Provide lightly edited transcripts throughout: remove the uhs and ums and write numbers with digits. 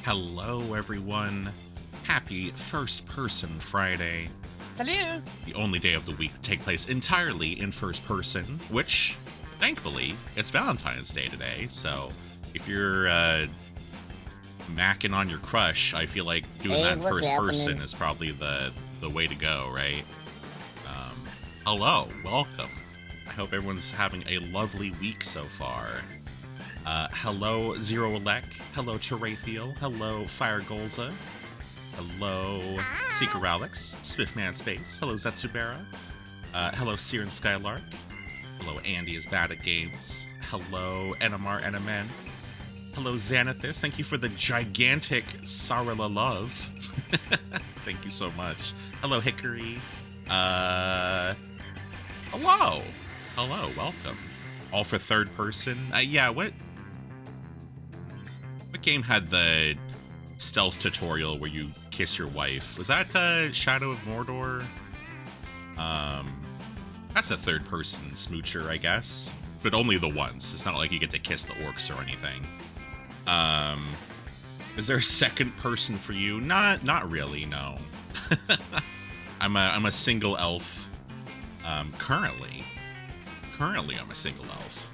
Hello, everyone. Happy First Person Friday. Salut! The only day of the week to take place entirely in first person, which, thankfully, it's Valentine's Day today. So if you're macking on your crush, I feel like doing that in first person is probably the way to go, right? Hello, welcome. I hope everyone's having a lovely week so far. Hello, Zero Elec. Hello, Terathiel. Hello, Fire Golza. Hello, Seeker Alex. Spiffman Space. Hello, Zetsubera. Hello, Siren Skylark. Hello, Andy is bad at games. Hello, NMR NMN. Hello, Xanathus. Thank you for the gigantic Sarala love. Thank you so much. Hello, Hickory. Hello. Hello, welcome. All for third person. Yeah, what game had the stealth tutorial where you kiss your wife? Was that Shadow of Mordor? That's a third person smoocher, I guess. But only the once. It's not like you get to kiss the orcs or anything. Is there a second person for you? Not really, no. I'm a single elf. Currently I'm a single elf.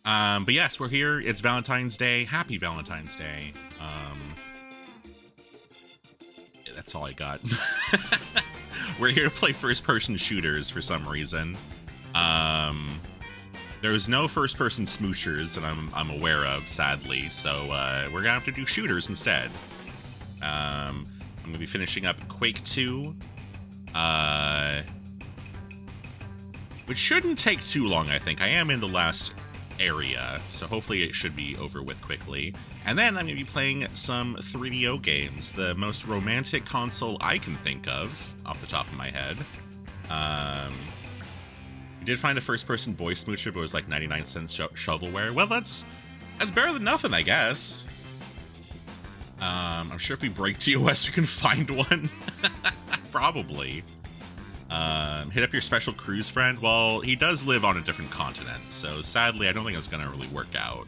But yes, we're here. It's Valentine's Day. Happy Valentine's Day. Yeah, that's all I got. We're here to play first-person shooters for some reason. There's no first-person smoochers that I'm aware of, sadly. So we're gonna have to do shooters instead. I'm gonna be finishing up Quake 2. Which shouldn't take too long, I think. I am in the last area, so hopefully it should be over with quickly. And then I'm going to be playing some 3DO games, the most romantic console I can think of, off the top of my head. We did find a first-person boy smoocher, but it was like 99 cents shovelware. Well, that's better than nothing, I guess. I'm sure if we break TOS, we can find one. Probably. Hit up your special cruise friend. Well, he does live on a different continent, so sadly, I don't think it's gonna really work out.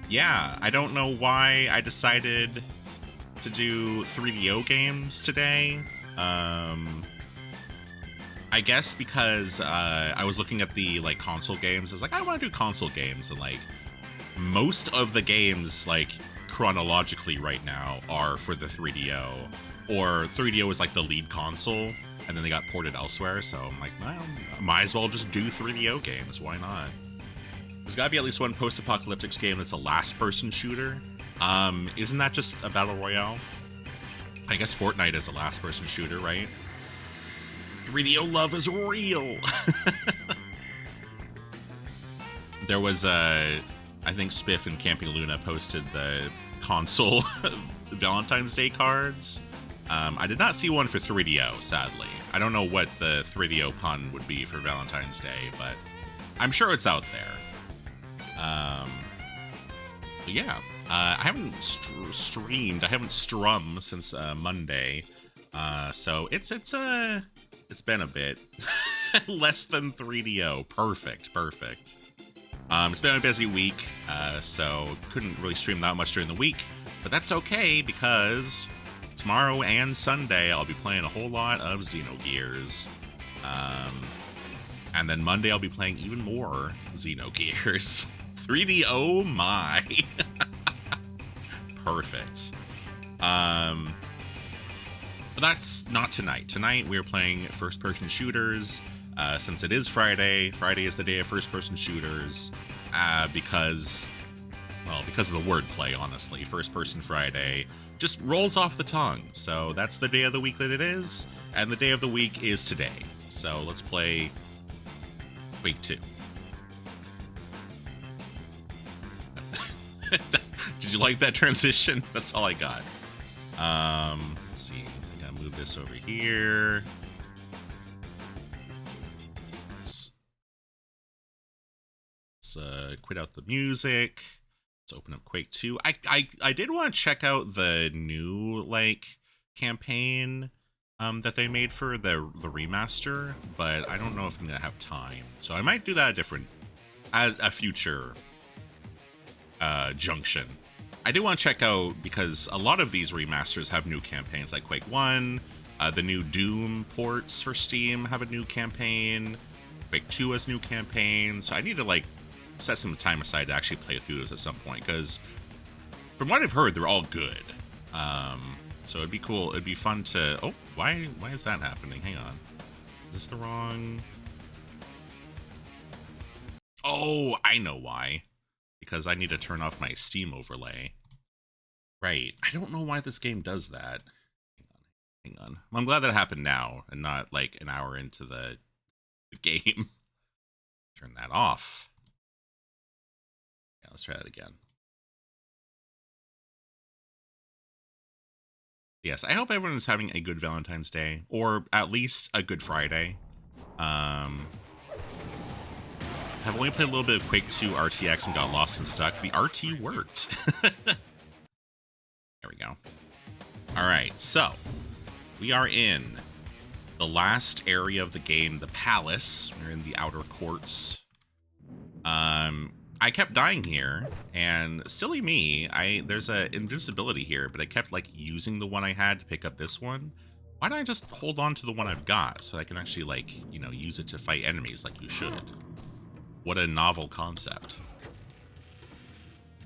Yeah, I don't know why I decided to do 3DO games today. I guess because I was looking at the console games. I was like, I want to do console games, and most of the games chronologically right now are for the 3DO. Or 3DO is the lead console, and then they got ported elsewhere, so I'm like, well, might as well just do 3DO games, why not? There's gotta be at least one post-apocalyptic game that's a last-person shooter. Isn't that just a battle royale? I guess Fortnite is a last-person shooter, right? 3DO love is real! There was, I think Spiff and Camping Luna posted the console Valentine's Day cards. I did not see one for 3DO, sadly. I don't know what the 3DO pun would be for Valentine's Day, but I'm sure it's out there. But yeah, I haven't streamed, I haven't strummed since Monday, so it's been a bit. Less than 3DO. Perfect. It's been a busy week, so couldn't really stream that much during the week, but that's okay because tomorrow and Sunday, I'll be playing a whole lot of Xenogears. And then Monday, I'll be playing even more Xenogears. 3D, oh my. Perfect. But that's not tonight. Tonight, we're playing first-person shooters. Since it is Friday, Friday is the day of first-person shooters. Because of the wordplay, honestly. First-person Friday just rolls off the tongue. So that's the day of the week that it is, and the day of the week is today. So let's play Quake 2. Did you like that transition? That's all I got. Let's see. I gotta move this over here. Let's quit out the music. Let's open up Quake 2. I did want to check out the new campaign that they made for the remaster, but I don't know if I'm gonna have time. So I might do that a future junction. I do want to check out, because a lot of these remasters have new campaigns, like Quake 1, the new Doom ports for Steam have a new campaign, Quake 2 has new campaigns, so I need to, like, set some time aside to actually play through those at some point, because from what I've heard, they're all good. So it'd be cool, it'd be fun to... Oh, why is that happening? Hang on. Is this the wrong... Oh, I know why. Because I need to turn off my Steam overlay. Right. I don't know why this game does that. Hang on. Well, I'm glad that happened now and not like an hour into the game. Turn that off. Yeah, let's try that again. Yes, I hope everyone is having a good Valentine's Day, or at least a good Friday. I've only played a little bit of Quake 2 RTX and got lost and stuck. The RT worked. There we go. All right, so we are in the last area of the game, the palace. We're in the outer courts. I kept dying here, and silly me, there's a invincibility here, but I kept like using the one I had to pick up this one. Why don't I just hold on to the one I've got so I can actually, like, you know, use it to fight enemies like you should? What a novel concept.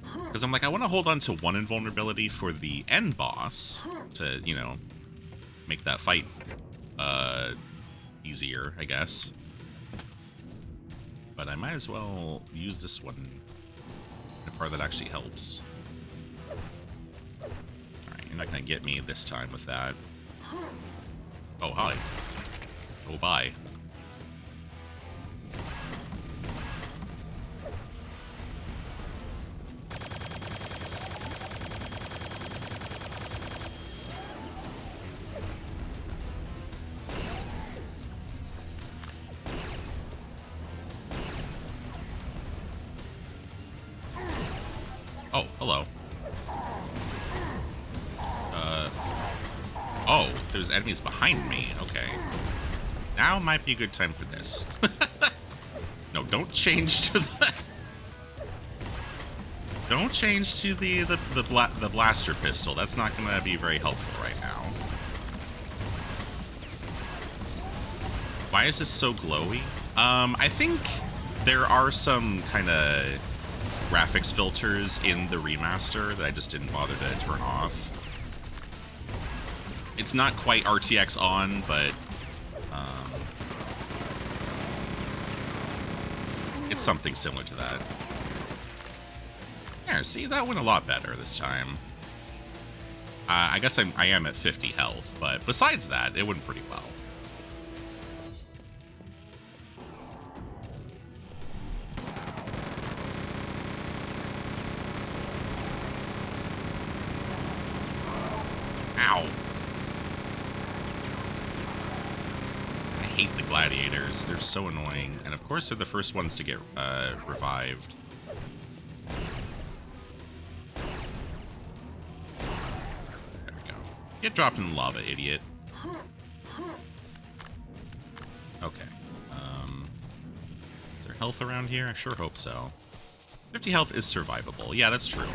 Because I'm like, I want to hold on to one invulnerability for the end boss to, you know, make that fight easier, I guess. But I might as well use this one, the part that actually helps. Alright, you're not going to get me this time with that. Oh, hi. Oh, bye. Oh, hello. Oh, there's enemies behind me. Okay. Now might be a good time for this. No, don't change to the... Don't change to the blaster pistol. That's not going to be very helpful right now. Why is this so glowy? I think there are some kind of graphics filters in the remaster that I just didn't bother to turn off. It's not quite RTX on, but it's something similar to that. Yeah, see, that went a lot better this time. I guess I am at 50 health, but besides that, it went pretty well. Ow. I hate the gladiators. They're so annoying. And of course, they're the first ones to get revived. There we go. Get dropped in the lava, idiot. Okay. Is there health around here? I sure hope so. 50 health is survivable. Yeah, that's true.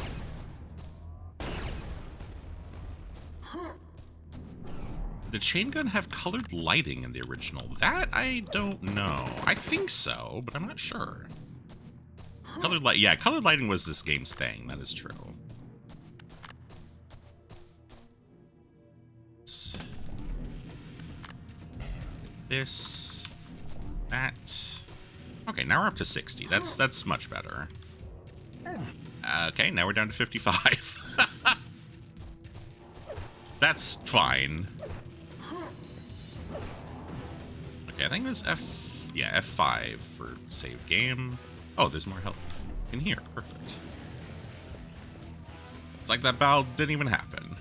Did the chain gun have colored lighting in the original? That I don't know. I think so, but I'm not sure. Colored light, yeah, colored lighting was this game's thing. That is true. This, that. Okay, now we're up to 60. That's much better. Okay, now we're down to 55. That's fine. Okay, I think it was F5 for save game. Oh, there's more health in here. Perfect. It's like that battle didn't even happen.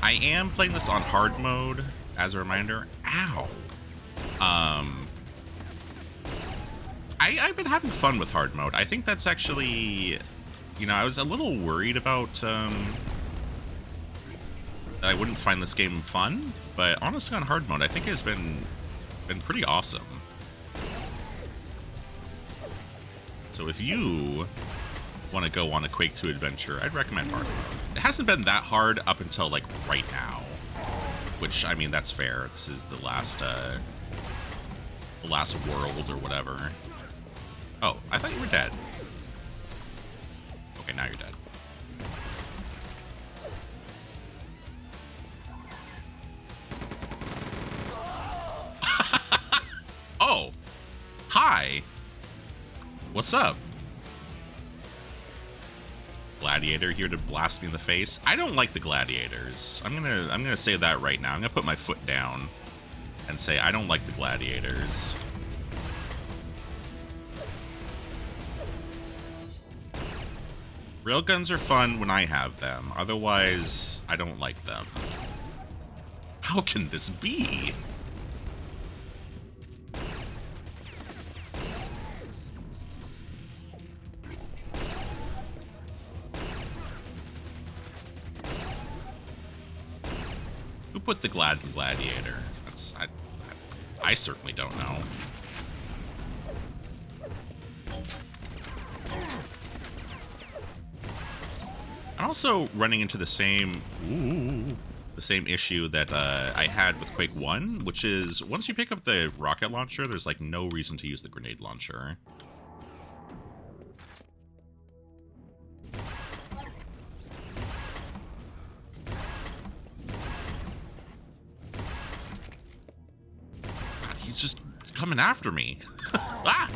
I am playing this on hard mode, as a reminder. Ow. I've been having fun with hard mode. I think that's actually, you know, I was a little worried about that I wouldn't find this game fun, but honestly on hard mode, I think it's been pretty awesome. So if you want to go on a Quake 2 adventure, I'd recommend hard mode. It hasn't been that hard up until, like, right now. Which, I mean, that's fair. This is the last world or whatever. Oh, I thought you were dead. Okay, now you're dead. Oh! Hi! What's up? Gladiator here to blast me in the face. I don't like the gladiators. I'm gonna say that right now. I'm gonna put my foot down and say I don't like the gladiators. Railguns are fun when I have them. Otherwise, I don't like them. How can this be? Who put the Glad in Gladiator? I certainly don't know. I'm also running into the same issue that I had with Quake 1, which is once you pick up the rocket launcher, there's like no reason to use the grenade launcher. God, he's just coming after me. Ah!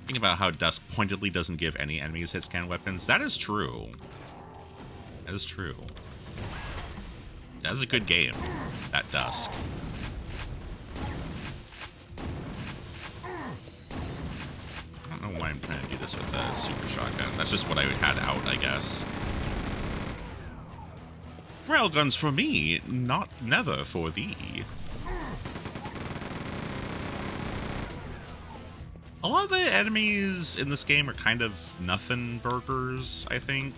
Think about how Dusk pointedly doesn't give any enemies hit scan weapons. That is true. That is true. That is a good game, that Dusk. I don't know why I'm trying to do this with the super shotgun. That's just what I had out, I guess. Railguns for me, never for thee. A lot of the enemies in this game are kind of nothing burgers, I think.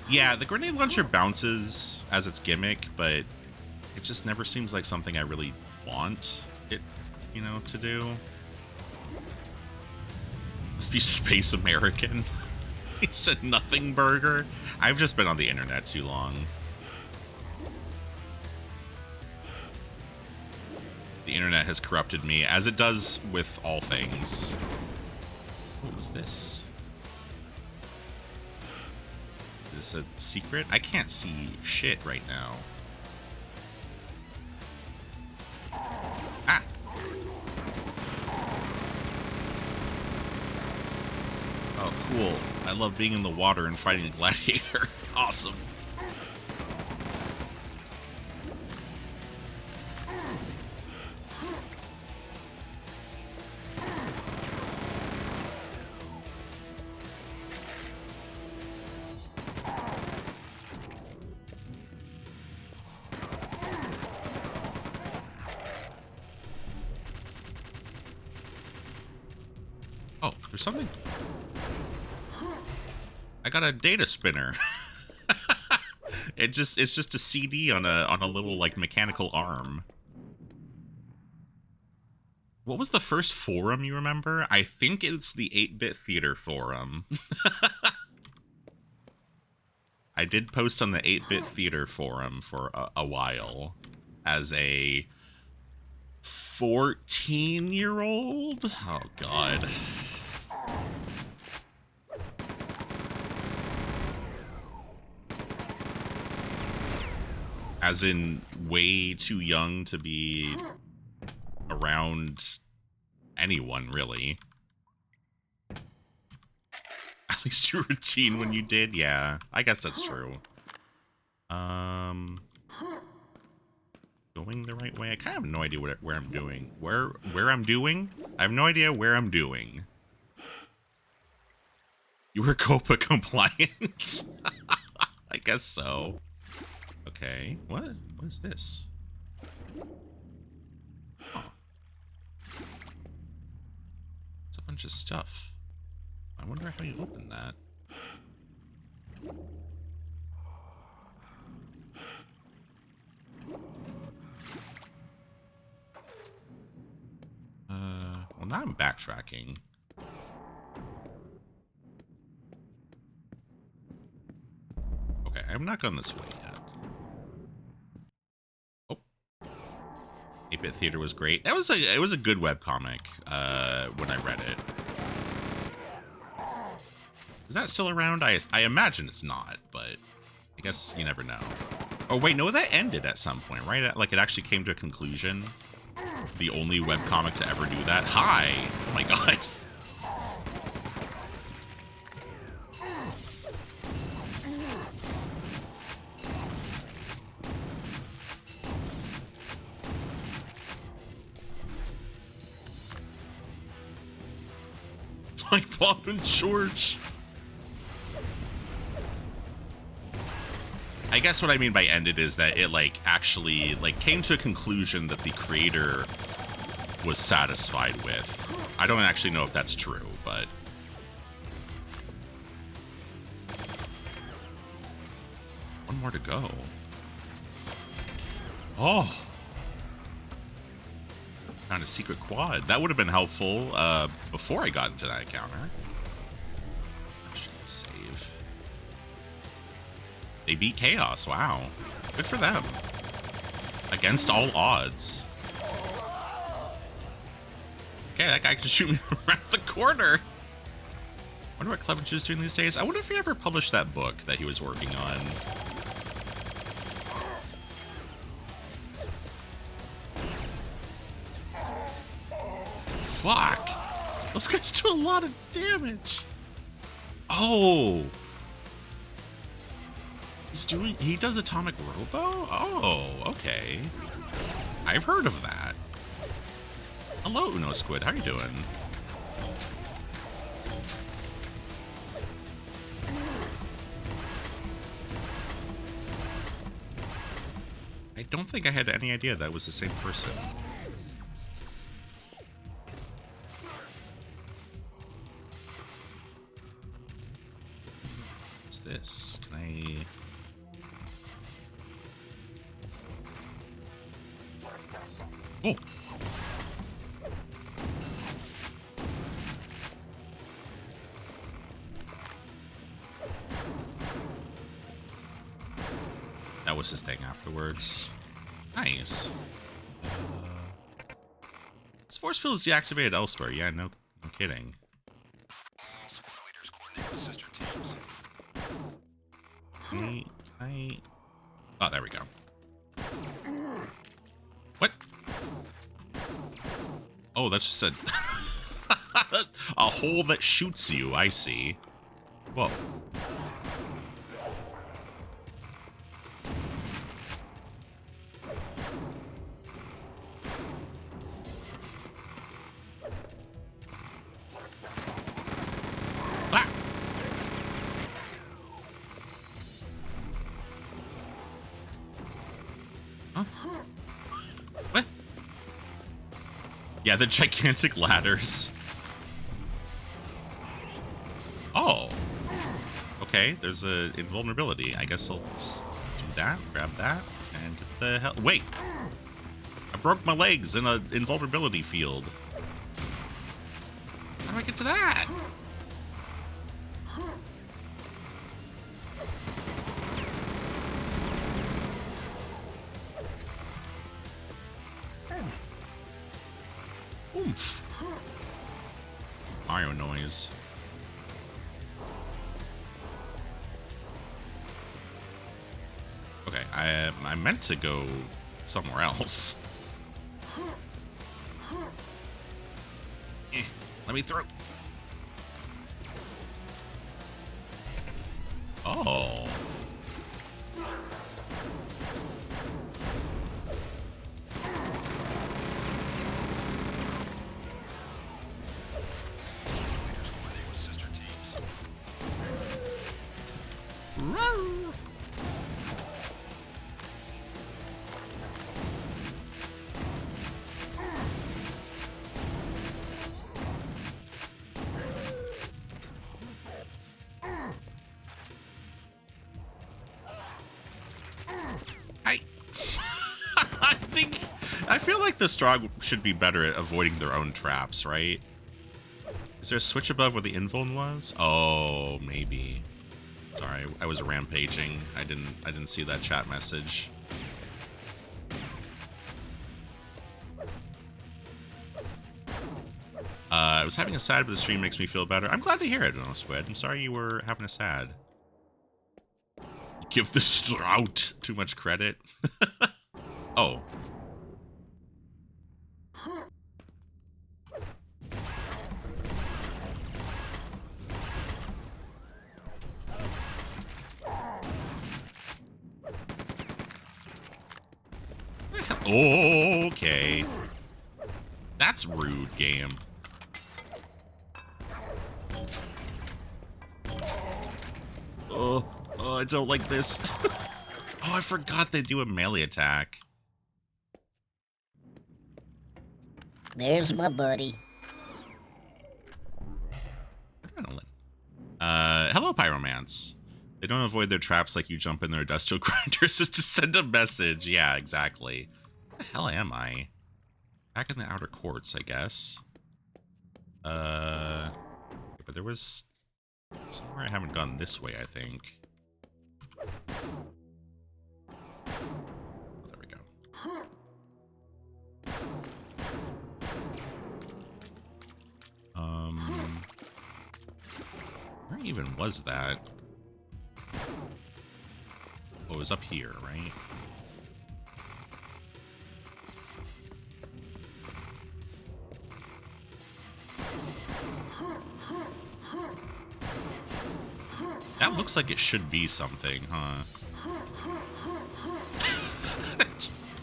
Yeah, the grenade launcher bounces as its gimmick, but it just never seems like something I really want it, you know, to do. Must be Space American. He said nothing burger. I've just been on the internet too long. The internet has corrupted me, as it does with all things. What was this? Is this a secret? I can't see shit right now. Ah! Oh, cool. I love being in the water and fighting a gladiator. Awesome. Oh, there's something. I got a data spinner. It's just a CD on a little like mechanical arm. What was the first forum you remember? I think it's the 8-Bit Theater forum. I did post on the 8-Bit Theater forum for a while as a 14-year-old. Oh God. As in way too young to be around anyone, really. At least you were a teen when you did? Yeah, I guess that's true. Going the right way? I kind of have no idea where I'm doing. Where I'm doing? I have no idea where I'm doing. You were COPA compliant? I guess so. Okay, what? What is this? Oh. It's a bunch of stuff. I wonder how you open that. Well, now I'm backtracking. Okay, I've not gone this way yet. Oh. 8-Bit Theater was great. It was a good webcomic when I read it. Is that still around? I imagine it's not, but I guess you never know. Oh, wait, no, that ended at some point, right? Like, it actually came to a conclusion. The only webcomic to ever do that. Hi! Oh my god. Like Bob and George. I guess what I mean by ended is that it, like, actually, like, came to a conclusion that the creator was satisfied with. I don't actually know if that's true, but... One more to go. Oh! Found a secret quad. That would have been helpful before I got into that encounter. I should save. They beat Chaos. Wow. Good for them. Against all odds. Okay, that guy can shoot me around the corner. I wonder what Cleveridge is doing these days. I wonder if he ever published that book that he was working on. Fuck. Those guys do a lot of damage. Oh. He does Atomic Robo? Oh, okay. I've heard of that. Hello, Uno Squid. How you doing? I don't think I had any idea that was the same person. What's this? Can I... Oh! That was his thing afterwards. Nice. This force field is deactivated elsewhere. Yeah, no kidding. Oh, there we go. What? Oh, that's just a... a hole that shoots you, I see. Whoa. Ah! Huh? What? Yeah, the gigantic ladders. Oh. Okay, there's a invulnerability. I guess I'll just do that, grab that, and get the hell... Wait! I broke my legs in an invulnerability field. How do I get to that? Oomph. Mario noise. Okay, I meant to go somewhere else. Let me through. Oh. feel like the Strogg should be better at avoiding their own traps, right? Is there a switch above where the invuln was? Oh, maybe. Sorry, I was rampaging. I didn't see that chat message. I was having a sad, but the stream makes me feel better. I'm glad to hear it, No Squid. I'm sorry you were having a sad. Give the Strout too much credit. Oh. Okay. That's rude, game. Oh, I don't like this. Oh, I forgot they do a melee attack. There's my buddy. Hello, Pyromance. They don't avoid their traps like you jump in their industrial grinders just to send a message. Yeah, exactly. Where the hell am I? Back in the outer courts, I guess. But there was somewhere I haven't gone this way, I think. Oh, there we go. Where even was that? Oh, it was up here, right? That looks like it should be something, huh?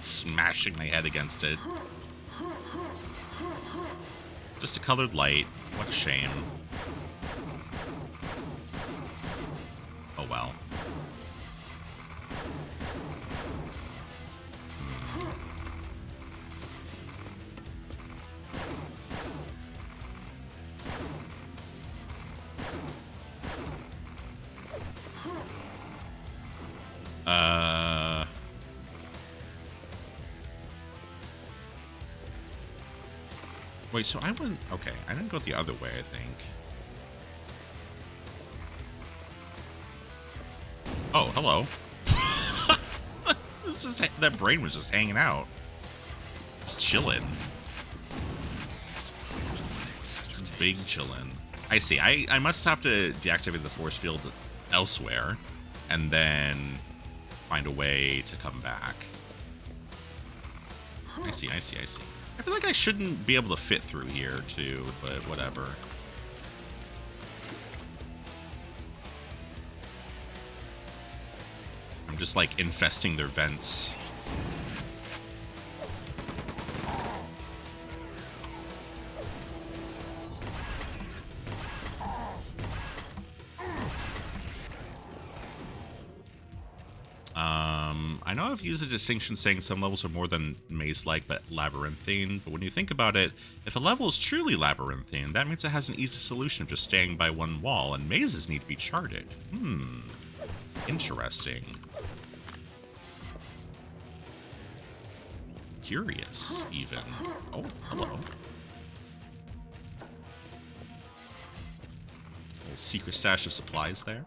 Smashing my head against it. Just a colored light. What a shame. Oh well. Wait, so I went... Okay, I didn't go the other way, I think. Oh, hello. It's just, that brain was just hanging out. Just chilling. Just big chillin'. I see. I must have to deactivate the force field elsewhere and then find a way to come back. I see. I feel like I shouldn't be able to fit through here, too, but whatever. I'm just, like, infesting their vents. I know I've used a distinction saying some levels are more than maze-like but labyrinthine, but when you think about it, if a level is truly labyrinthine, that means it has an easy solution of just staying by one wall, and mazes need to be charted. Interesting. Curious, even. Oh, hello. Little secret stash of supplies there.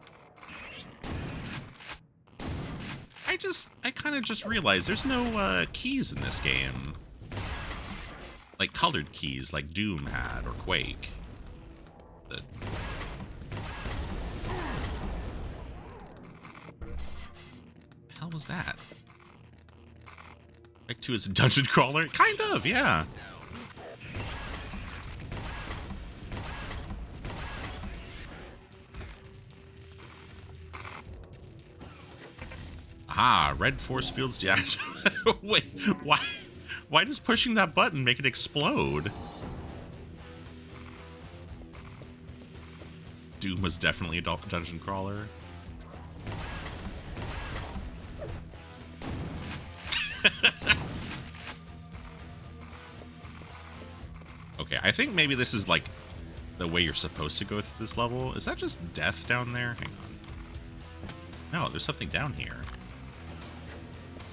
I kind of just realized there's no keys in this game. Like colored keys like Doom had or Quake. The hell was that? Quake 2 is a dungeon crawler? Kind of, yeah. Ah, red force fields. Yeah. Wait, why does pushing that button make it explode? Doom was definitely a dungeon crawler. Okay, I think maybe this is like the way you're supposed to go through this level. Is that just death down there? Hang on. No, there's something down here.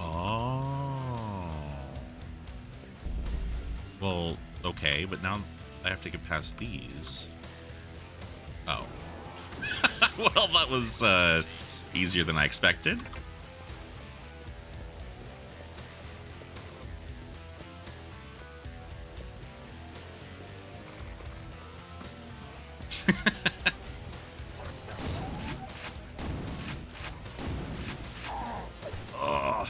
Oh. Well, okay, but now I have to get past these. Oh. Well, that was easier than I expected. Ugh.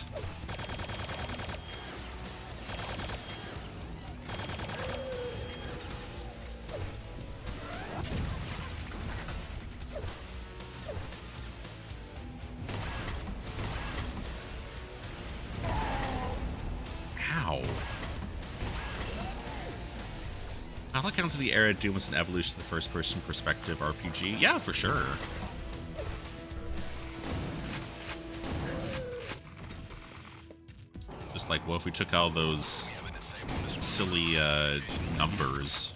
Ow. I like how the era Doom was an evolution of the first-person perspective RPG. Yeah, for sure. Just like, what if we took all those silly numbers?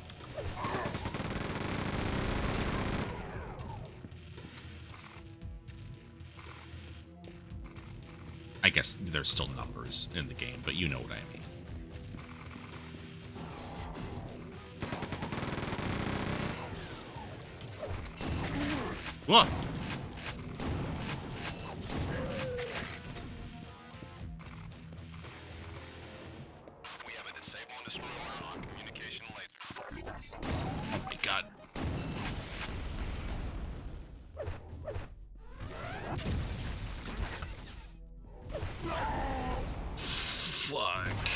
I guess there's still numbers in the game, but you know what I mean. Whoa! We have a disable and destroy order on communication laser. Oh my god. Fuck.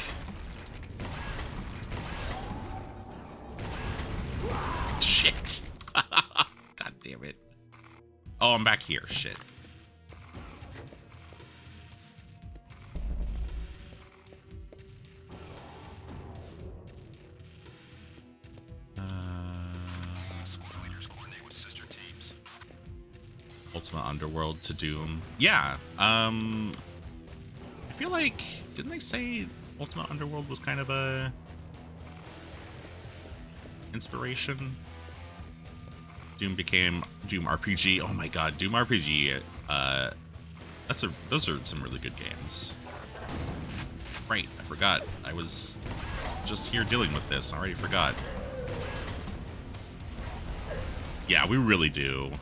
Shit. God damn it. Oh, I'm back here. Shit. Ultimate Underworld to Doom. Yeah. I feel like, didn't they say Ultimate Underworld was kind of a inspiration? Doom became Doom RPG. Oh my god, Doom RPG. Those are some really good games. Right, I forgot. I was just here dealing with this. I already forgot. Yeah, we really do.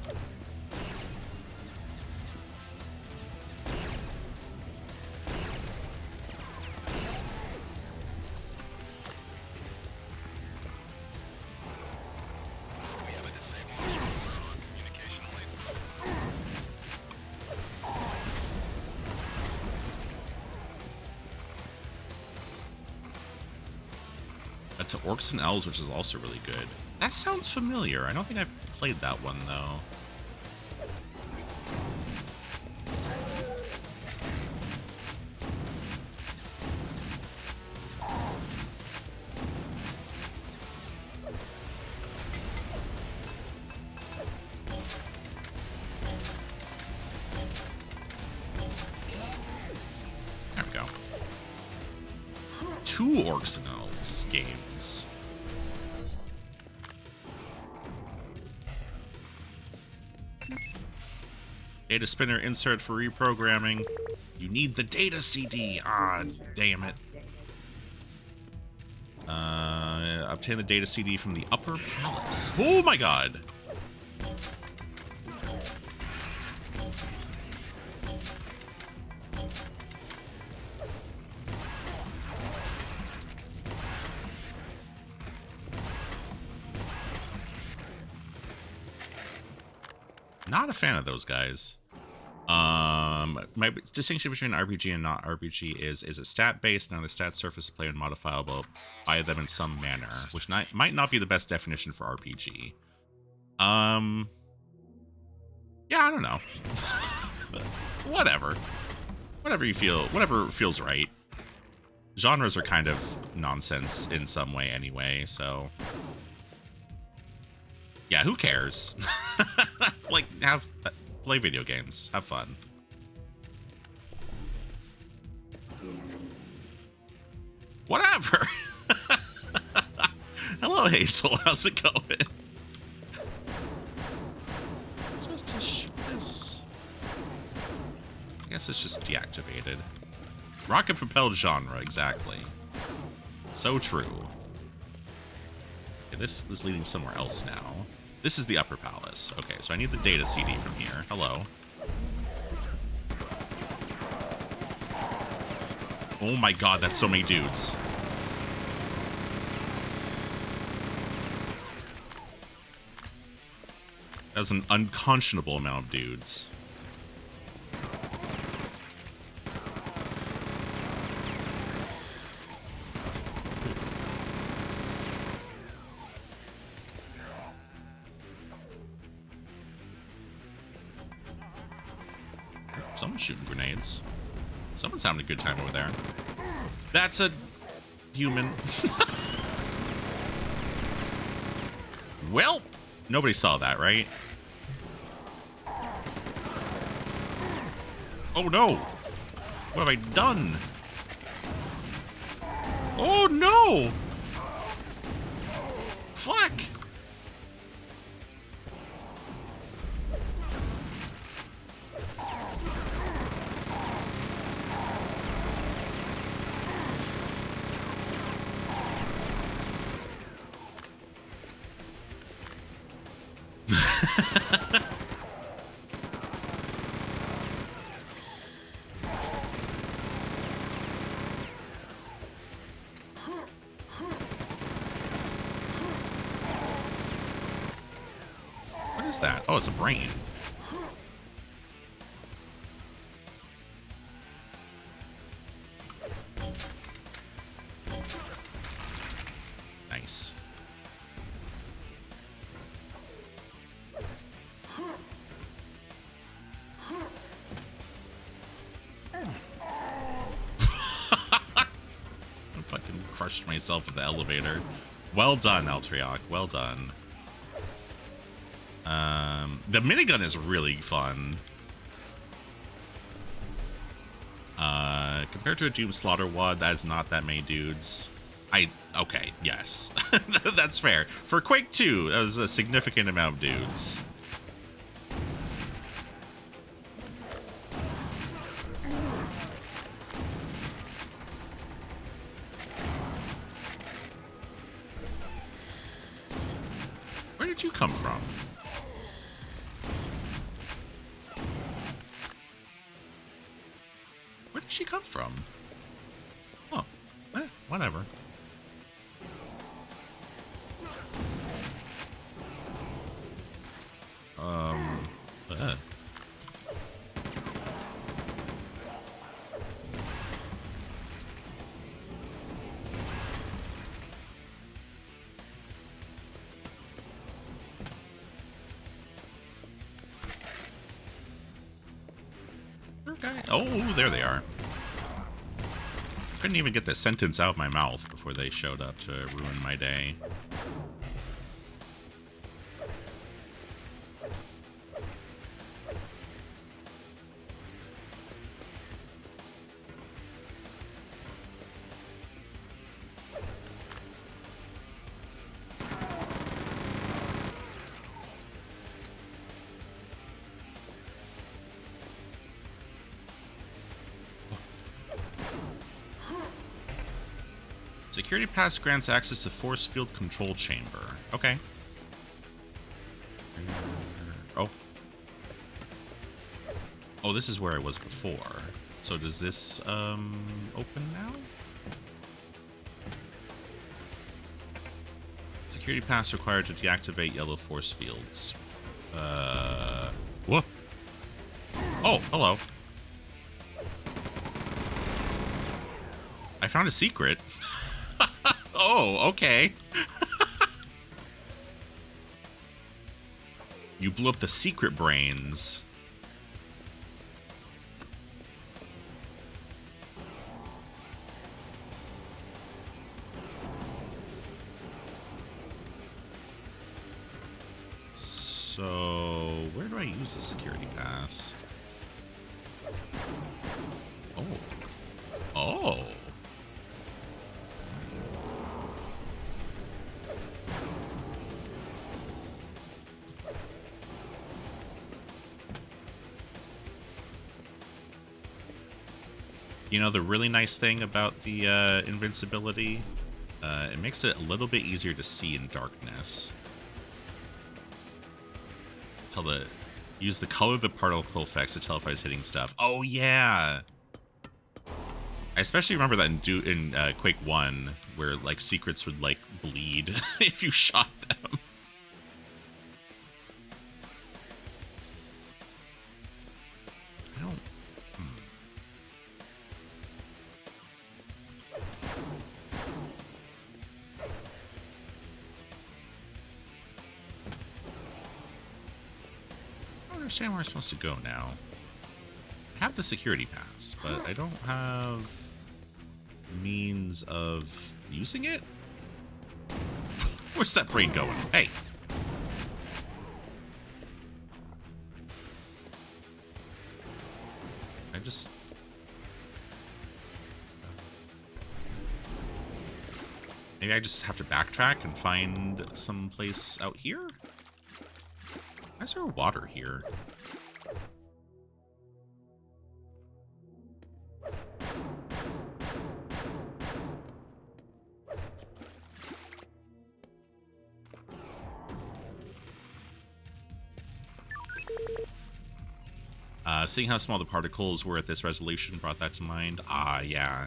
To Orcs and Elves, which is also really good. That sounds familiar. I don't think I've played that one, though. There we go. 2 Orcs and Elves games. Data spinner insert for reprogramming. You need the data CD. Ah, damn it. Obtain the data CD from the Upper Palace. Oh my god. Not a fan of those guys. My distinction between RPG and not RPG is it stat-based? Now the stat surface is played and modifiable by them in some manner, which might not be the best definition for RPG. Yeah, I don't know. Whatever. Whatever you feel, whatever feels right. Genres are kind of nonsense in some way anyway, so... Yeah, who cares? Like, play video games. Have fun. Whatever. Hello, Hazel. How's it going? I'm supposed to shoot this. I guess it's just deactivated. Rocket-propelled genre, exactly. So true. this is leading somewhere else now. This is the upper palace. Okay, so I need the data CD from here. Hello. Oh my god, that's so many dudes. That's an unconscionable amount of dudes. Someone's shooting grenades. Someone's having a good time over there. That's a human. Well, nobody saw that, right? Oh no! What have I done? Oh no! Fuck! What is that? Oh, it's a brain. Nice. I fucking crushed myself with the elevator. Well done, Eltriok. Well done. The minigun is really fun. Compared to a Doom Slaughter WAD, that is not that many dudes. Okay, yes. That's fair. For Quake 2, that was a significant amount of dudes. Where did you come from? Where did she come from? Oh, whatever. Uh. Okay. Oh, there they are. Couldn't even get the sentence out of my mouth before they showed up to ruin my day. Security pass grants access to force field control chamber. Okay. Oh. Oh, this is where I was before. So does this, open now? Security pass required to deactivate yellow force fields. What? Oh, hello. I found a secret. Oh, okay. You blew up the secret brains. So, where do I use the security pass? Oh. Oh. You know, the really nice thing about the invincibility It makes it a little bit easier to see in darkness. Use the color of the particle effects to tell if I was hitting stuff. Oh yeah! I especially remember that in Quake 1, where like secrets would like bleed if you shot them. I don't. I don't understand where I'm supposed to go now. I have the security pass, but I don't have means of using it? Where's that brain going? Hey! Maybe I just have to backtrack and find some place out here? Why is there water here? Seeing how small the particles were at this resolution brought that to mind. Ah, yeah.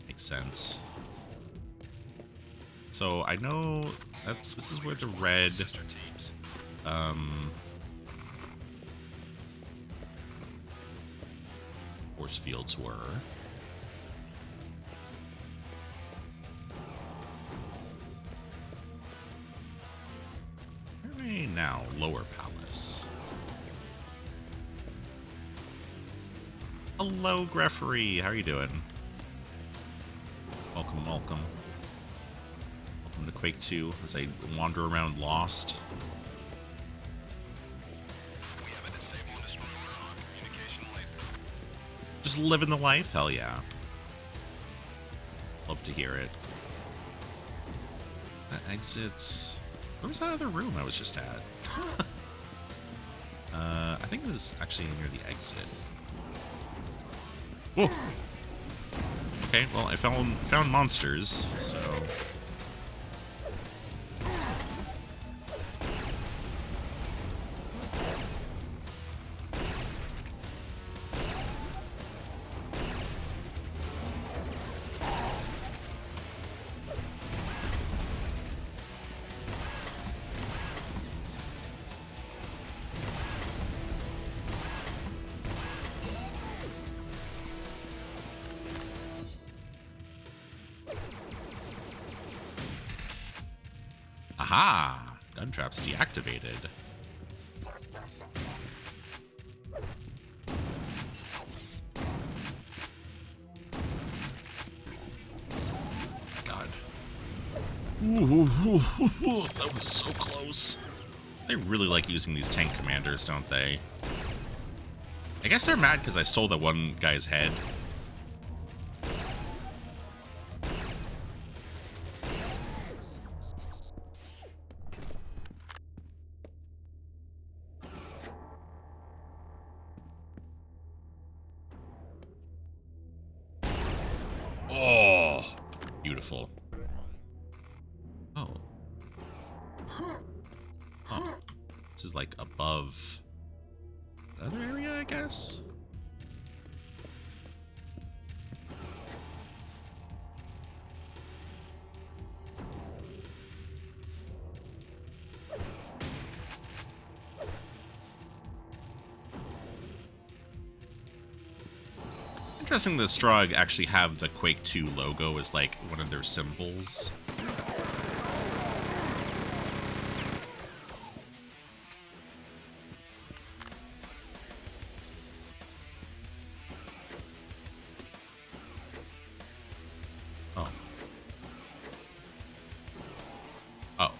Makes sense. So I know that this is where the red, force fields were. Where am I now? Lower Palace. Hello, Greffery. How are you doing? Welcome, welcome. Welcome to Quake 2 as I wander around lost. We have a disable and destroy order on communication laser. Just living the life? Hell yeah. Love to hear it. That exits... Where was that other room I was just at? I think it was actually near the exit. Whoa! Okay, well, I found monsters, so... Aha! Gun trap's deactivated. God. Ooh, that was so close. They really like using these tank commanders, don't they? I guess they're mad because I stole that one guy's head. Oh, beautiful. Oh. Huh. This is like above another area, I guess? Interesting that Strog actually have the Quake 2 logo as like one of their symbols. Oh. Oh.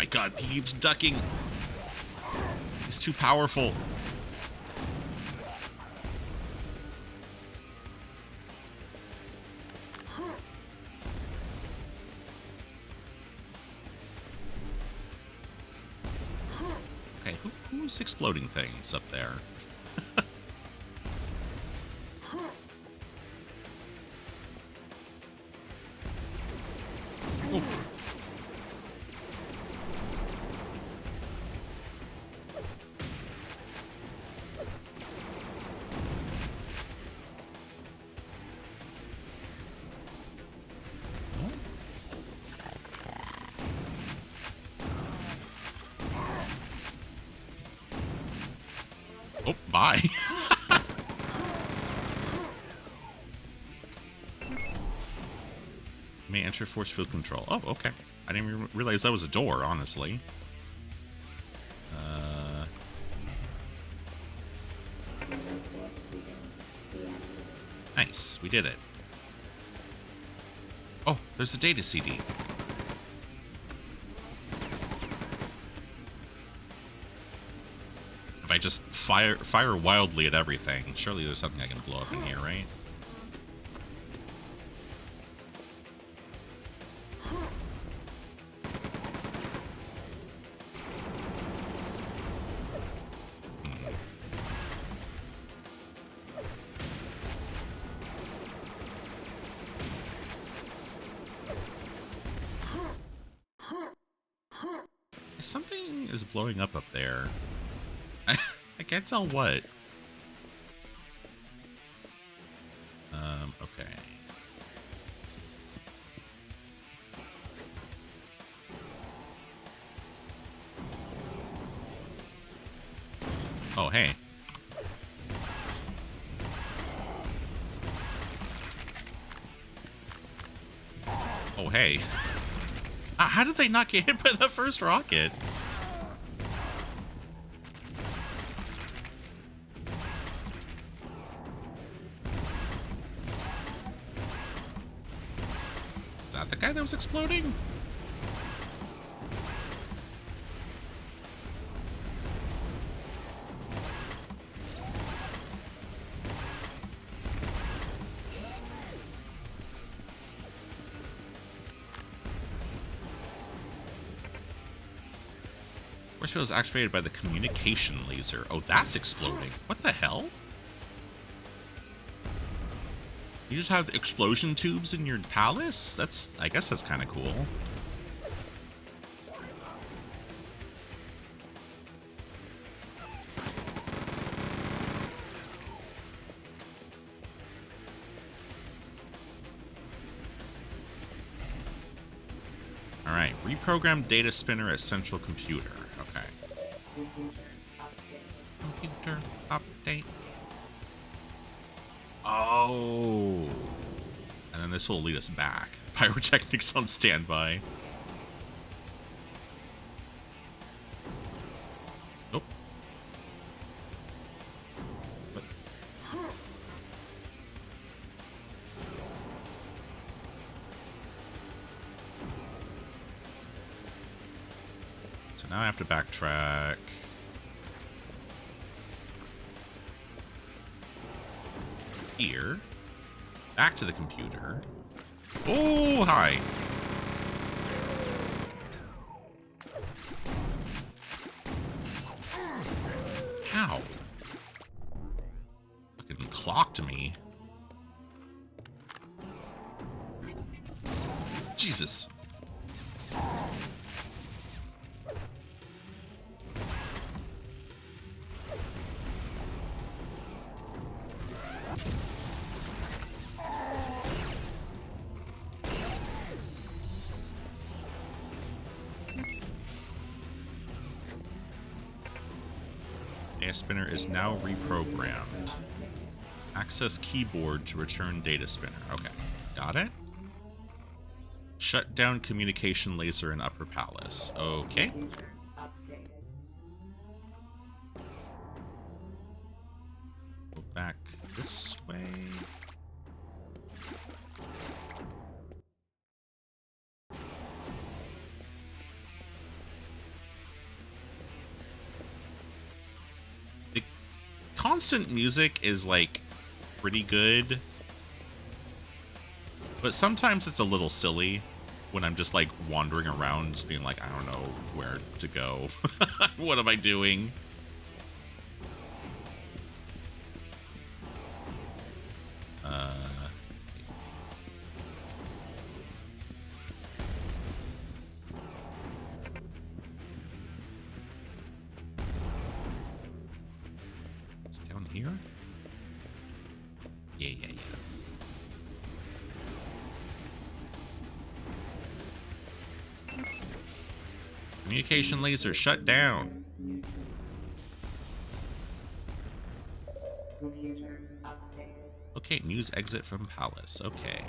god, he keeps ducking. He's too powerful. Okay, who's exploding things up there? Oh. Oh, bye. May enter force field control. Oh, okay. I didn't even realize that was a door, honestly. Nice. We did it. Oh, there's a data CD. If I just fire wildly at everything, surely there's something I can blow up in here, right? Something is blowing up there. I can't tell what. Okay. Oh, hey. Oh, hey. How did they not get hit by the first rocket? Is that the guy that was exploding? Force field is activated by the communication laser. Oh, that's exploding. What the hell? You just have explosion tubes in your palace? I guess that's kind of cool. All right, reprogram data spinner as central computer. Okay. Computer update. Oh. And then this will lead us back. Pyrotechnics on standby. Oh. What? So now I have to backtrack. Here. Back to the computer. Oh, hi. How? Fucking clocked me. Jesus. Data spinner is now reprogrammed. Access keyboard to return data spinner. Okay, got it. Shut down communication laser in upper palace. Okay. Go back this way. constant music is like pretty good, but sometimes it's a little silly when I'm just like wandering around, just being like, I don't know where to go. What am I doing? Is it down here? Yeah. Communication laser shut down. Okay, news exit from palace. Okay.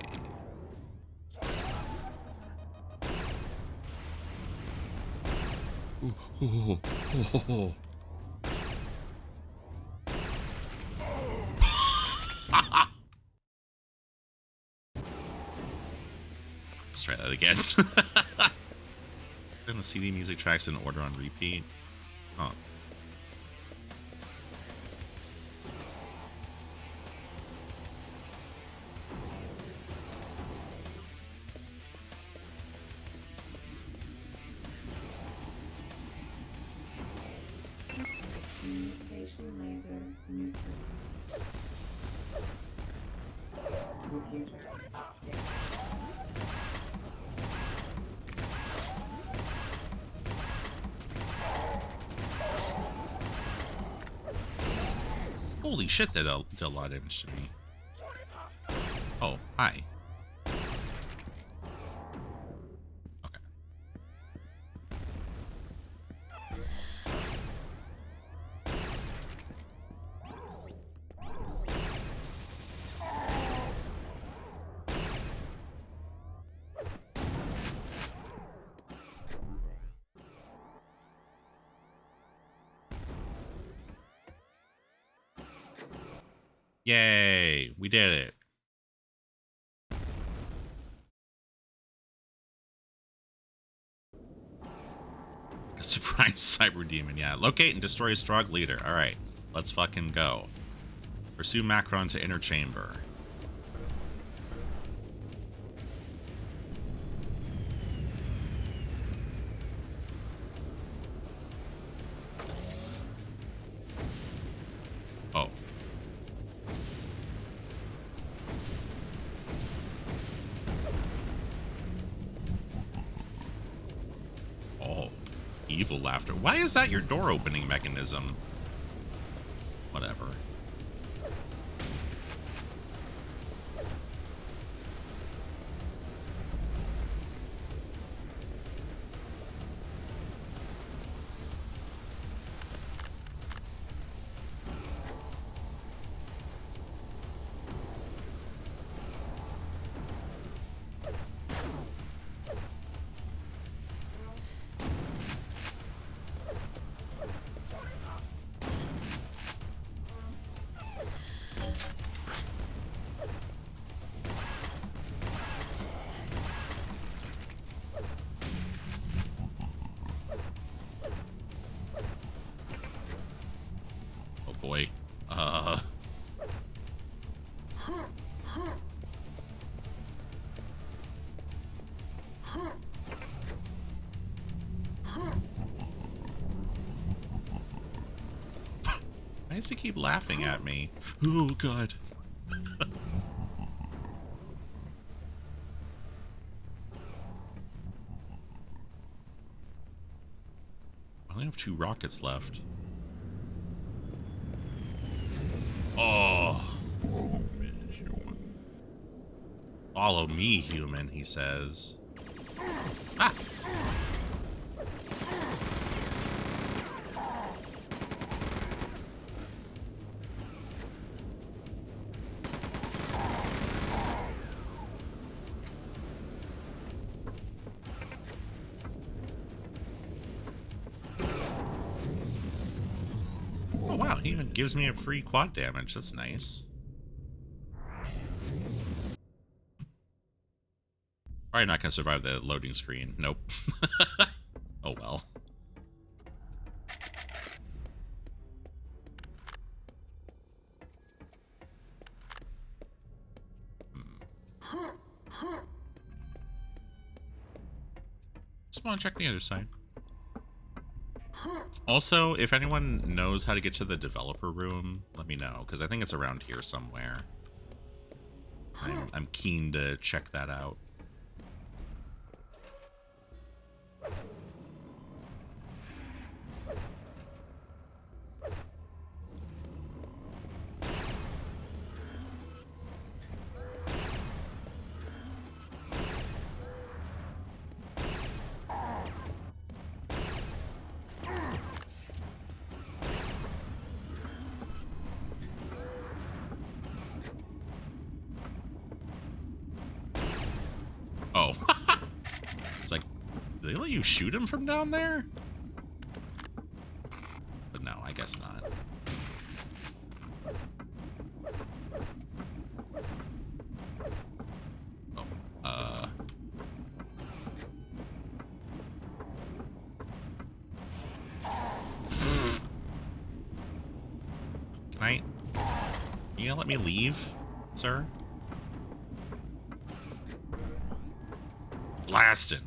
Ooh. Let's try that again. And the CD music tracks in order on repeat. Huh. Communication laser neutral. Computer update. Holy shit, that did a lot of damage to me. Oh, hi. Okay. Yay, we did it. A surprise cyber demon, yeah. Locate and destroy a Strogg leader. Alright, let's fucking go. Pursue Macron to inner chamber. Oh. Oh. Evil laughter. Why is that your door opening mechanism? Whatever. Oh boy. Why does he keep laughing at me? Oh god. I only have 2 rockets left. Oh. Follow me, human, he says. Ah! Oh wow, he even gives me a free quad damage. That's nice. Probably not gonna survive the loading screen. Nope. Oh well. Just want to check the other side. Also, if anyone knows how to get to the developer room, let me know, because I think it's around here somewhere. I'm keen to check that out. Oh. It's like, do they let you shoot him from down there? But no, I guess not. Oh, Can you let me leave, sir? Blasted.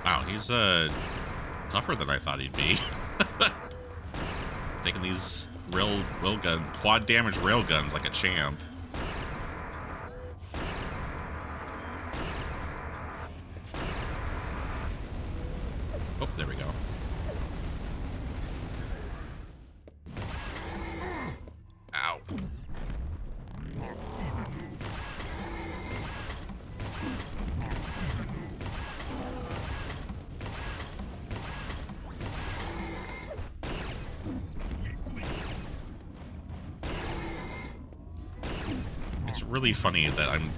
Wow, he's tougher than I thought he'd be. Taking these quad damage rail guns like a champ. Oh, there we go. Ow. It's really funny that I'm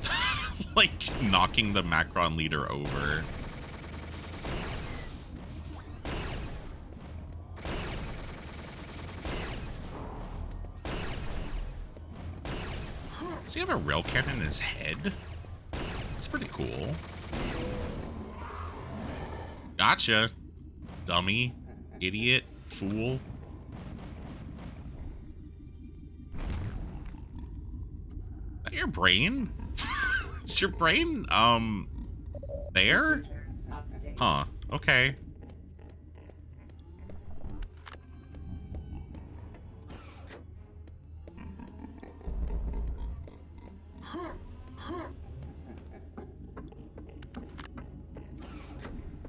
like knocking the Macron leader over. Does he have a rail cannon in his head? That's pretty cool. Gotcha, dummy, idiot, fool. Is that your brain? Is your brain, there? Huh, okay.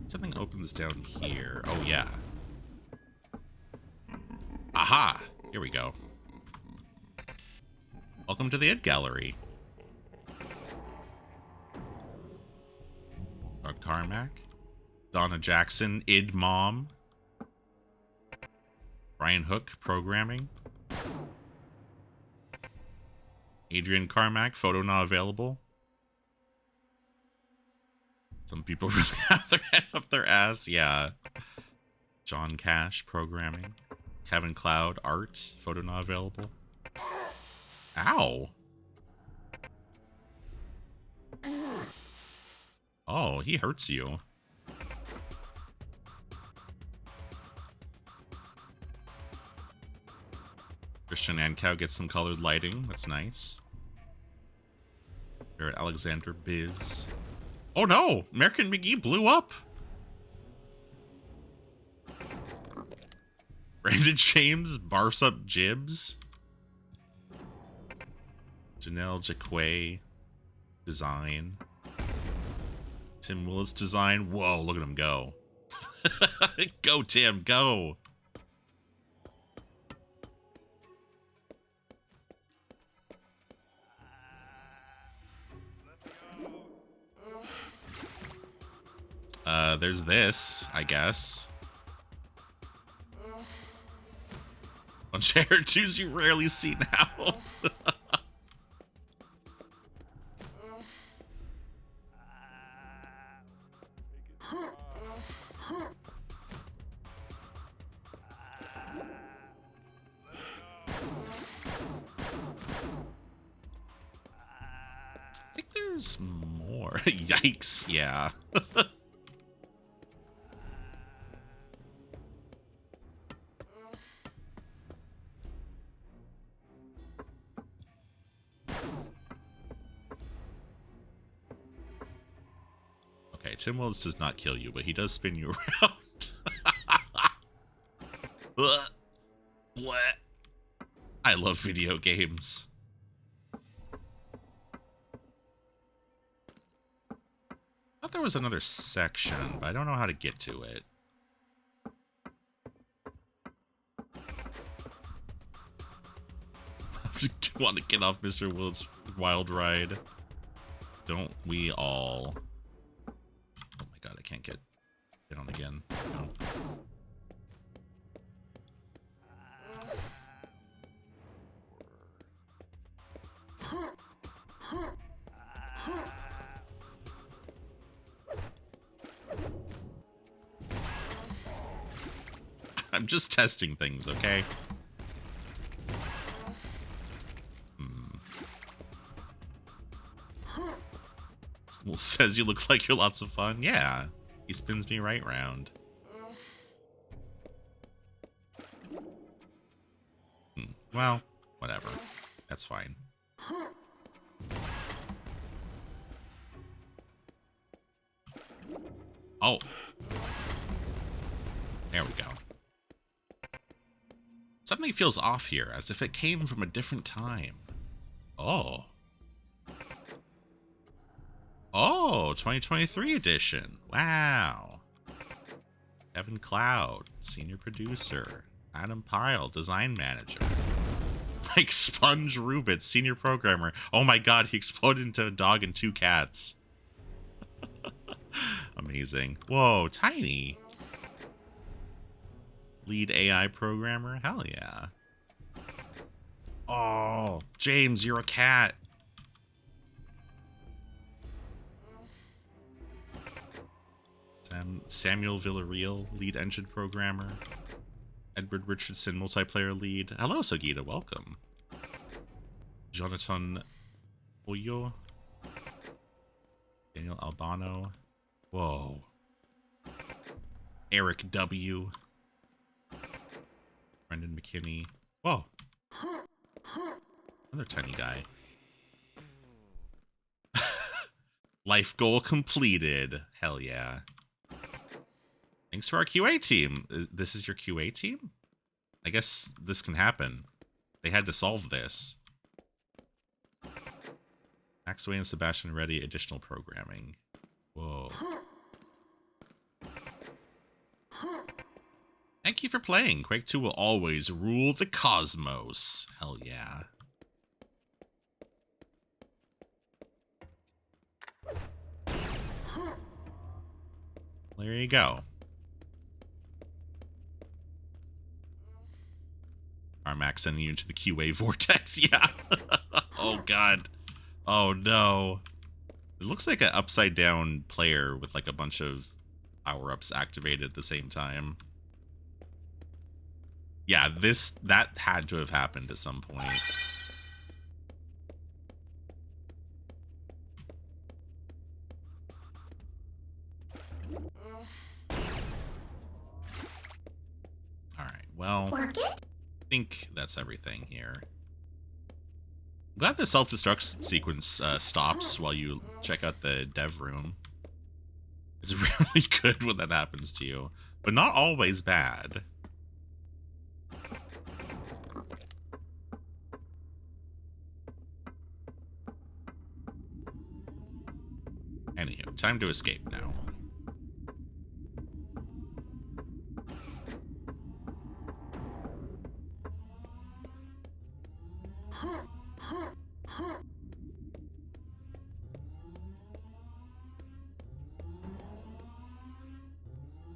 Something opens down here. Oh, yeah. Aha! Here we go. Welcome to the Ed Gallery. Doug Carmack. Donna Jackson, Id Mom. Brian Hook, Programming. Adrian Carmack, photo not available. Some people really have their head up their ass, yeah. John Cash, Programming. Kevin Cloud, Art, photo not available. Ow. Oh, he hurts you. Christian Ankow gets some colored lighting. That's nice. Here at Alexander Biz. Oh no! American McGee blew up! Brandon James barfs up Jibs. Janelle Jaquay design. Tim Willis design. Whoa, look at him go. Go, Tim, go! There's this, I guess. Bunch of hairdos you rarely see now. I think there's more. Yikes, yeah. Okay, Tim Willis does not kill you, but he does spin you around. Ugh. What? I love video games. I thought there was another section, but I don't know how to get to it. I want to get off Mr. Willis' wild ride. Don't we all? Oh my god, I can't get on again. No. I'm just testing things, okay? Well, says you look like you're lots of fun. Yeah, he spins me right round. Well, whatever. That's fine. Oh. There we go. Something feels off here, as if it came from a different time. Oh. Oh, 2023 edition. Wow. Kevin Cloud, senior producer. Adam Pyle, design manager. Like Sponge Rubit, senior programmer. Oh my god, he exploded into a dog and 2 cats. Amazing. Whoa, Tiny. Lead AI programmer? Hell yeah. Oh, James, you're a cat. Samuel Villarreal, lead engine programmer. Edward Richardson, multiplayer lead. Hello, Sagita, welcome. Jonathan Oyo. Daniel Albano. Whoa. Eric W. Brendan McKinney. Whoa. Another tiny guy. Life goal completed. Hell yeah. Thanks to our QA team. This is your QA team? I guess this can happen. They had to solve this. Maxway and Sebastian Reddy, additional programming. Whoa. Thank you for playing. Quake 2 will always rule the cosmos. Hell yeah. There you go. Max sending you into the QA vortex. Yeah. Oh god. Oh no. It looks like an upside down player with like a bunch of power-ups activated at the same time. Yeah, that had to have happened at some point. Alright, well, I think that's everything here. I'm glad the self-destruct sequence stops while you check out the dev room. It's really good when that happens to you, but not always bad. Anywho, time to escape now.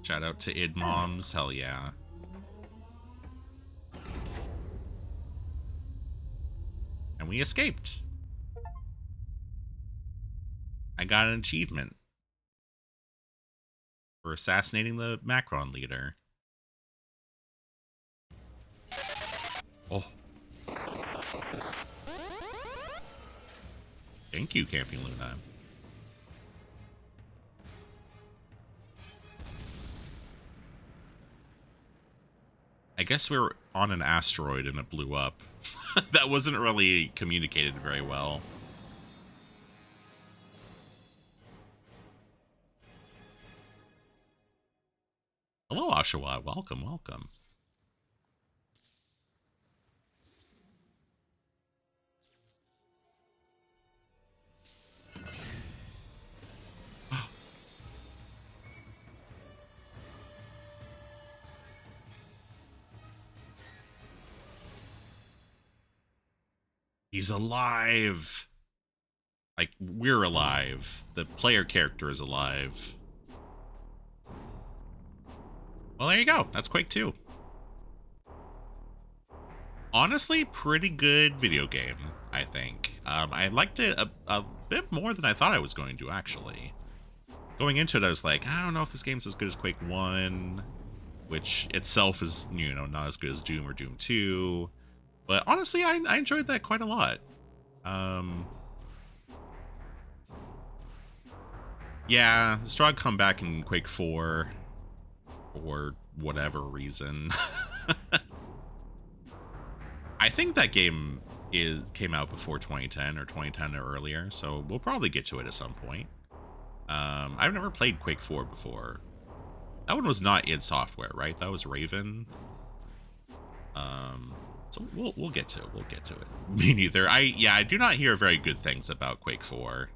Shout out to id moms, hell yeah. And we escaped. I got an achievement. for assassinating the Macron leader. Oh. Thank you, Camping Luna. I guess we were on an asteroid and it blew up. That wasn't really communicated very well. Hello, Oshawa. Welcome, welcome. He's alive. Like, we're alive. The player character is alive. Well, there you go. That's Quake 2. Honestly, pretty good video game, I think. I liked it a bit more than I thought I was going to, actually. Going into it, I was like, I don't know if this game's as good as Quake 1, which itself is, you know, not as good as Doom or Doom 2. But honestly, I enjoyed that quite a lot. Yeah, Strahd come back in Quake 4 for whatever reason. I think that game came out before 2010 or 2010 or earlier, so we'll probably get to it at some point. I've never played Quake 4 before. That one was not id Software, right? That was Raven. So we'll get to it. We'll get to it. Me neither. I do not hear very good things about Quake 4.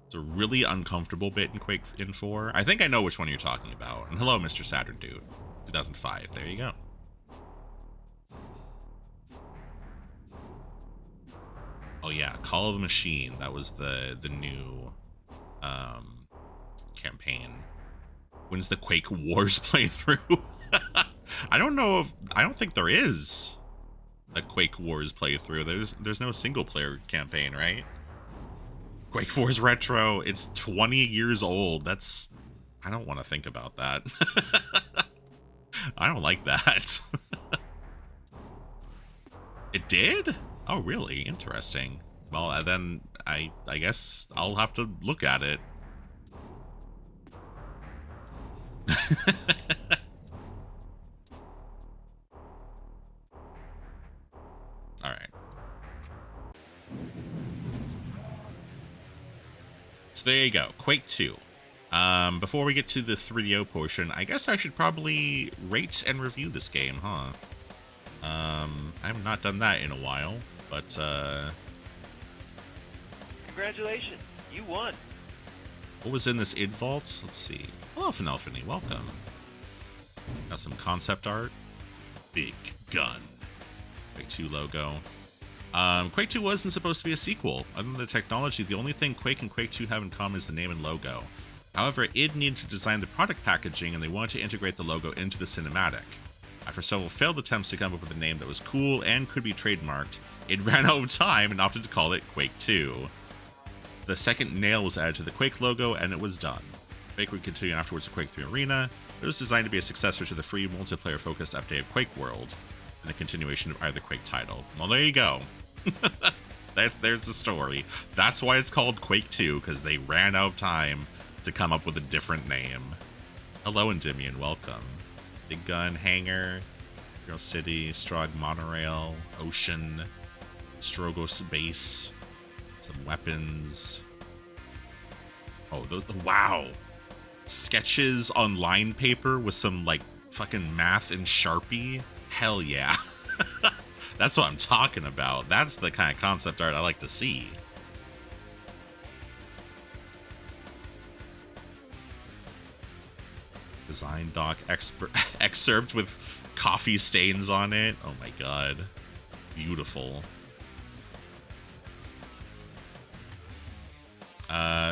It's a really uncomfortable bit in Quake 4. I think I know which one you're talking about. And hello, Mr. Saturn Dude. 2005. There you go. Oh yeah, Call of the Machine. That was the new campaign. When's the Quake Wars playthrough? I don't think there is a Quake Wars playthrough. There's no single player campaign, right? Quake 4's retro. It's 20 years old. I don't want to think about that. I don't like that. It did? Oh, really? Interesting. Well, then I guess I'll have to look at it. All right. So there you go, Quake 2. Before we get to the 3DO portion, I guess I should probably rate and review this game, huh? I have not done that in a while, but Congratulations, you won. What was in this id vault? Let's see. Hello, Finelfini, welcome. Got some concept art. Big gun. Quake 2 logo. Quake 2 wasn't supposed to be a sequel. Other than the technology, the only thing Quake and Quake 2 have in common is the name and logo. However, id needed to design the product packaging, and they wanted to integrate the logo into the cinematic. After several failed attempts to come up with a name that was cool and could be trademarked, id ran out of time and opted to call it Quake 2. The second nail was added to the Quake logo, and it was done. Quake would continue afterwards to Quake 3 Arena. It was designed to be a successor to the free multiplayer-focused update of Quake World, and a continuation of either Quake title. Well, there you go. There's the story. That's why it's called Quake 2, because they ran out of time to come up with a different name. Hello, Endymion, welcome. Big Gun, Hangar, Girl City, Strahd Monorail, Ocean, Strogos Base, some weapons. Oh, wow. Sketches on line paper with some, like, fucking math and Sharpie? Hell yeah. That's what I'm talking about. That's the kind of concept art I like to see. Design doc excerpt with coffee stains on it. Oh my god. Beautiful.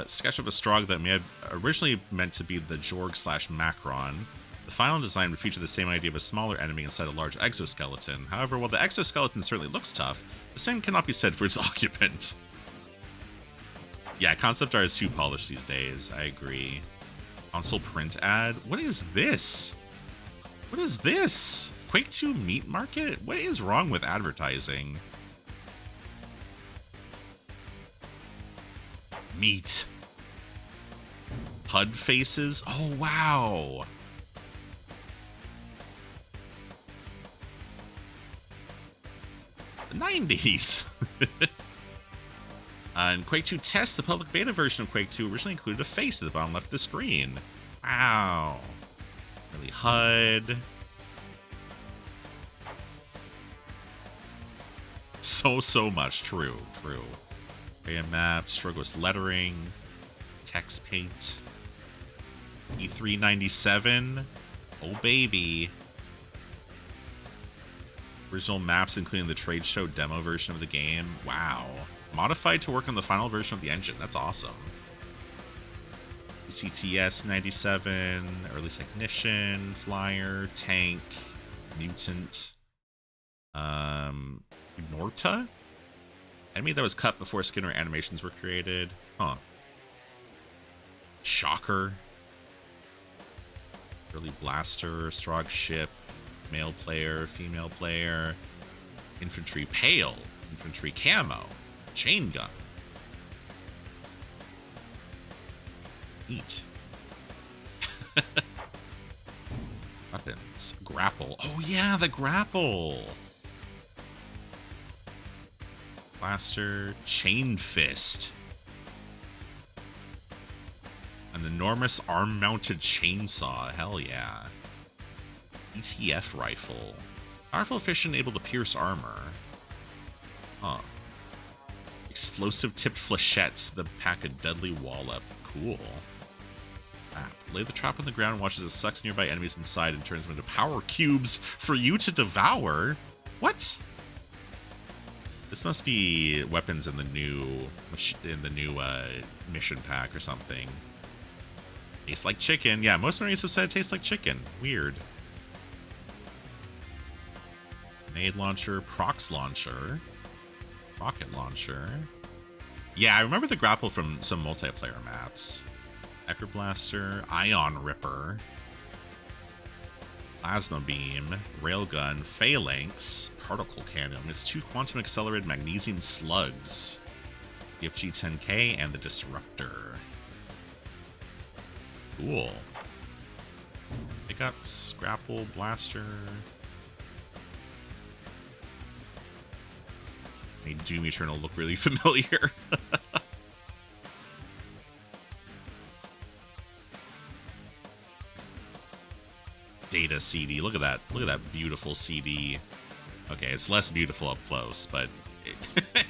Sketch of a Strahd that may have originally meant to be the Jorg/Macron. The final design would feature the same idea of a smaller enemy inside a large exoskeleton. However, while the exoskeleton certainly looks tough, the same cannot be said for its occupant. Yeah, concept art is too polished these days. I agree. Console print ad. What is this? What is this? Quake 2 meat market? What is wrong with advertising? Meat. HUD faces. Oh, wow. The 90s. In Quake 2 Test, the public beta version of Quake 2 originally included a face at the bottom left of the screen. Wow. Really HUD. So much. True. Area map, struggless lettering, text paint. E397. Oh, baby. Original maps, including the trade show demo version of the game. Wow. Modified to work on the final version of the engine. That's awesome. CTS 97, early technician, flyer, tank, mutant, Norta? Enemy that was cut before Skinner animations were created. Huh. Shocker. Early blaster, Strog ship, male player, female player, infantry pale, infantry camo, chain gun. Neat. Weapons. Grapple. Oh yeah, the grapple. Blaster. Chain fist. An enormous arm-mounted chainsaw. Hell yeah. ETF rifle. Powerful, efficient, able to pierce armor. Huh. Explosive tipped flechettes that pack a deadly wallop. Cool. Map. Lay the trap on the ground and watch as it sucks nearby enemies inside and turns them into power cubes for you to devour. What? This must be weapons in the new mission pack or something. Tastes like chicken. Yeah, most enemies have said it tastes like chicken. Weird. Grenade launcher, prox launcher, rocket launcher. Yeah, I remember the grapple from some multiplayer maps. Hyper blaster, ion ripper, plasma beam, railgun, phalanx, particle cannon. It's 2 quantum accelerated magnesium slugs, the FG-10K, and the disruptor. Cool. Pickups, grapple, blaster. Made Doom Eternal look really familiar. Data CD. Look at that. Look at that beautiful CD. Okay, it's less beautiful up close, but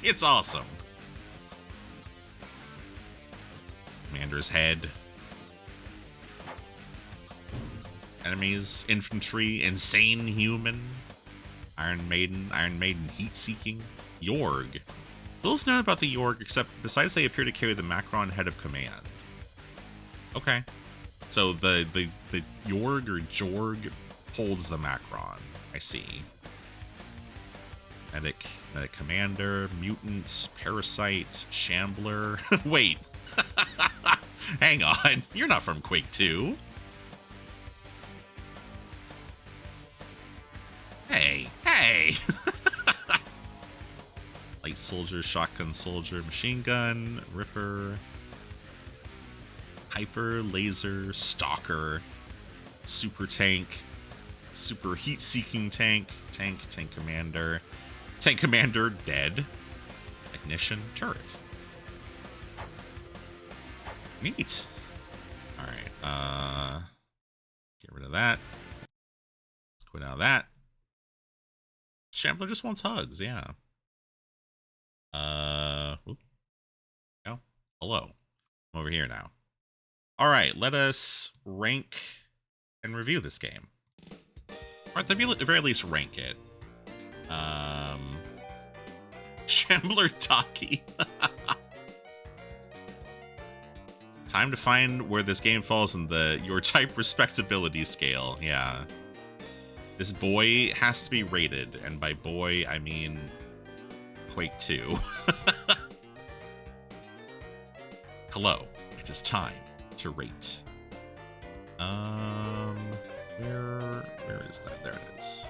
it's awesome. Commander's head. Enemies, infantry, insane human, Iron Maiden heat-seeking, Yorg. Little's known about the Yorg, except besides they appear to carry the Macron head of command. Okay. So the Yorg or Jorg holds the Macron. I see. Medic commander, mutants, parasite, shambler. Wait. Hang on. You're not from Quake 2. Hey! Light soldier, shotgun soldier, machine gun, ripper, hyper, laser, stalker, super tank, super heat-seeking tank, tank commander, dead, technician, turret. Neat. Alright, get rid of that. Let's quit out of that. Shambler just wants hugs, yeah. Oh, hello. I'm over here now. Alright, let us rank and review this game. Or at the very least, rank it. Shambler Taki. Time to find where this game falls in the your type respectability scale, yeah. This boy has to be rated, and by boy, I mean Quake 2. Hello, it is time to rate. Where is that? There it is.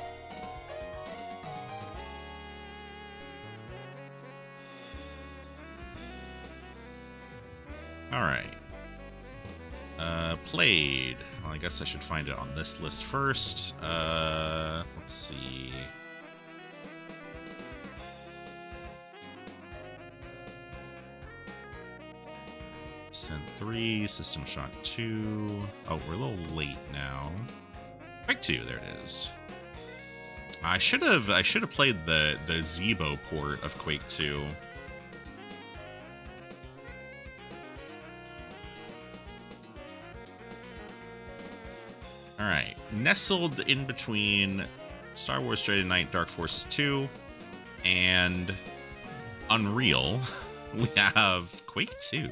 All right. Played. Well, I guess I should find it on this list first. Let's see. Ascent 3, System Shock 2. Oh, we're a little late now. Quake 2, there it is. I should have played the Zebo port of Quake 2. All right, nestled in between Star Wars Jedi Knight Dark Forces 2 and Unreal, we have Quake 2.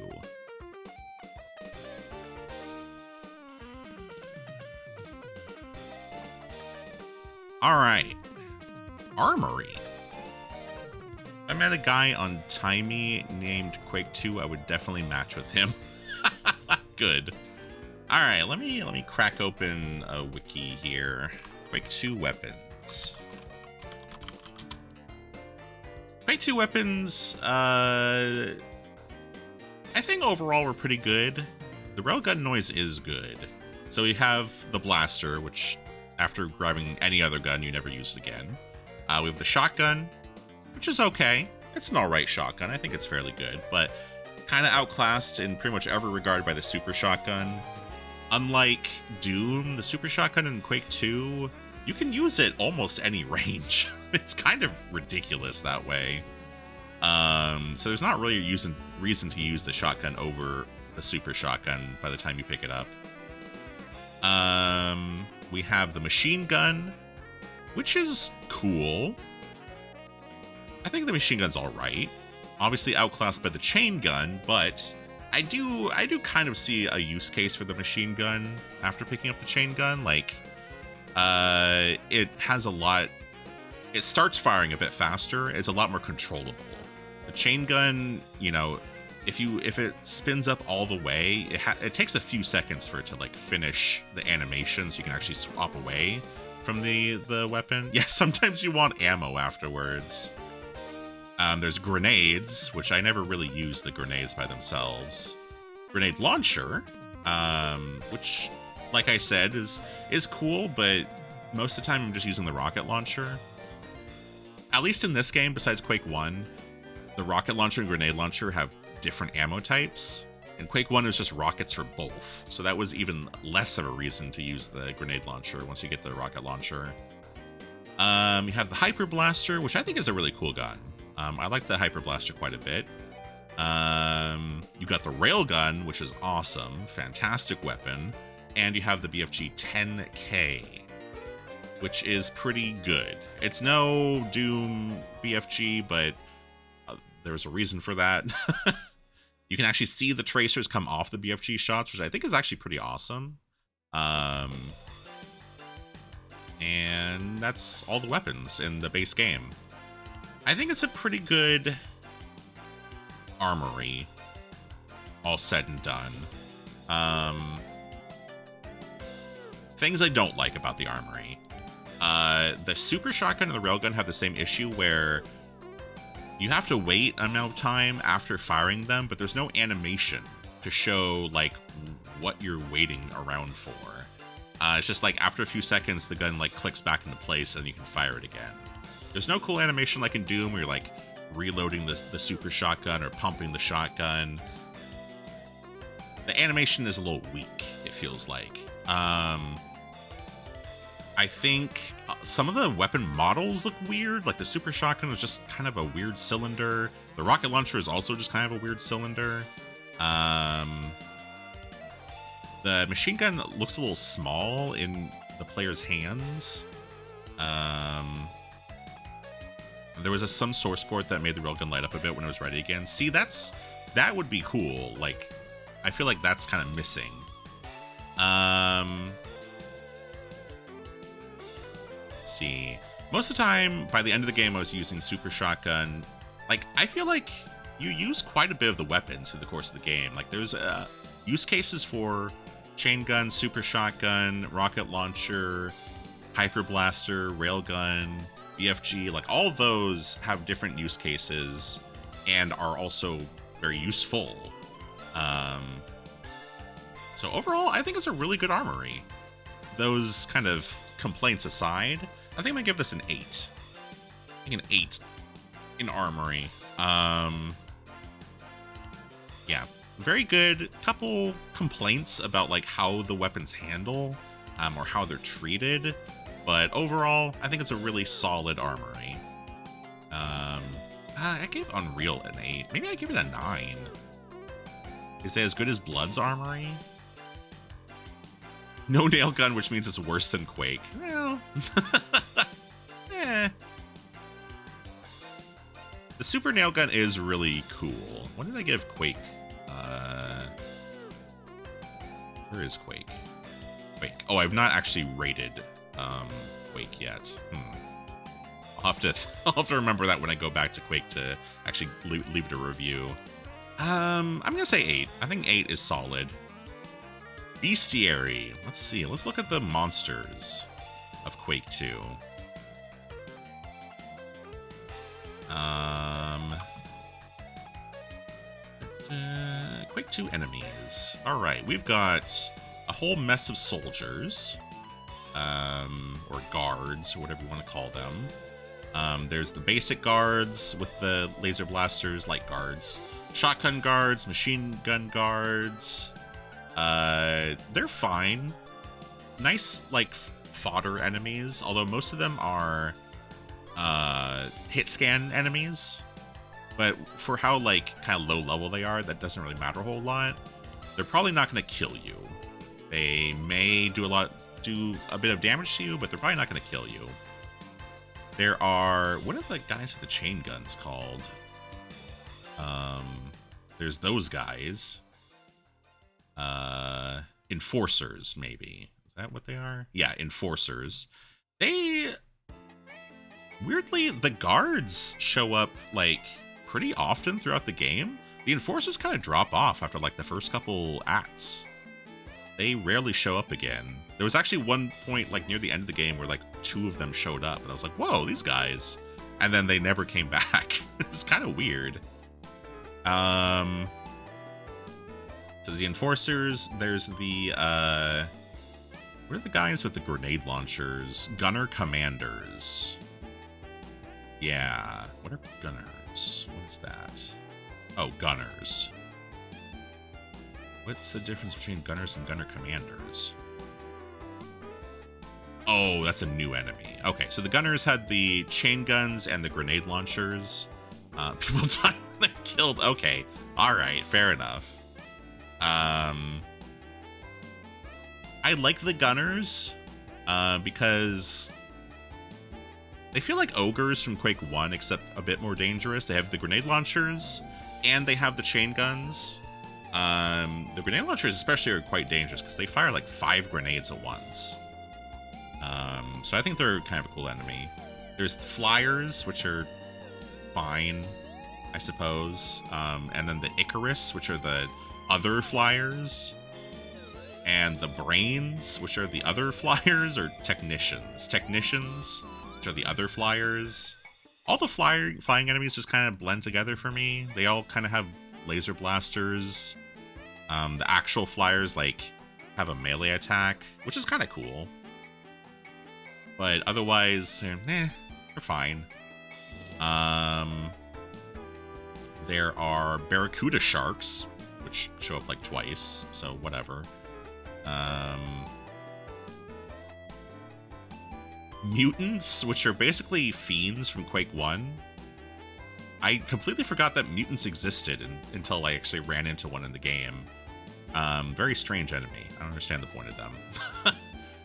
All right, Armory. If I met a guy on Timey named Quake 2, I would definitely match with him. Good. All right, let me crack open a wiki here. Quake 2 weapons. Quake 2 weapons, I think overall were pretty good. The railgun noise is good. So we have the blaster, which after grabbing any other gun, you never use it again. We have the shotgun, which is okay. It's an alright shotgun. I think it's fairly good, but kind of outclassed in pretty much every regard by the super shotgun. Unlike Doom, the super shotgun in Quake 2, you can use it almost any range. It's kind of ridiculous that way. So there's not really a reason to use the shotgun over the super shotgun by the time you pick it up. We have the machine gun, which is cool. I think the machine gun's alright. Obviously outclassed by the chain gun, but I do kind of see a use case for the machine gun after picking up the chain gun. Like, it has a lot. It starts firing a bit faster. It's a lot more controllable. The chain gun, you know, if it spins up all the way, it takes a few seconds for it to like finish the animation, so you can actually swap away from the weapon. Yeah, sometimes you want ammo afterwards. There's grenades, which I never really use the grenades by themselves. Grenade launcher, which, like I said, is cool, but most of the time I'm just using the rocket launcher. At least in this game, besides Quake 1, the rocket launcher and grenade launcher have different ammo types. In Quake 1, it was just rockets for both, so that was even less of a reason to use the grenade launcher once you get the rocket launcher. You have the Hyper Blaster, which I think is a really cool gun. I like the Hyper Blaster quite a bit. You got the Railgun, which is awesome. Fantastic weapon. And you have the BFG 10K, which is pretty good. It's no Doom BFG, but there's a reason for that. You can actually see the tracers come off the BFG shots, which I think is actually pretty awesome. And that's all the weapons in the base game. I think it's a pretty good armory, all said and done. Things I don't like about the armory. The super shotgun and the railgun have the same issue where you have to wait an amount of time after firing them, but there's no animation to show like what you're waiting around for. It's just like after a few seconds, the gun like clicks back into place and you can fire it again. There's no cool animation like in Doom where you're like reloading the super shotgun or pumping the shotgun. The animation is a little weak, it feels like. I think some of the weapon models look weird. Like the super shotgun was just kind of a weird cylinder. The rocket launcher is also just kind of a weird cylinder. The machine gun looks a little small in the player's hands. There was some source port that made the railgun light up a bit when it was ready again. See, that would be cool. Like, I feel like that's kind of missing. Let's see. Most of the time, by the end of the game, I was using super shotgun. Like, I feel like you use quite a bit of the weapons through the course of the game. Like, there's use cases for chain gun, super shotgun, rocket launcher, hyper blaster, railgun, BFG. Like, all of those have different use cases and are also very useful. So overall, I think it's a really good armory. Those kind of complaints aside, I think I'm gonna give this an 8. I think an 8 in armory. Yeah, very good. Couple complaints about like how the weapons handle, or how they're treated, but overall, I think it's a really solid armory. I gave Unreal an 8. Maybe I give it a 9. Is it as good as Blood's armory? No nail gun, which means it's worse than Quake. Well, eh. The super nail gun is really cool. What did I give Quake? Where is Quake? Quake. Oh, I've not actually rated Quake yet. I'll have to remember that when I go back to Quake to actually leave it a review. I'm gonna say 8. I think 8 is solid. Bestiary. Let's see. Let's look at the monsters of Quake 2. Quake 2 enemies. Alright, we've got a whole mess of soldiers. Or guards, or whatever you want to call them. There's the basic guards with the laser blasters, light guards. Shotgun guards, machine gun guards. They're fine. Nice, like, fodder enemies, although most of them are hit scan enemies. But for how, like, kind of low level they are, that doesn't really matter a whole lot. They're probably not going to kill you. They may do a bit of damage to you, but they're probably not going to kill you. There are, what are the guys with the chain guns called? There's those guys. Enforcers, maybe. Is that what they are? Yeah, enforcers. Weirdly, the guards show up, like, pretty often throughout the game. The enforcers kind of drop off after, like, the first couple acts. They rarely show up again. There was actually one point, like, near the end of the game where, like, 2 of them showed up, and I was like, whoa, these guys. And then they never came back. It's kind of weird. So the enforcers, there's the, what are the guys with the grenade launchers? Gunner commanders. Yeah, what are gunners? What is that? Oh, gunners. What's the difference between gunners and gunner commanders? Oh, that's a new enemy. Okay, so the gunners had the chain guns and the grenade launchers. People died when they're killed. Okay, all right, fair enough. I like the gunners because they feel like ogres from Quake 1, except a bit more dangerous. They have the grenade launchers and they have the chain guns. The grenade launchers especially are quite dangerous because they fire like 5 grenades at once. So I think they're kind of a cool enemy. There's the flyers, which are fine, I suppose. And then the Icarus, which are the other flyers. And the brains, which are the other flyers, or technicians. Technicians, which are the other flyers. All the flying enemies just kind of blend together for me. They all kind of have laser blasters. The actual flyers, like, have a melee attack, which is kind of cool. But otherwise, they're fine. There are barracuda sharks, which show up like twice, so whatever. Mutants, which are basically fiends from Quake 1. I completely forgot that mutants existed until I actually ran into one in the game. Very strange enemy. I don't understand the point of them.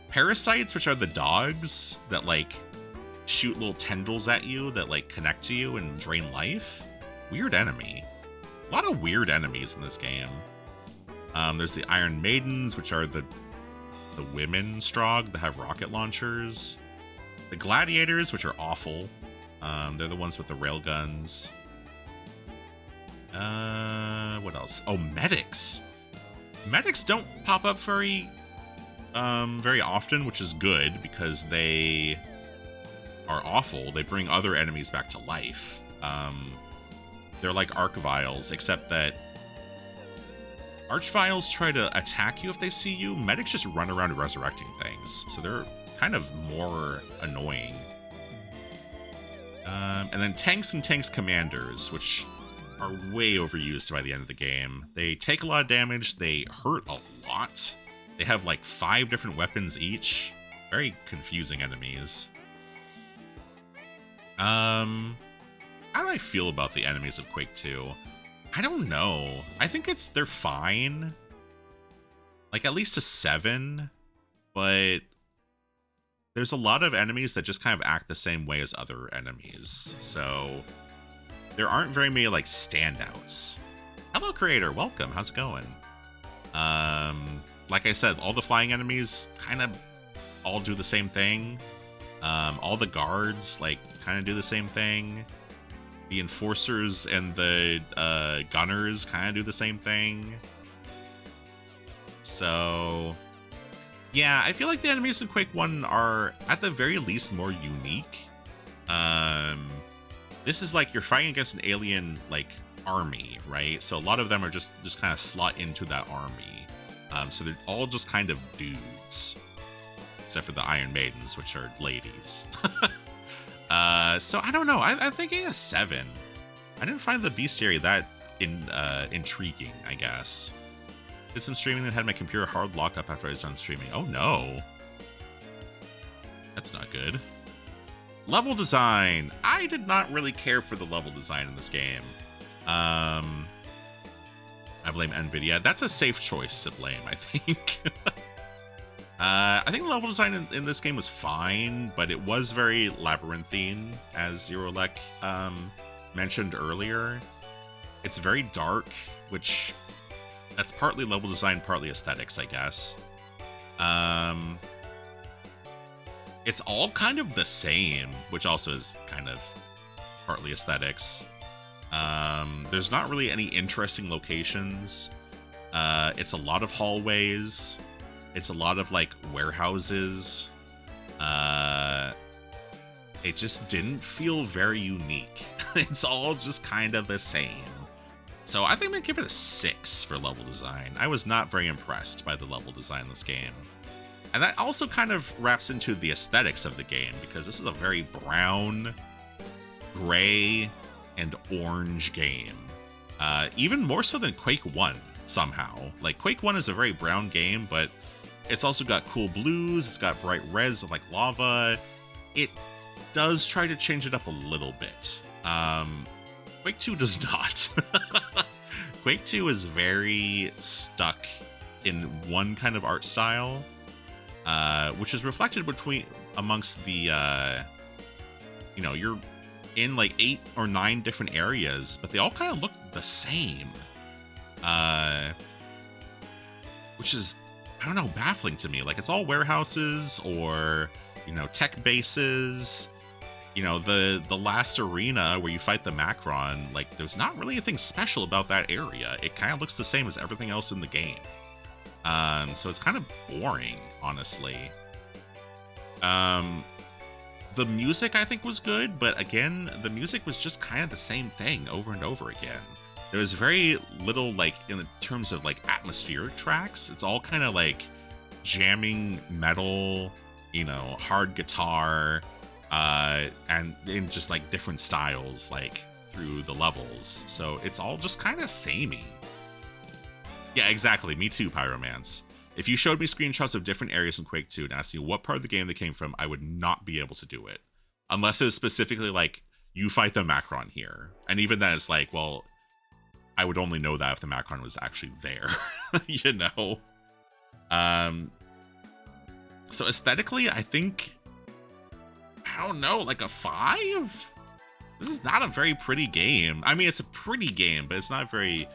Parasites, which are the dogs that, like, shoot little tendrils at you that, like, connect to you and drain life. Weird enemy. A lot of weird enemies in this game. There's the Iron Maidens, which are the women Strogg that have rocket launchers. The Gladiators, which are awful. They're the ones with the railguns. What else? Oh, medics. Medics don't pop up very often, which is good because they are awful. They bring other enemies back to life. They're like Archviles, except that Archviles try to attack you if they see you. Medics just run around resurrecting things, so they're kind of more annoying. And then tanks and tanks commanders, which are way overused by the end of the game. They take a lot of damage, they hurt a lot. They have like 5 different weapons each. Very confusing enemies. How do I feel about the enemies of Quake 2? I don't know. I think they're fine. Like at least a 7, but there's a lot of enemies that just kind of act the same way as other enemies. So there aren't very many like standouts. Hello creator, welcome. How's it going? Like I said, all the flying enemies kind of all do the same thing. All the guards like kind of do the same thing. The enforcers and the gunners kind of do the same thing. So yeah, I feel like the enemies in Quake 1 are at the very least more unique. This is like you're fighting against an alien like army, right? So a lot of them are just kind of slot into that army. So they're all just kind of dudes, except for the Iron Maidens, which are ladies. So I don't know. I'm thinking a 7. I didn't find the bestiary that intriguing, I guess. Did some streaming that had my computer hard lock up after I was done streaming. Oh no. That's not good. Level design. I did not really care for the level design in this game. I blame NVIDIA. That's a safe choice to blame, I think. I think the level design in this game was fine, but it was very labyrinthine, as Zerolek mentioned earlier. It's very dark, which that's partly level design, partly aesthetics, I guess. It's all kind of the same, which also is kind of partly aesthetics. There's not really any interesting locations. It's a lot of hallways. It's a lot of like warehouses. It just didn't feel very unique. It's all just kind of the same. So I think I'm gonna give it a 6 for level design. I was not very impressed by the level design in this game. And that also kind of wraps into the aesthetics of the game, because this is a very brown, gray, and orange game. Even more so than Quake 1, somehow. Like, Quake 1 is a very brown game, but it's also got cool blues, it's got bright reds with, like, lava. It does try to change it up a little bit. Quake 2 does not. Quake 2 is very stuck in one kind of art style, which is reflected amongst the, you're in like 8 or 9 different areas, but they all kind of look the same. Which is, I don't know, baffling to me. Like, it's all warehouses or, tech bases. The last arena where you fight the Macron, like, there's not really anything special about that area. It kind of looks the same as everything else in the game. So it's kind of boring, honestly. The music, I think, was good, but again, the music was just kind of the same thing over and over again. There was very little, like, in terms of, like, atmospheric tracks. It's all kind of, like, jamming metal, hard guitar, and in just, like, different styles, like, through the levels. So it's all just kind of samey. Yeah, exactly. Me too, Pyromance. If you showed me screenshots of different areas in Quake 2 and asked me what part of the game they came from, I would not be able to do it. Unless it was specifically like, you fight the Macron here. And even then, it's like, well, I would only know that if the Macron was actually there. So aesthetically, I think, I don't know, like a 5? This is not a very pretty game. I mean, it's a pretty game, but it's not a very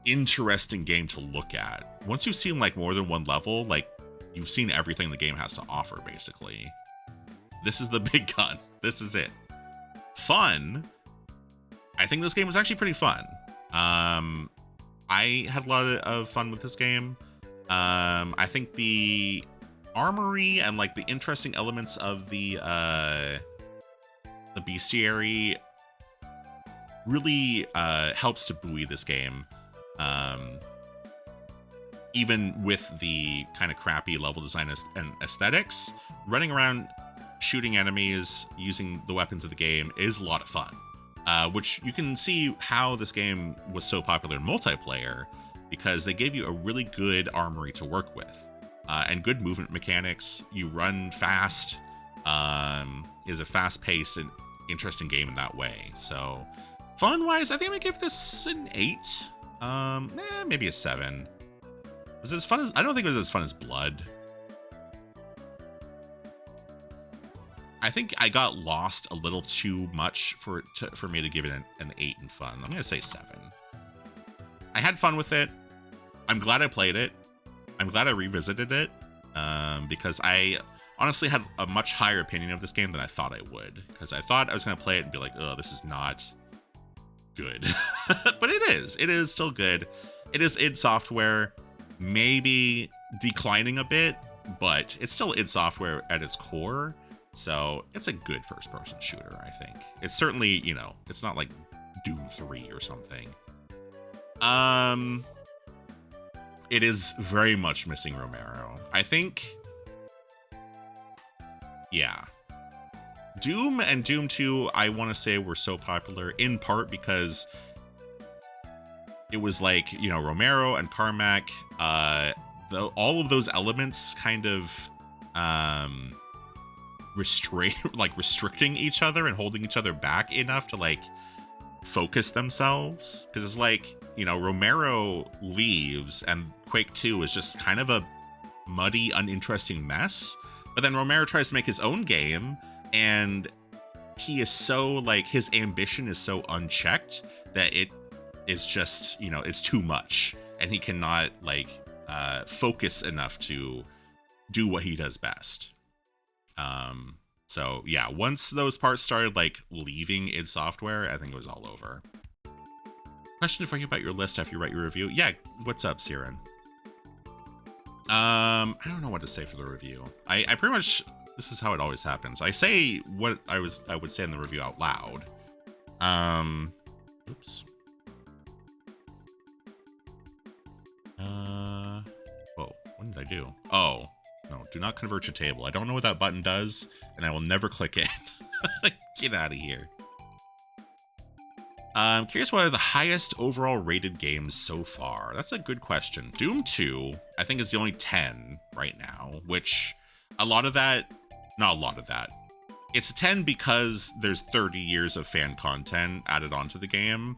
interesting game to look at. Once you've seen like more than one level, like, you've seen everything the game has to offer, basically. This is the big gun. This is it. Fun. I think this game was actually pretty fun. I had a lot of fun with this game. I think the armory and like the interesting elements of the bestiary really helps to buoy this game. Even with the kind of crappy level design and aesthetics, running around shooting enemies using the weapons of the game is a lot of fun. Which you can see how this game was so popular in multiplayer, because they gave you a really good armory to work with, and good movement mechanics. You run fast, is a fast-paced and interesting game in that way. So, fun-wise, I think I'm gonna give this an 8. Maybe a 7. Was it as fun as? I don't think it was as fun as Blood. I think I got lost a little too much for me to give it an 8 in fun. I'm gonna say 7. I had fun with it. I'm glad I played it. I'm glad I revisited it, because I honestly had a much higher opinion of this game than I thought I would. Because I thought I was gonna play it and be like, oh, this is not good. But it is. It is still good. It is id Software, maybe declining a bit, but it's still id Software at its core. So it's a good first-person shooter, I think. It's certainly, you know, it's not like Doom 3 or something. It is very much missing Romero. I think, yeah. Doom and Doom 2, I want to say, were so popular in part because it was like, you know, Romero and Carmack, all of those elements kind of, restricting each other and holding each other back enough to like focus themselves, because it's like, you know, Romero leaves and Quake 2 is just kind of a muddy, uninteresting mess, but then Romero tries to make his own game, and he is so like, his ambition is so unchecked that it is just, you know, it's too much, and he cannot like focus enough to do what he does best. So yeah, once those parts started like leaving id Software, I think it was all over. Question for you about your list after you write your review. Yeah, what's up, Siren? I don't know what to say for the review. I pretty much, this is how it always happens. I say what I would say in the review out loud. Oops. Whoa, what did I do? Oh. No, do not convert your table. I don't know what that button does, and I will never click it. Get out of here. I'm curious what are the highest overall rated games so far. That's a good question. Doom 2, I think, is the only 10 right now, which a lot of that, not a lot of that. It's a 10 because there's 30 years of fan content added onto the game.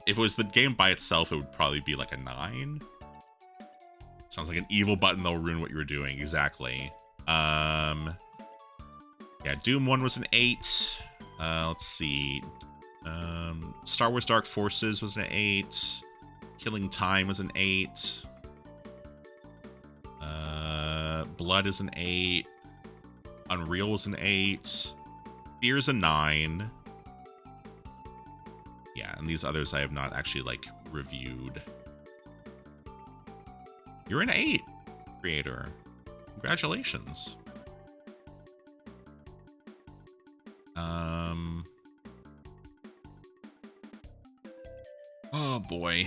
If it was the game by itself, it would probably be like a 9. Sounds like an evil button that'll ruin what you were doing. Exactly. Yeah, Doom 1 was an 8. Let's see. Star Wars Dark Forces was an 8. Killing Time was an 8. Blood is an 8. Unreal was an 8. Fear's a 9. Yeah, and these others I have not actually, like, reviewed. You're an 8, creator. Congratulations. Oh boy,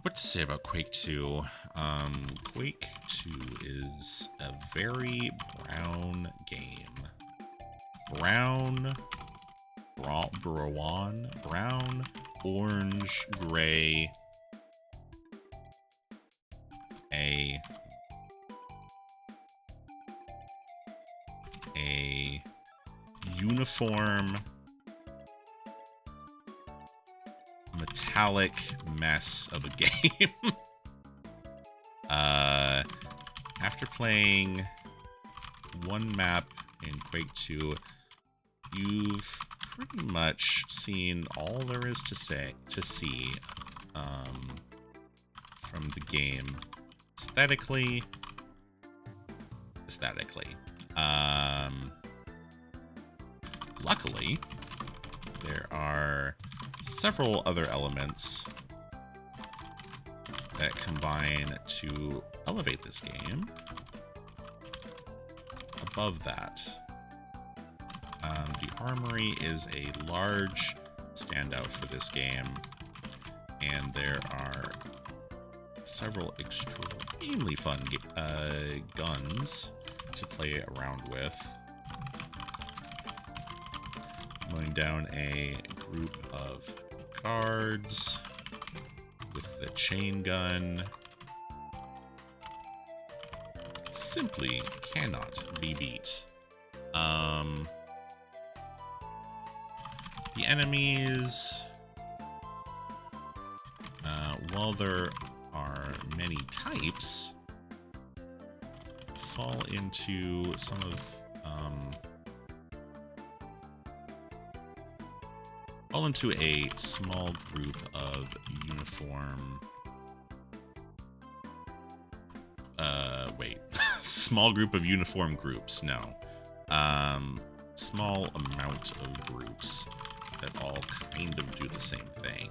what to say about Quake 2? Quake 2 is a very brown game. Brown, orange, gray, a uniform metallic mess of a game. After playing one map in Quake 2, you've pretty much seen all there is to see from the game aesthetically. Luckily, there are several other elements that combine to elevate this game. Above that, the armory is a large standout for this game, and there are several extremely fun guns to play around with. Going down a group of guards with the chain gun. Simply cannot be beat. The enemies, while there are many types, fall into some of fall into a small group of uniform small group of uniform groups. No, small amount of groups that all kind of do the same thing.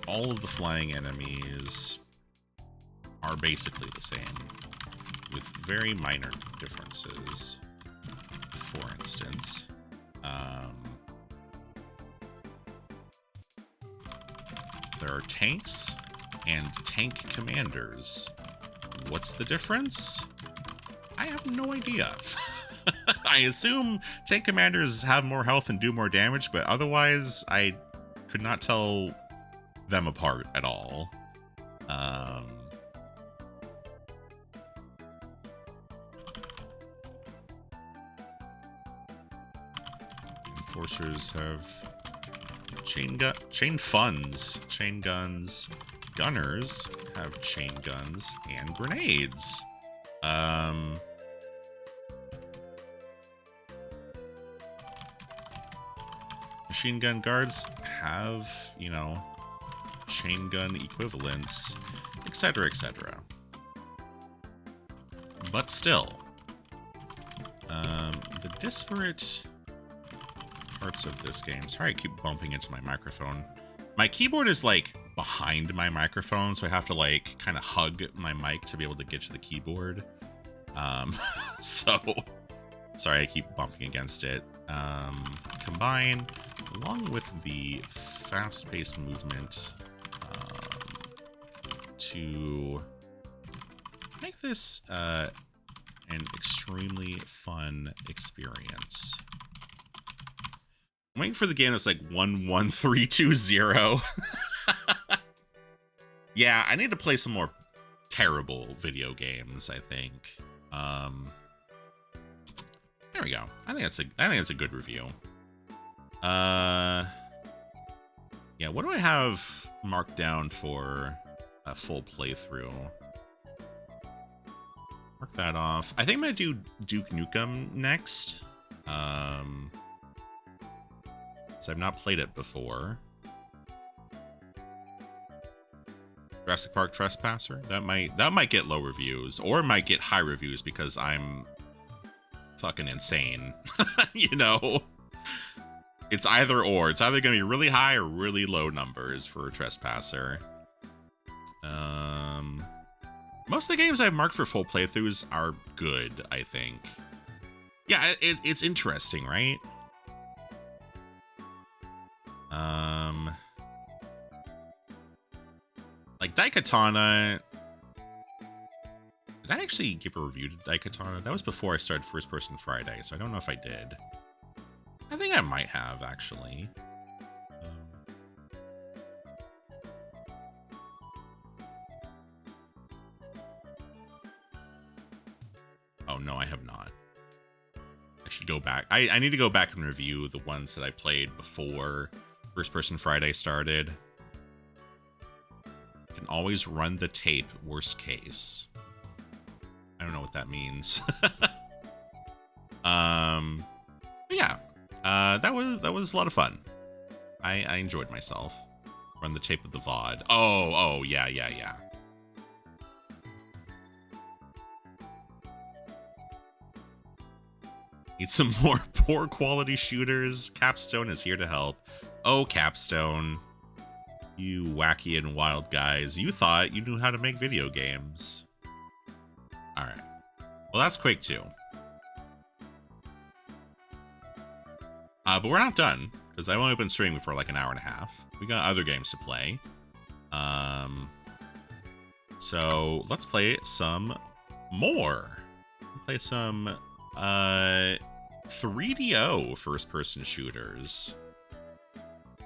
All of the flying enemies are basically the same, with very minor differences. For instance, there are tanks and tank commanders. What's the difference? I have no idea. I assume tank commanders have more health and do more damage, but otherwise I could not tell them apart at all. Enforcers have chain guns. Gunners have chain guns and grenades. Machine gun guards have, you know, chain gun equivalents, etc., etc. But still, the disparate parts of this game. Sorry, I keep bumping into my microphone. My keyboard is like behind my microphone, so I have to like kind of hug my mic to be able to get to the keyboard. So sorry, I keep bumping against it. Combine along with the fast-paced movement to make this an extremely fun experience. I'm waiting for the game that's like 11320. Yeah, I need to play some more terrible video games, I think. There we go. I think that's a good review. Yeah, what do I have marked down for a full playthrough? Mark that off. I think I'm gonna do Duke Nukem next. So I've not played it before. Jurassic Park Trespasser. That might get low reviews, or it might get high reviews because I'm fucking insane. You know, it's either or. It's either gonna be really high or really low numbers for Trespasser. Most of the games I've marked for full playthroughs are good, I think. Yeah, it's interesting, right? Like Daikatana. Did I actually give a review to Daikatana? That was before I started First Person Friday, so I don't know if I did. I think I might have, actually. Oh, no, I have not. I should go back. I need to go back and review the ones that I played before First Person Friday started. Can always run the tape, worst case. I don't know what that means. Yeah. That was a lot of fun. I enjoyed myself. Run the tape of the VOD. Oh, yeah. Need some more poor quality shooters. Capstone is here to help. Oh, Capstone. You wacky and wild guys. You thought you knew how to make video games. Alright. Well, that's Quake 2. But we're not done, because I've only been streaming for like an hour and a half. We got other games to play. So let's play some more. Play some 3DO first-person shooters,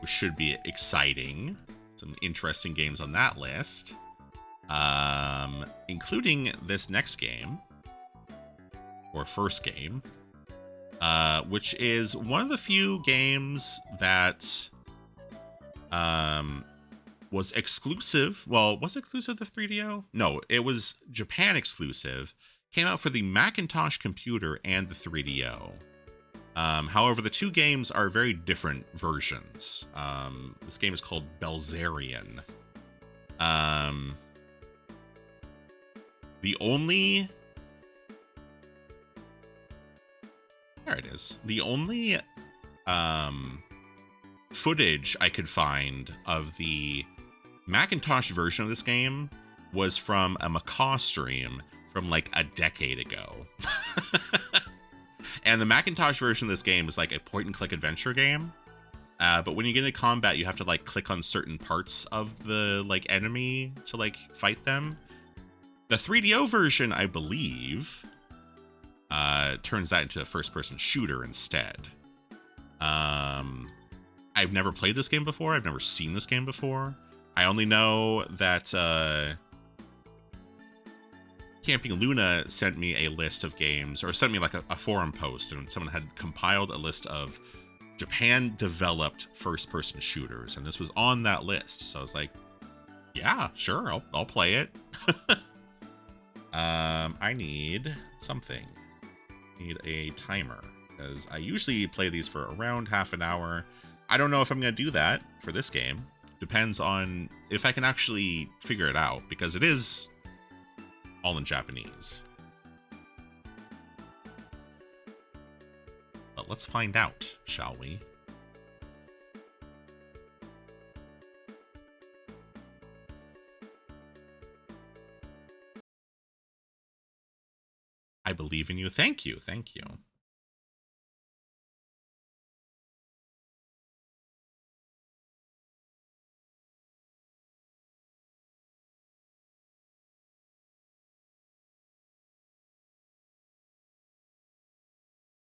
which should be exciting. Some interesting games on that list, including this next game, or first game, which is one of the few games that was exclusive. Well, was it exclusive to 3DO? No, it was Japan exclusive. Came out for the Macintosh computer and the 3DO. However, the two games are very different versions. This game is called Belzerian. The only... There it is. The only footage I could find of the Macintosh version of this game was from a Macaw stream from like a decade ago. And the Macintosh version of this game is like a point-and-click adventure game. But when you get into combat, you have to like click on certain parts of the like enemy to like fight them. The 3DO version, I believe, turns that into a first-person shooter instead. I've never played this game before. I've never seen this game before. I only know that Camping Luna sent me a list of games, or sent me like a forum post, and someone had compiled a list of Japan-developed first-person shooters, and this was on that list. So I was like, yeah, sure, I'll play it. I need something. I need a timer, because I usually play these for around half an hour. I don't know if I'm going to do that for this game. Depends on if I can actually figure it out, because it is all in Japanese. But let's find out, shall we? I believe in you. Thank you. Thank you.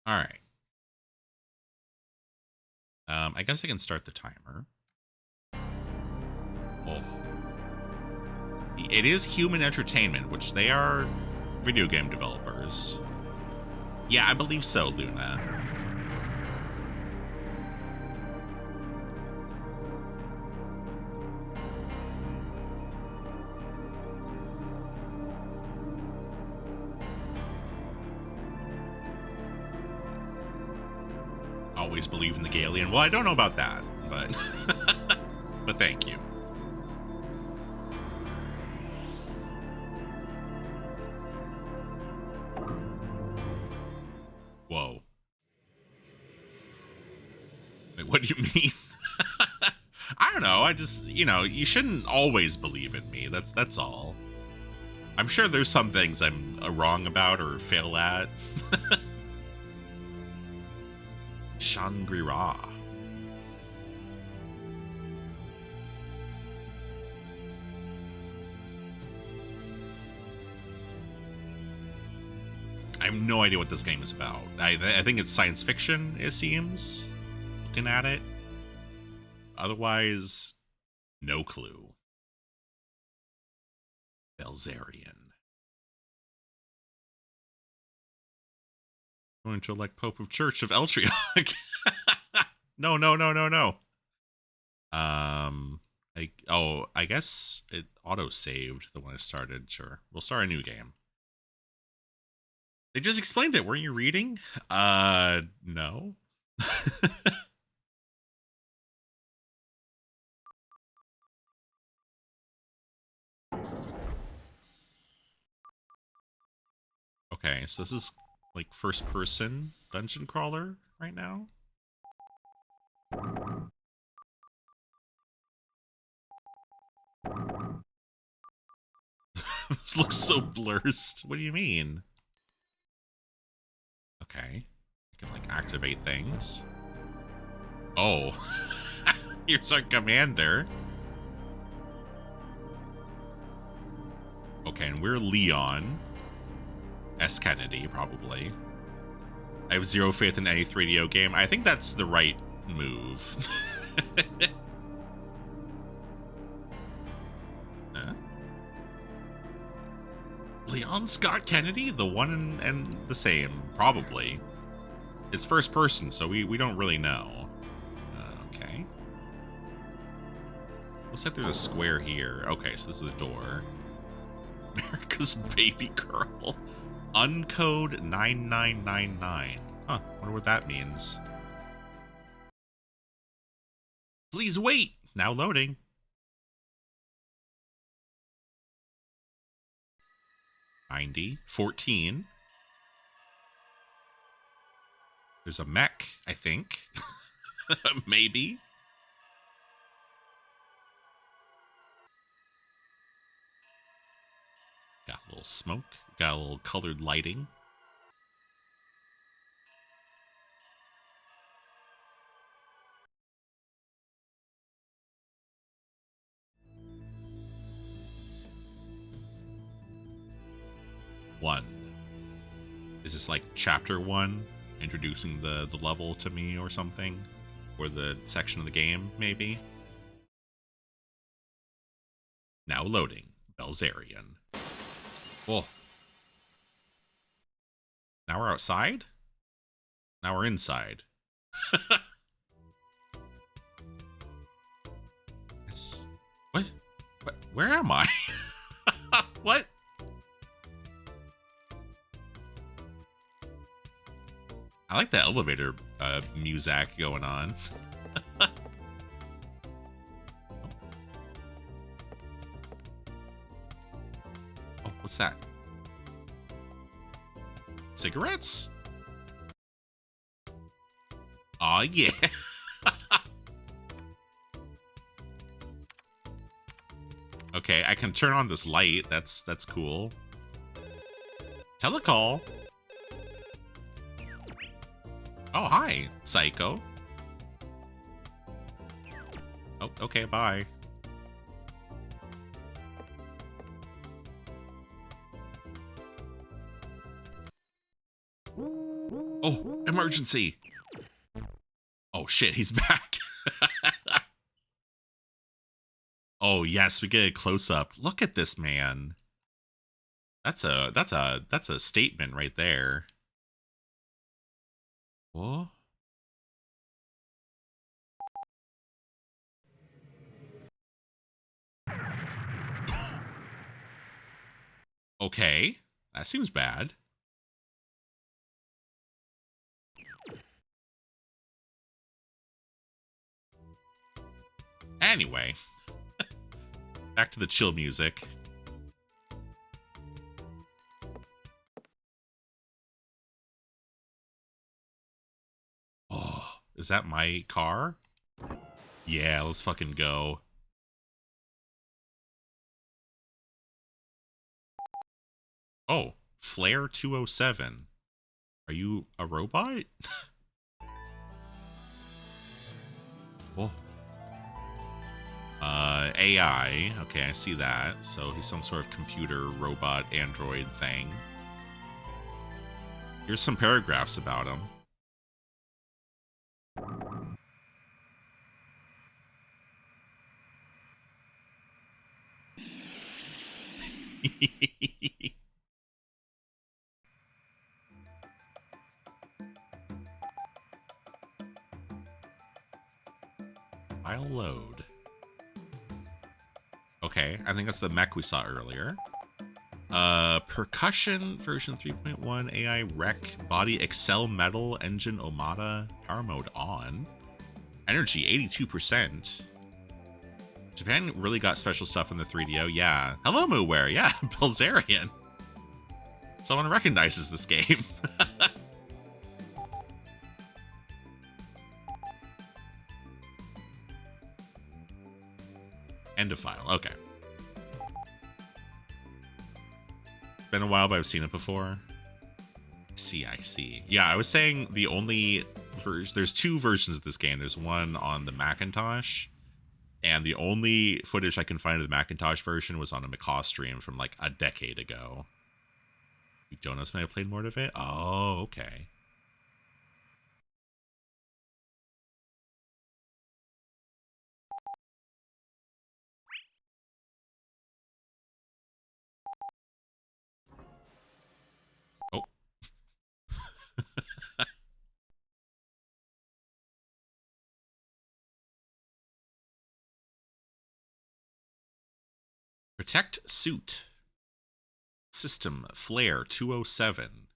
All right. I guess I can start the timer. Oh. It is Human Entertainment, which they are video game developers. Yeah, I believe so, Luna. Always believe in the Galian. Well, I don't know about that, but but thank you. Whoa. Wait, what do you mean? I don't know. I just, you shouldn't always believe in me. That's all. I'm sure there's some things I'm wrong about or fail at. Shangri-La. I have no idea what this game is about. I think it's science fiction, it seems, looking at it. Otherwise, no clue. Belzerian. Going to elect Pope of Church of Eltriok. No. I guess it auto-saved the one I started. Sure. We'll start a new game. They just explained it. Weren't you reading? No. Okay, so this is like first person dungeon crawler right now. This looks so blurst. What do you mean? Okay. I can, like, activate things. Oh. Here's our commander. Okay, and we're Leon. S. Kennedy, probably. I have zero faith in any 3DO game. I think that's the right move. Huh? Leon Scott Kennedy? The one and the same, probably. It's first person, so we don't really know. Okay. Looks like there's a square here. Okay, so this is the door. America's baby girl. Uncode 9999. Huh, wonder what that means. Please wait! Now loading. $90.14. There's a mech, I think. Maybe. Got a little smoke. Got a little colored lighting. One. Is this like chapter 1? Introducing the level to me or something? Or the section of the game, maybe? Now loading. Belzerian. Oh. Now we're outside? Now we're inside. What? Where am I? What? I like that elevator music going on. Oh, what's that? Cigarettes? Aw, yeah. Okay, I can turn on this light. That's cool. Telecall. Oh, hi, Psycho. Oh, okay, bye. Oh, emergency. Oh shit, he's back. Oh yes, we get a close up. Look at this man. That's a statement right there. What? Okay, that seems bad. Anyway, back to the chill music. Oh, is that my car? Yeah, let's fucking go. Oh, Flare 207. Are you a robot? Oh. AI. Okay, I see that. So he's some sort of computer, robot, android thing. Here's some paragraphs about him. File load. Okay, I think that's the mech we saw earlier. Percussion version 3.1 AI rec body Excel metal engine Omada power mode on. Energy 82%. Japan really got special stuff in the 3DO. Yeah. Hello, Mooware. Yeah, Belzerian. Someone recognizes this game. End of file. Okay. It's been a while, but I've seen it before. I see. Yeah, I was saying the only there's two versions of this game. There's one on the Macintosh, and the only footage I can find of the Macintosh version was on a Macaw stream from like a decade ago. You don't know when I played more of it? Oh, okay. Oh. Protect suit. System Flare 207.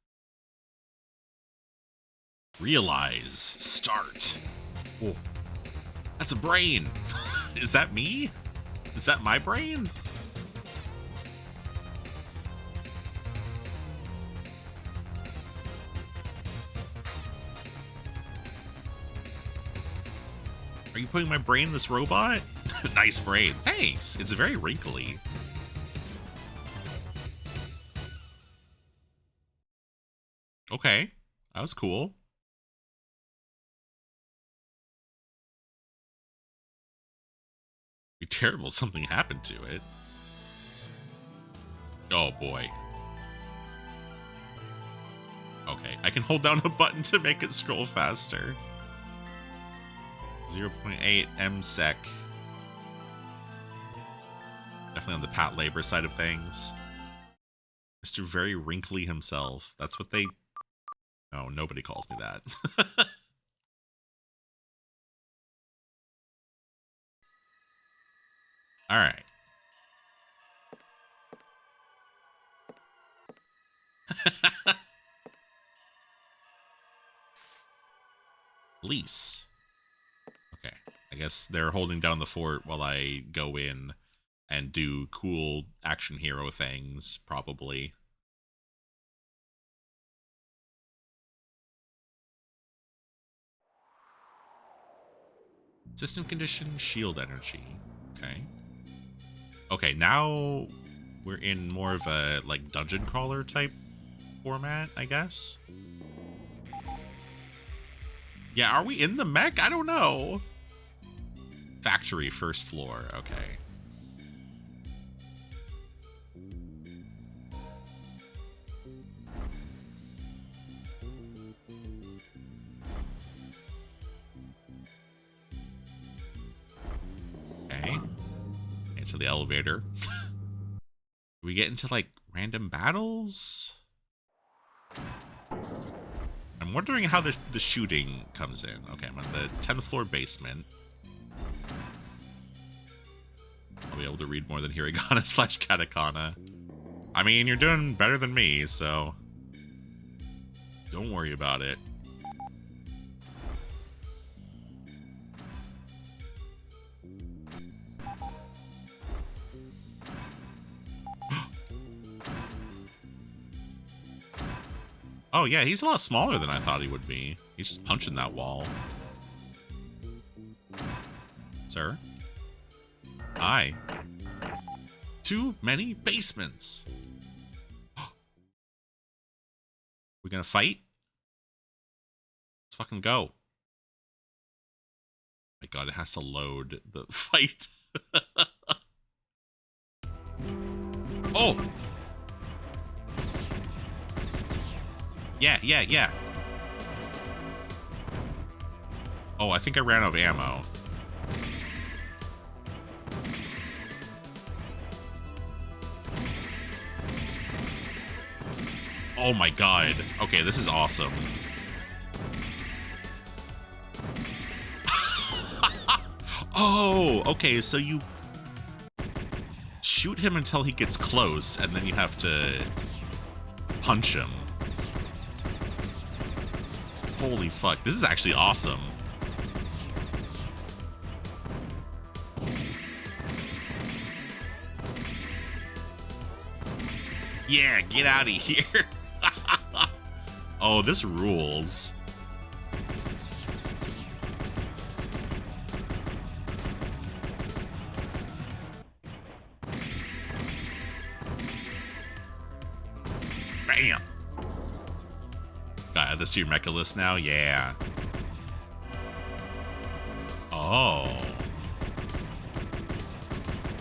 Realize. Start. Oh. That's a brain. Is that me? Is that my brain? Are you putting my brain in this robot? Nice brain. Thanks. It's very wrinkly. Okay. That was cool. Be terrible if something happened to it. Oh boy. Okay, I can hold down a button to make it scroll faster. 0.8 MSEC. Definitely on the Pat Labor side of things. Mr. Very Wrinkly himself. That's what they... No, nobody calls me that. Alright. Police. Okay. I guess they're holding down the fort while I go in and do cool action hero things, probably. System condition, shield energy. Okay. Okay, now we're in more of a, like, dungeon crawler type format, I guess. Yeah, are we in the mech? I don't know. Factory, first floor. Okay. Okay. Into the elevator. Do we get into, like, random battles? I'm wondering how the shooting comes in. Okay, I'm on the 10th floor basement. I'll be able to read more than hiragana / katakana. I mean, you're doing better than me, so don't worry about it. Oh yeah, he's a lot smaller than I thought he would be. He's just punching that wall. Sir? Hi. Too many basements. We gonna fight? Let's fucking go. My god, it has to load the fight. Oh! Yeah. Oh, I think I ran out of ammo. Oh my god. Okay, this is awesome. Oh, okay, so you shoot him until he gets close, and then you have to punch him. Holy fuck, this is actually awesome. Yeah, get out of here. Oh, this rules. Bam! Got this to your mecha list now? Yeah. Oh.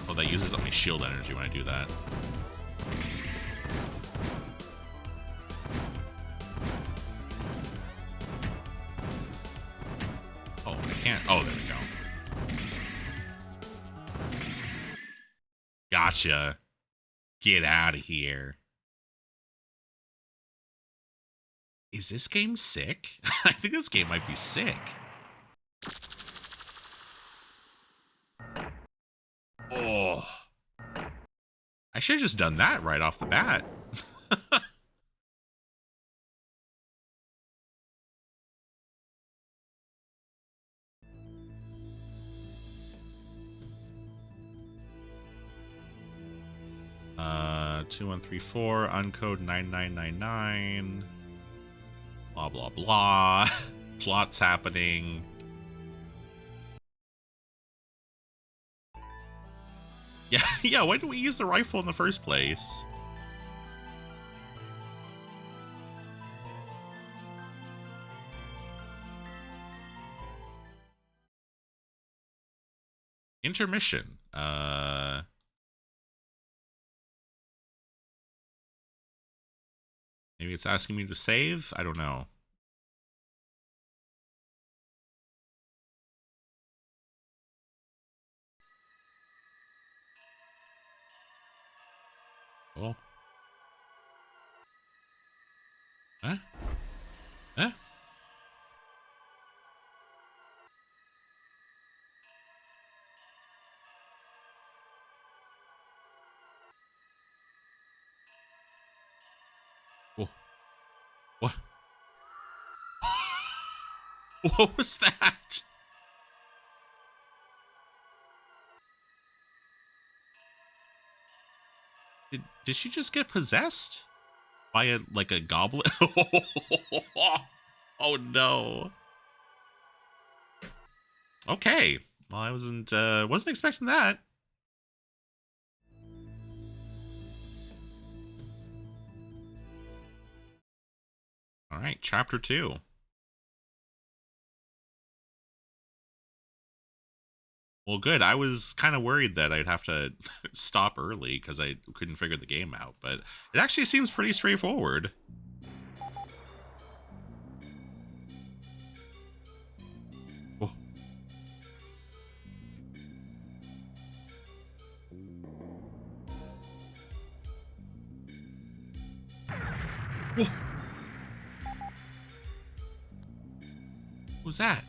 Oh, that uses up my shield energy when I do that. Oh, I can't. Oh, there we go. Gotcha. Get out of here. Is this game sick? I think this game might be sick. Oh. I should have just done that right off the bat. 2134, uncode 9999. Blah, blah, blah. Plots happening. Yeah, yeah, why didn't we use the rifle in the first place? Intermission. Maybe it's asking me to save? I don't know. Oh. Huh? Huh? Whoa. What? What was that? Did she just get possessed by a goblin? Oh no. Okay. Well, I wasn't expecting that. All right, chapter 2. Well, good. I was kind of worried that I'd have to stop early because I couldn't figure the game out, but it actually seems pretty straightforward. Oh. Whoa. What was that?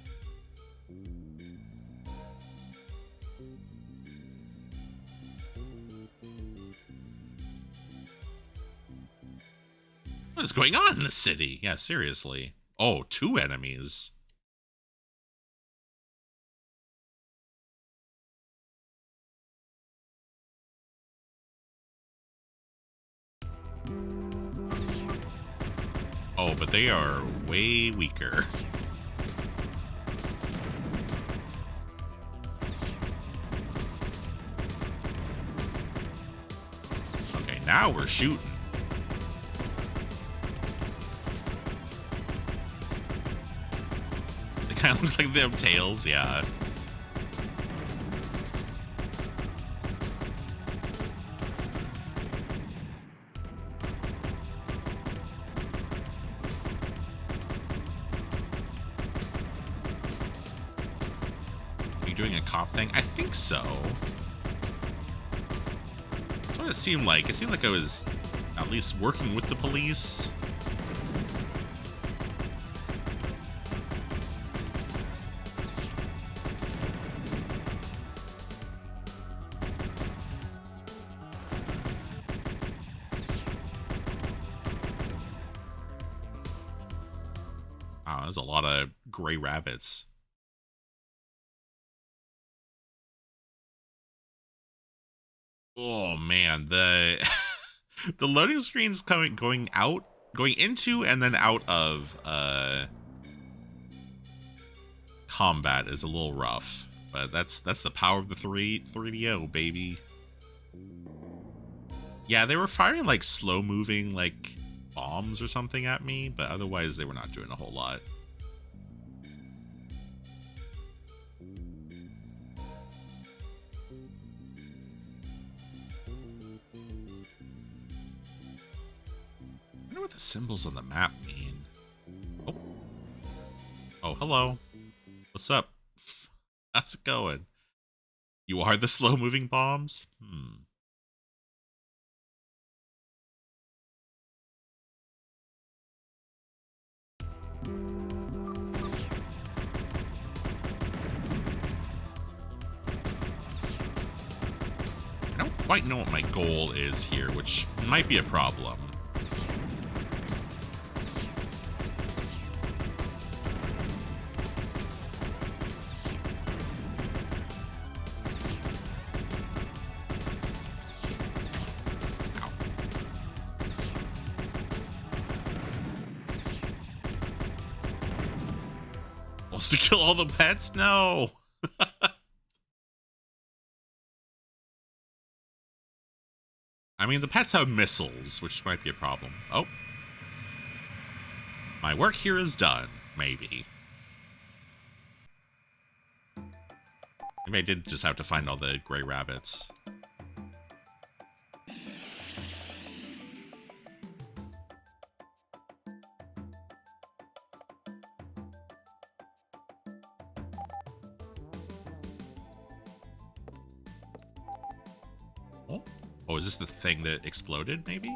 What is going on in the city? Yeah, seriously. Oh, 2 enemies. Oh, but they are way weaker. Okay, now we're shooting. It kind of looks like they have tails, yeah. Doing a cop thing? I think so. That's what it seemed like. It seemed like I was at least working with the police. Wow, there's a lot of gray rabbits. Oh man, the the loading screens going into and then out of combat is a little rough, but that's the power of the 3DO, baby. Yeah, they were firing like slow moving, like bombs or something at me, but otherwise they were not doing a whole lot. I wonder what the symbols on the map mean. Oh. Oh, hello. What's up? How's it going? You are the slow-moving bombs? I don't quite know what my goal is here, which might be a problem. Supposed to kill all the pets? No! I mean, the pets have missiles, which might be a problem. Oh. My work here is done, maybe. Maybe I did just have to find all the gray rabbits. Oh, is this the thing that exploded, maybe?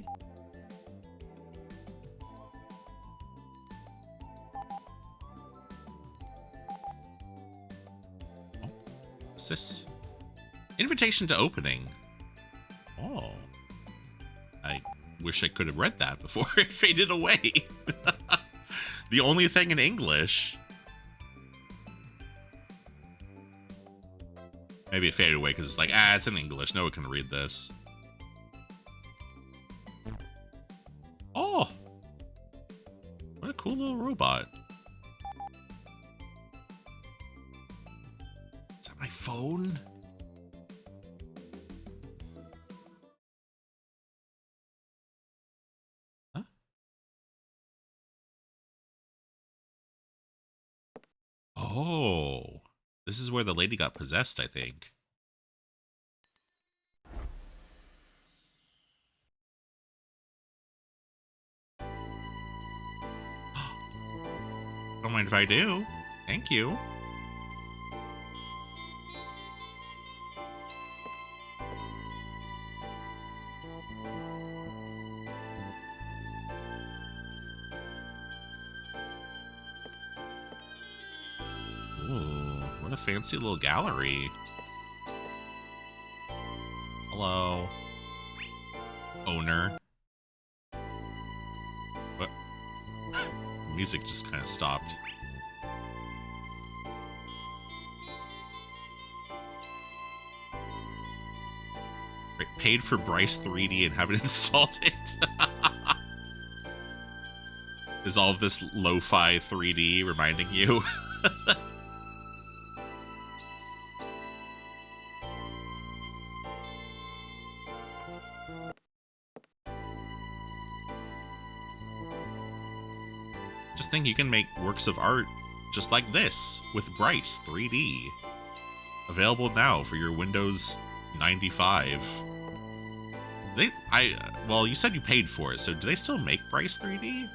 Oh, what's this? Invitation to opening. Oh. I wish I could have read that before it faded away. The only thing in English. Maybe it faded away because it's like, it's in English. No one can read this. Oh! What a cool little robot. Is that my phone? Huh? Oh. This is where the lady got possessed, I think. Don't mind if I do. Thank you. Ooh, what a fancy little gallery. Hello. Owner. What? Music just kind of stopped. Right, paid for Bryce 3D and haven't installed it. Is all of this lo-fi 3D reminding you? Just think you can make works of art just like this with Bryce 3D. Available now for your Windows 95. Well, you said you paid for it, so do they still make Bryce 3D?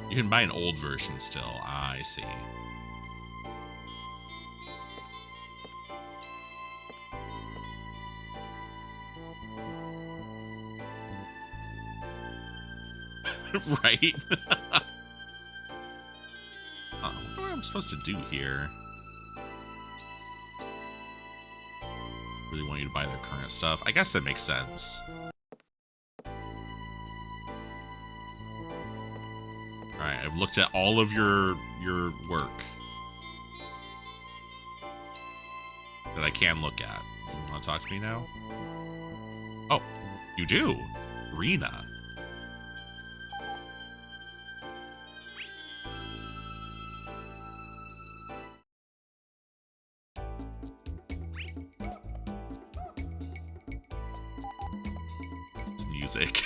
You can buy an old version still. Ah, I see. Right? What am I supposed to do here? Really want you to buy their current stuff. I guess that makes sense. Alright, I've looked at all of your work that I can look at. You want to talk to me now? Oh, you do? Rena. music.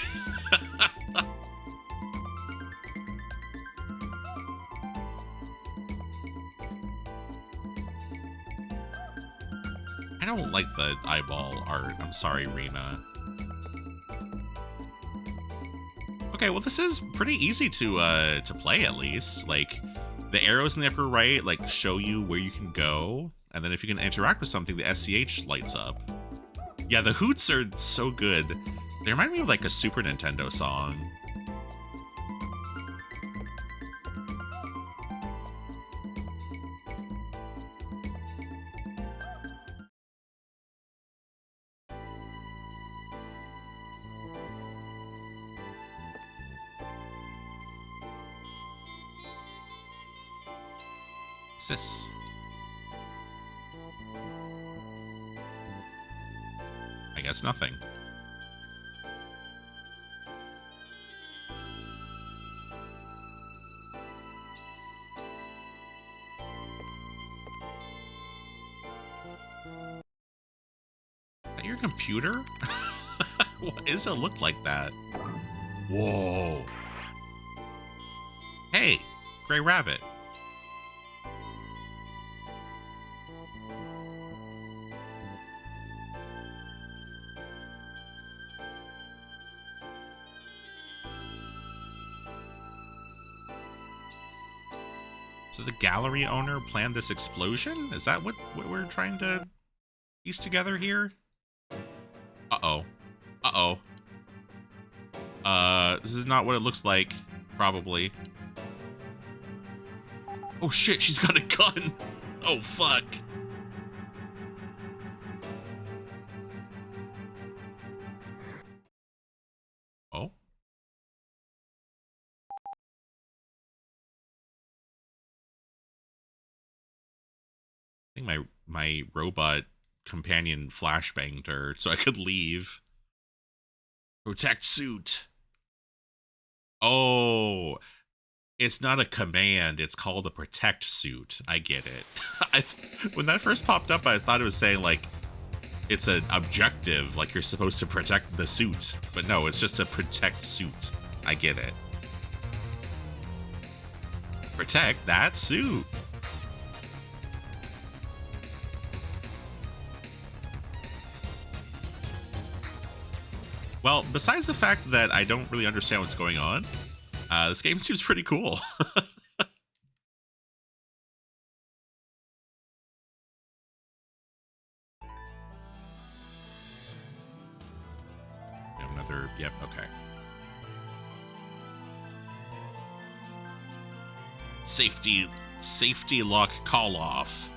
I don't like the eyeball art. I'm sorry, Rena. Okay, well, this is pretty easy to play, at least. Like, the arrows in the upper right, like, show you where you can go. And then if you can interact with something, the SCH lights up. Yeah, the hoots are so good. They remind me of, like, a Super Nintendo song. This? I guess nothing. Is that your computer? Why does it look like that? Whoa. Hey, Gray Rabbit. So the gallery owner planned this explosion? Is that what we're trying to piece together here? Uh-oh. Uh-oh. This is not what it looks like, probably. Oh shit, she's got a gun! Oh fuck. Oh? I think my robot companion flashbanged her so I could leave. Protect suit. Oh, it's not a command. It's called a protect suit. I get it. When that first popped up, I thought it was saying like it's an objective, like you're supposed to protect the suit. But no, it's just a protect suit. I get it. Protect that suit. Well, besides the fact that I don't really understand what's going on, this game seems pretty cool. Another, yep, okay. Safety lock call off.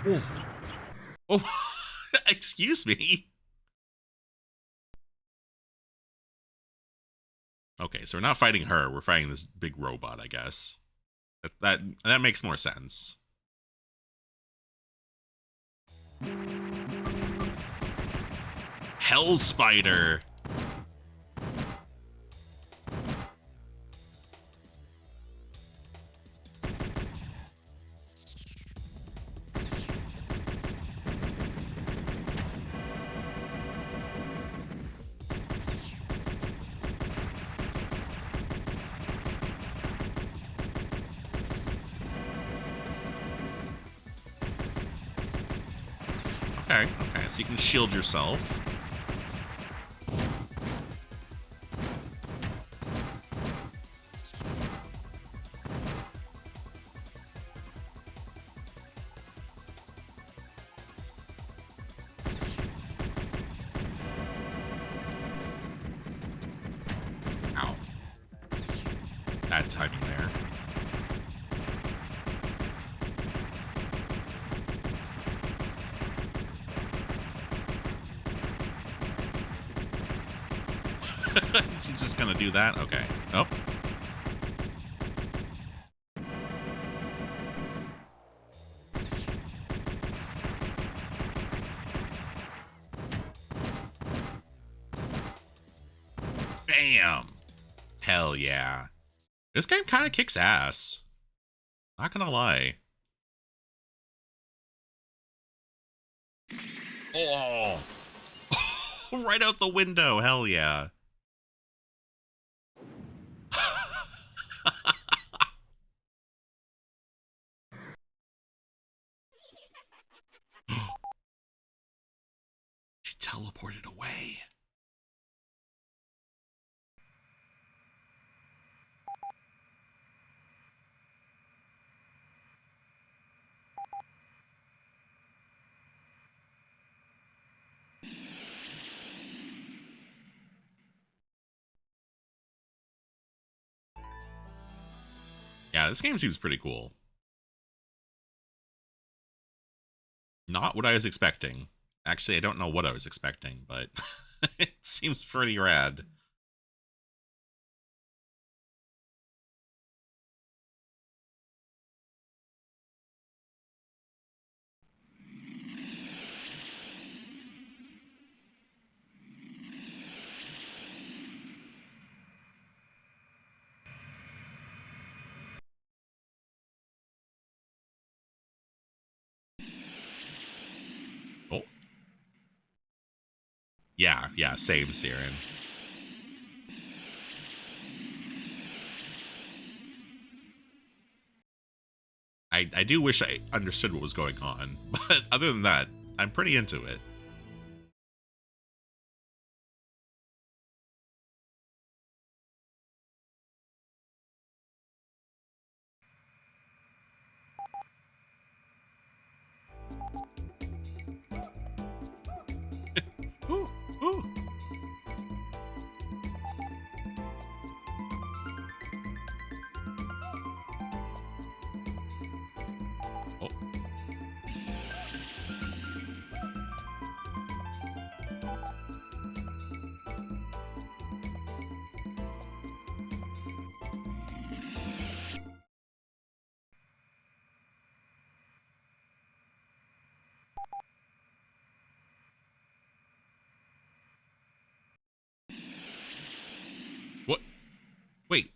Oh, oh. Excuse me. Okay, so we're not fighting her. We're fighting this big robot, I guess. That makes more sense. Hell Spider. Okay, so you can shield yourself. Ow. Bad timing there. Is he just gonna do that? Okay. Oh. Bam! Hell yeah. This game kind of kicks ass. Not gonna lie. Oh! Right out the window, hell yeah. She teleported away. Yeah, this game seems pretty cool. Not what I was expecting. Actually, I don't know what I was expecting, but it seems pretty rad. Oh. Yeah, same, Siren. I do wish I understood what was going on, but other than that, I'm pretty into it. Ooh, ooh. Oh. What? Wait,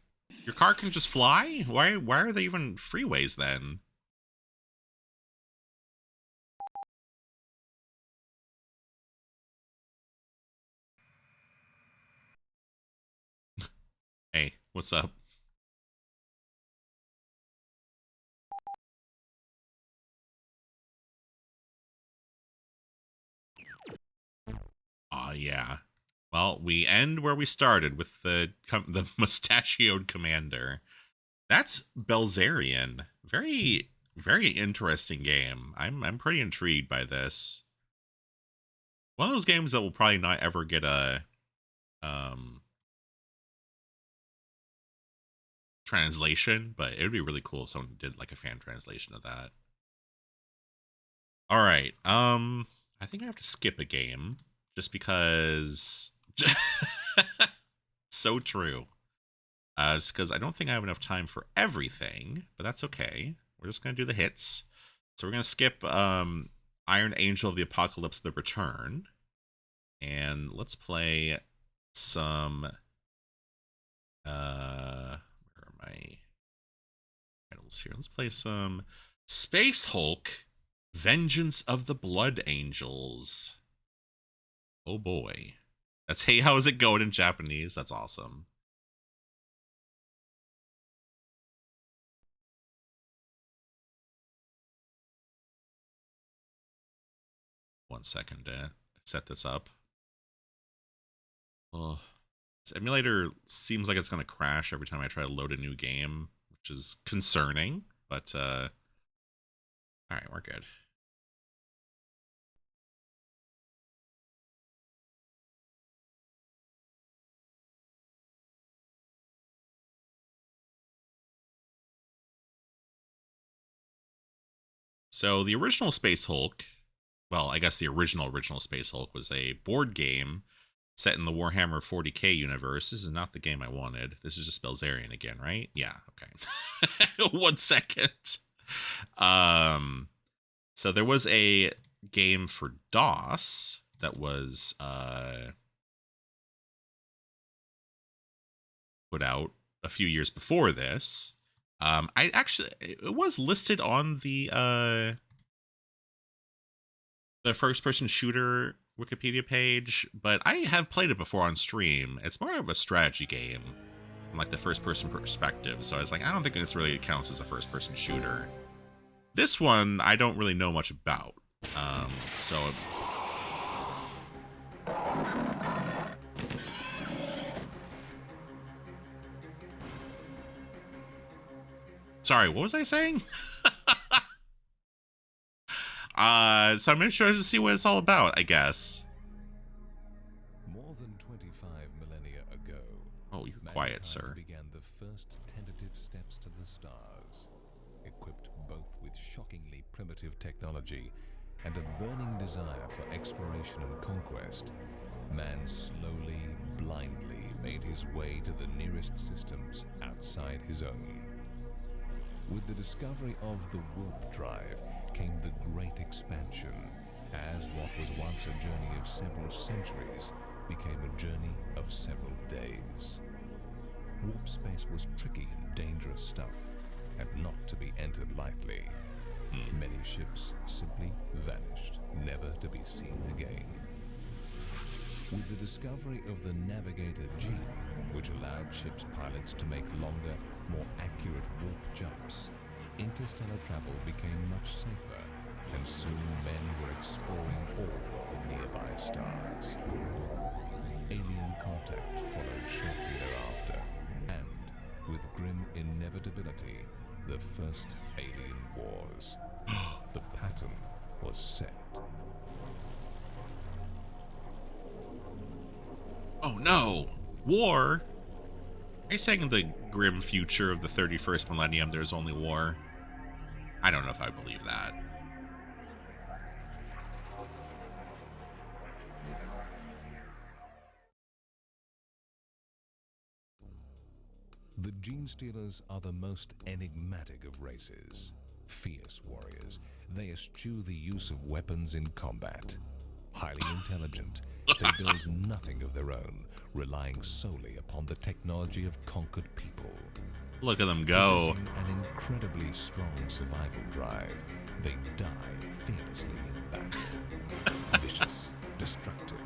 your car can just fly? Why are they even freeways then? Hey, what's up? Aw, yeah. Well, we end where we started with the mustachioed commander. That's Belzerian. Very interesting game. I'm pretty intrigued by this. One of those games that will probably not ever get a translation, but it would be really cool if someone did like a fan translation of that. All right. I think I have to skip a game just because so true. It's because I don't think I have enough time for everything, but that's okay. We're just gonna do the hits. So we're gonna skip Iron Angel of the Apocalypse: The Return, and let's play some. Where are my titles here? Let's play some Space Hulk: Vengeance of the Blood Angels. Oh boy, that's Hey, how's it going in Japanese? That's awesome. One second to set this up. Oh, this emulator seems like it's going to crash every time I try to load a new game, which is concerning, but all right, we're good. So the original Space Hulk, well, I guess the original Space Hulk was a board game set in the Warhammer 40k universe. This is not the game I wanted. This is just Belzerian again, right? Yeah, okay. 1 second. So there was a game for DOS that was put out a few years before this. I actually, it was listed on the first person shooter Wikipedia page, but I have played it before on stream. It's more of a strategy game from like the first person perspective. So I was like, I don't think this really counts as a first person shooter. This one I don't really know much about. So sorry, what was I saying? So I'm interested to see what it's all about, I guess. More than 25 millennia ago, Oh, you're quiet, sir. began the first tentative steps to the stars, equipped both with shockingly primitive technology and a burning desire for exploration and conquest. Man slowly, blindly made his way to the nearest systems outside his own. With the discovery of the warp drive came the Great Expansion, as what was once a journey of several centuries became a journey of several days. Warp space was tricky and dangerous stuff, and not to be entered lightly. Many ships simply vanished, never to be seen again. With the discovery of the navigator gene, which allowed ships' pilots to make longer, more accurate warp jumps, interstellar travel became much safer, and soon men were exploring all of the nearby stars. Alien contact followed shortly thereafter, and, with grim inevitability, the first alien wars. The pattern was set. Oh no! War? Are you saying in the grim future of the 31st millennium there's only war? I don't know if I believe that. The Gene Stealers are the most enigmatic of races. Fierce warriors, they eschew the use of weapons in combat. Highly intelligent, they build nothing of their own, relying solely upon the technology of conquered people. Look at them go. Possessing an incredibly strong survival drive, they die fearlessly in battle. Vicious, destructive,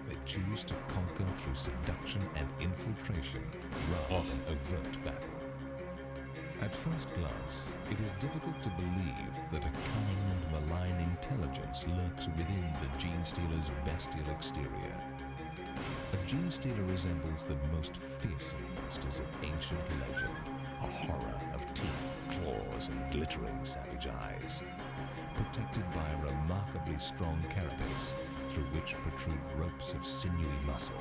they choose to conquer through seduction and infiltration rather than overt battle. At first glance, it is difficult to believe that a cunning and malign intelligence lurks within the Gene Stealer's bestial exterior. A Gene Stealer resembles the most fearsome monsters of ancient legend, a horror of teeth, claws, and glittering savage eyes. Protected by a remarkably strong carapace, through which protrude ropes of sinewy muscle,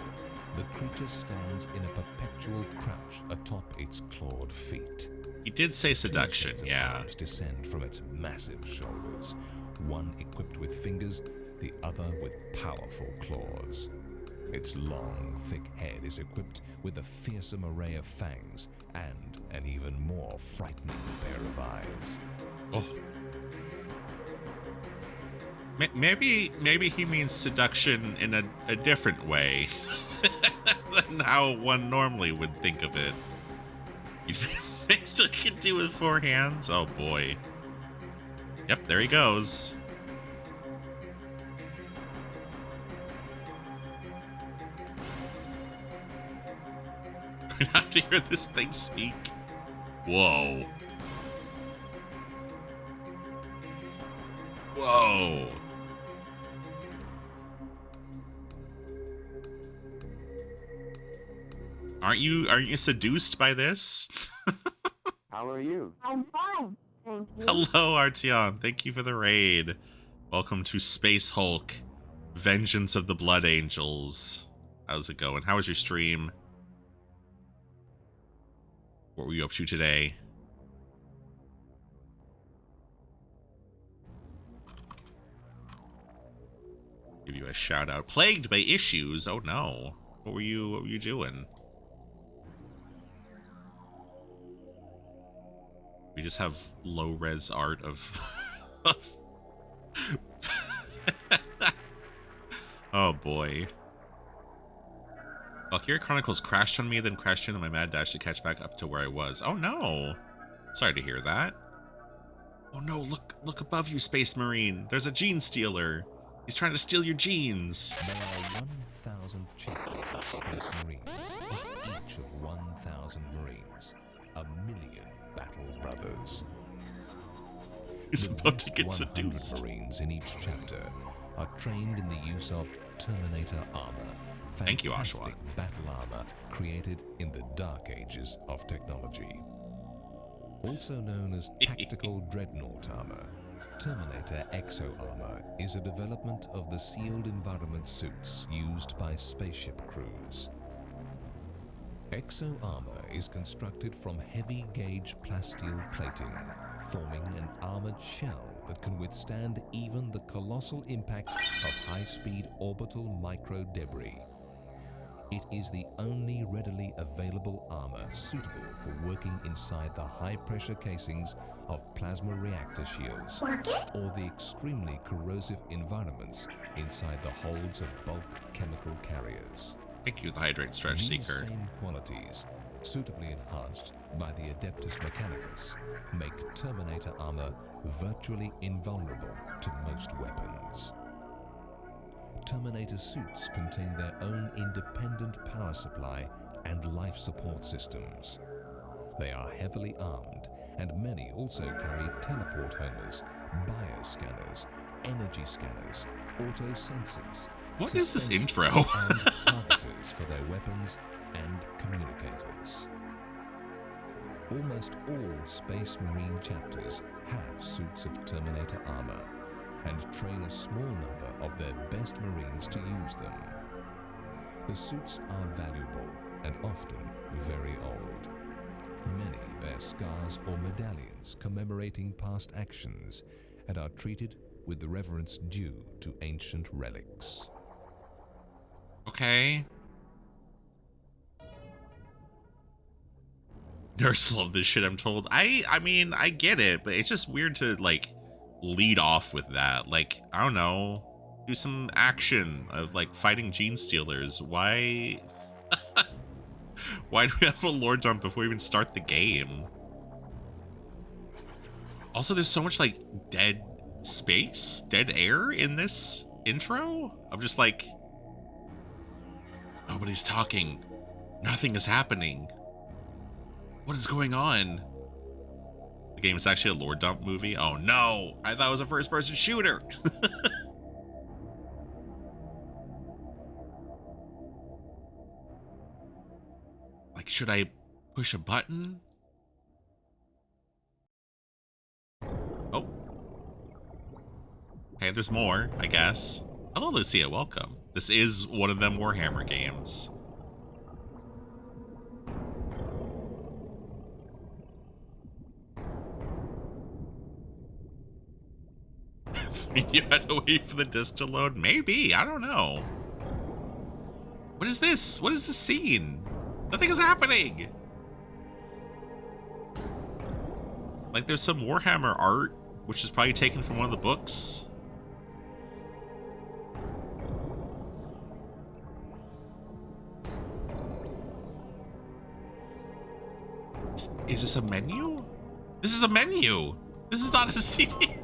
the creature stands in a perpetual crouch atop its clawed feet. He did say seduction, yeah. Arms descend from its massive shoulders, one equipped with fingers, the other with powerful claws. Its long, thick head is equipped with a fearsome array of fangs and an even more frightening pair of eyes. Oh. Maybe he means seduction in a different way than how one normally would think of it. He still can do with 4 hands? Oh boy. Yep, there he goes. We're not to hear this thing speak. Whoa. Whoa. Aren't you seduced by this? How are you? I'm fine, thank you. Hello, Artyom. Thank you for the raid. Welcome to Space Hulk, Vengeance of the Blood Angels. How's it going? How was your stream? What were you up to today? Give you a shout out. Plagued by issues? Oh no. What were you doing? We just have low res art of oh boy. Valkyria Chronicles crashed on me, then crashed into my mad dash to catch back up to where I was. Oh no. Sorry to hear that. Oh no, look above you, Space Marine. There's a gene stealer. He's trying to steal your genes. There are 1,000 chapters of Space Marines. With each of 1,000 Marines, 1,000,000 battle brothers. He's The about to best get 100 seduced. Marines in each chapter are trained in the use of Terminator armor. Thank you, Fantastic Oshawott. battle armor created in the dark ages of technology. Also known as tactical dreadnought armor, Terminator exo armor is a development of the sealed environment suits used by spaceship crews. Exo armor is constructed from heavy gauge plasteel plating, forming an armored shell that can withstand even the colossal impact of high-speed orbital micro debris. It is the only readily available armor suitable for working inside the high-pressure casings of plasma reactor shields or the extremely corrosive environments inside the holds of bulk chemical carriers. Thank you, the Hydrate Stretch These Seeker. same qualities, suitably enhanced by the Adeptus Mechanicus, make Terminator armor virtually invulnerable to most weapons. Terminator suits contain their own independent power supply and life support systems. They are heavily armed, and many also carry teleport homers, bioscanners, energy scanners, auto sensors. What is this suspensors, intro? and targeters for their weapons and communicators. Almost all Space Marine chapters have suits of Terminator armor, and train a small number of their best Marines to use them. The suits are valuable and often very old. Many bear scars or medallions commemorating past actions and are treated with the reverence due to ancient relics. Okay. Nerds love this shit, I'm told. I mean, I get it, but it's just weird to, like, lead off with that. Like, I don't know, do some action of, like, fighting gene stealers. Why? Why do we have a lore dump before we even start the game? Also, there's so much, like, dead space, dead air in this intro. I'm just like, nobody's talking. Nothing is happening. What is going on? The game is actually a lore dump movie? Oh no! I thought it was a first-person shooter! Like, should I push a button? Oh. Okay, there's more, I guess. Hello, Lucia, welcome. This is one of them Warhammer games. You had to wait for the disc to load? Maybe, I don't know. What is this? What is this scene? Nothing is happening! Like, there's some Warhammer art, which is probably taken from one of the books. Is this a menu? This is a menu! This is not a CD!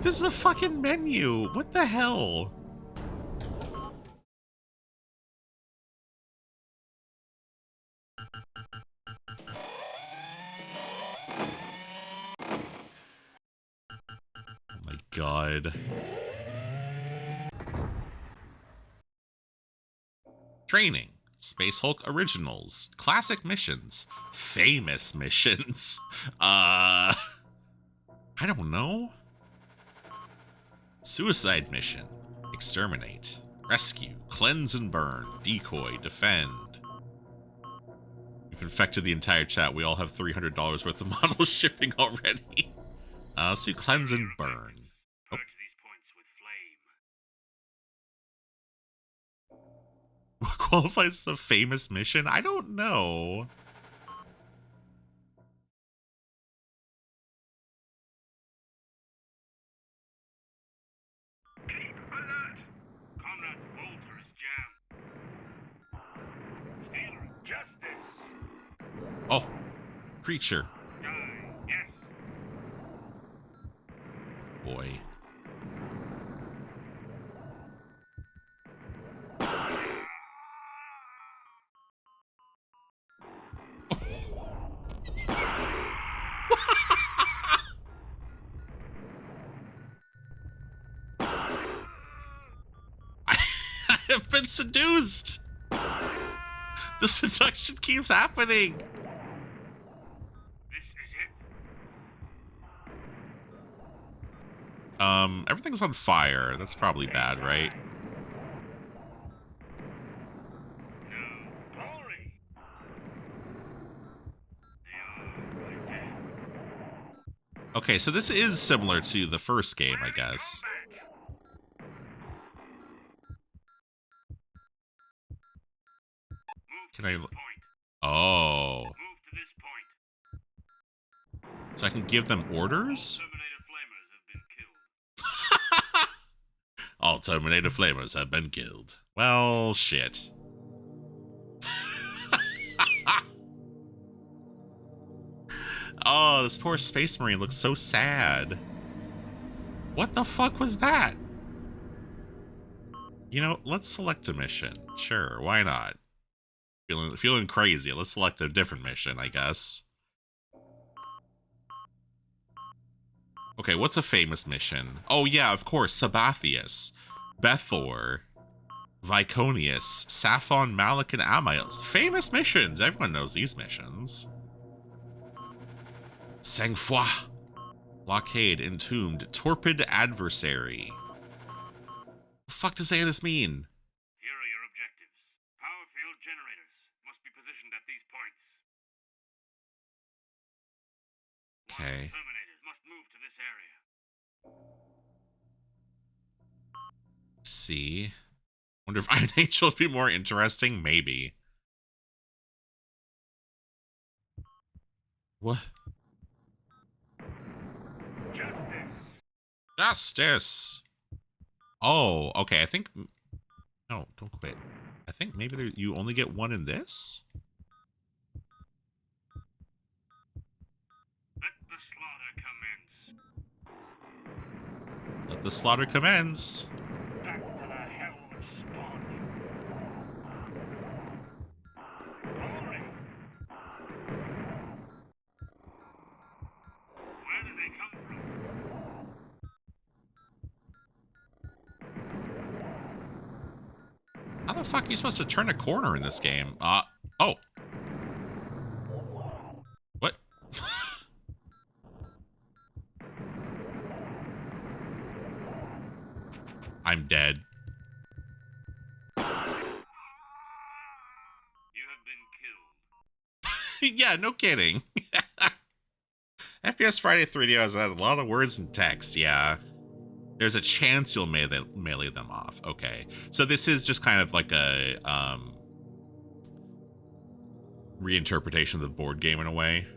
This is a fucking menu! What the hell? Oh my god. Training. Space Hulk Originals. Classic missions. Famous missions. I don't know. Suicide mission. Exterminate. Rescue. Cleanse and burn. Decoy. Defend. We've infected the entire chat. We all have $300 worth of models shipping already. Let's do cleanse and burn. Oh. What qualifies as a famous mission? I don't know. Alert! Comrade Bolter's jam. Stealer of justice. Oh. Creature. Boy. I have been seduced. The seduction keeps happening. Everything's on fire. That's probably bad, right? Okay, so this is similar to the first game, I guess. Can I... Oh. So I can give them orders? All Terminator Flamers have been killed. Well, shit. Oh, this poor Space Marine looks so sad. What the fuck was that? You know, let's select a mission. Sure, why not? Feeling crazy. Let's select a different mission, I guess. Okay, what's a famous mission? Oh yeah, of course, Sabathius, Bethor, Viconius, Saphon, Malik, and Amiels. Famous missions. Everyone knows these missions. Sang-Froid, Blockade, Entombed, Torpid Adversary. What the fuck does any of this mean? Here are your objectives. Power field generators must be positioned at these points. Okay. Terminators must move to this area. See. Wonder if Iron Angel would be more interesting? Maybe. What? Justice! Oh, okay, I think... No, don't quit. I think maybe you only get one in this? Let the slaughter commence. Let the slaughter commence. Back to the hell of spawn. Glory. Where do they come from? How the fuck are you supposed to turn a corner in this game? Oh. What? I'm dead. You have been killed. Yeah, no kidding. FPS Friday 3D has had a lot of words and text, yeah. There's a chance you'll melee them off. Okay. So this is just kind of like a reinterpretation of the board game in a way.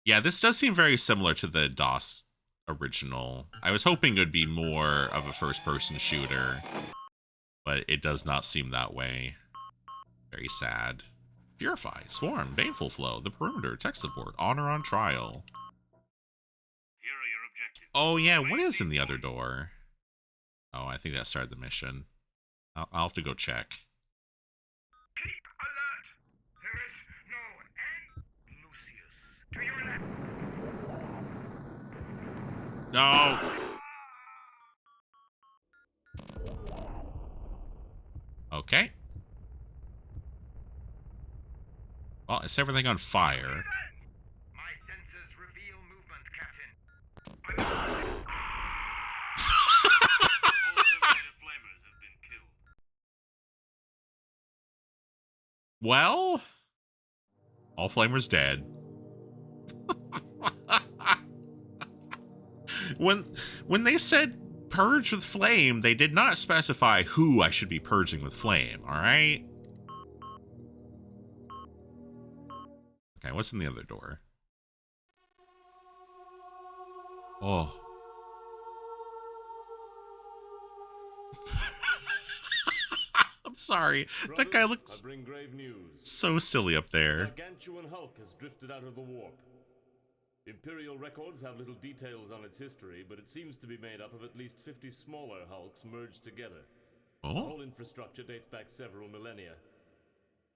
Yeah, this does seem very similar to the DOS original. I was hoping it would be more of a first-person shooter, but it does not seem that way. Very sad. Purify, Swarm, Baneful Flow, The Perimeter, Tech Support, Honor on Trial. Here are your objectives. Oh yeah, what is in the other door? Oh, I think that started the mission. I'll have to go check. Keep alert. There is no end. Lucius, to your left. No! Okay. Well, it's everything on fire. My senses reveal movement, Captain. All Terminator Flamers have been killed. Well, all Flamer's dead. When they said purge with flame, they did not specify who I should be purging with flame, alright? Okay, what's in the other door? Oh. I'm sorry. That guy looks bring grave news. so silly up The there. gargantuan Hulk has drifted out of the warp. Imperial records have little details on its history, but it seems to be made up of at least 50 smaller Hulks merged together. The Oh, whole infrastructure dates back several millennia.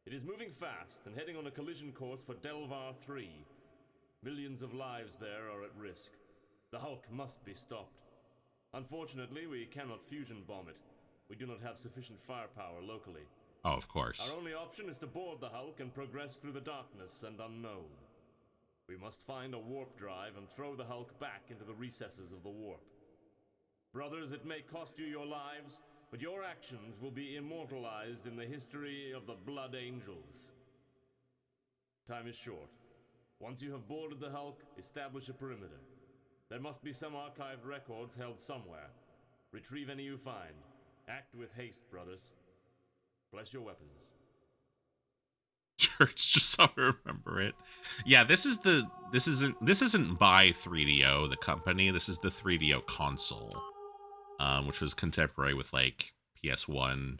It is moving fast and heading on a collision course for Delvar 3. Millions of lives there are at risk. The Hulk must be stopped. Unfortunately, we cannot fusion bomb it. We do not have sufficient firepower locally. oh, of course. Our only option is to board the Hulk and progress through the darkness and unknown. We must find a warp drive and throw the Hulk back into the recesses of the warp. Brothers, it may cost you your lives, but your actions will be immortalized in the history of the Blood Angels. Time is short. Once you have boarded the Hulk, establish a perimeter. There must be some archived records held somewhere. Retrieve any you find. Act with haste, brothers. Bless your weapons. Sure, it's just so I remember it. Yeah, this isn't by 3DO, the company. This is the 3DO console, which was contemporary with like PS1,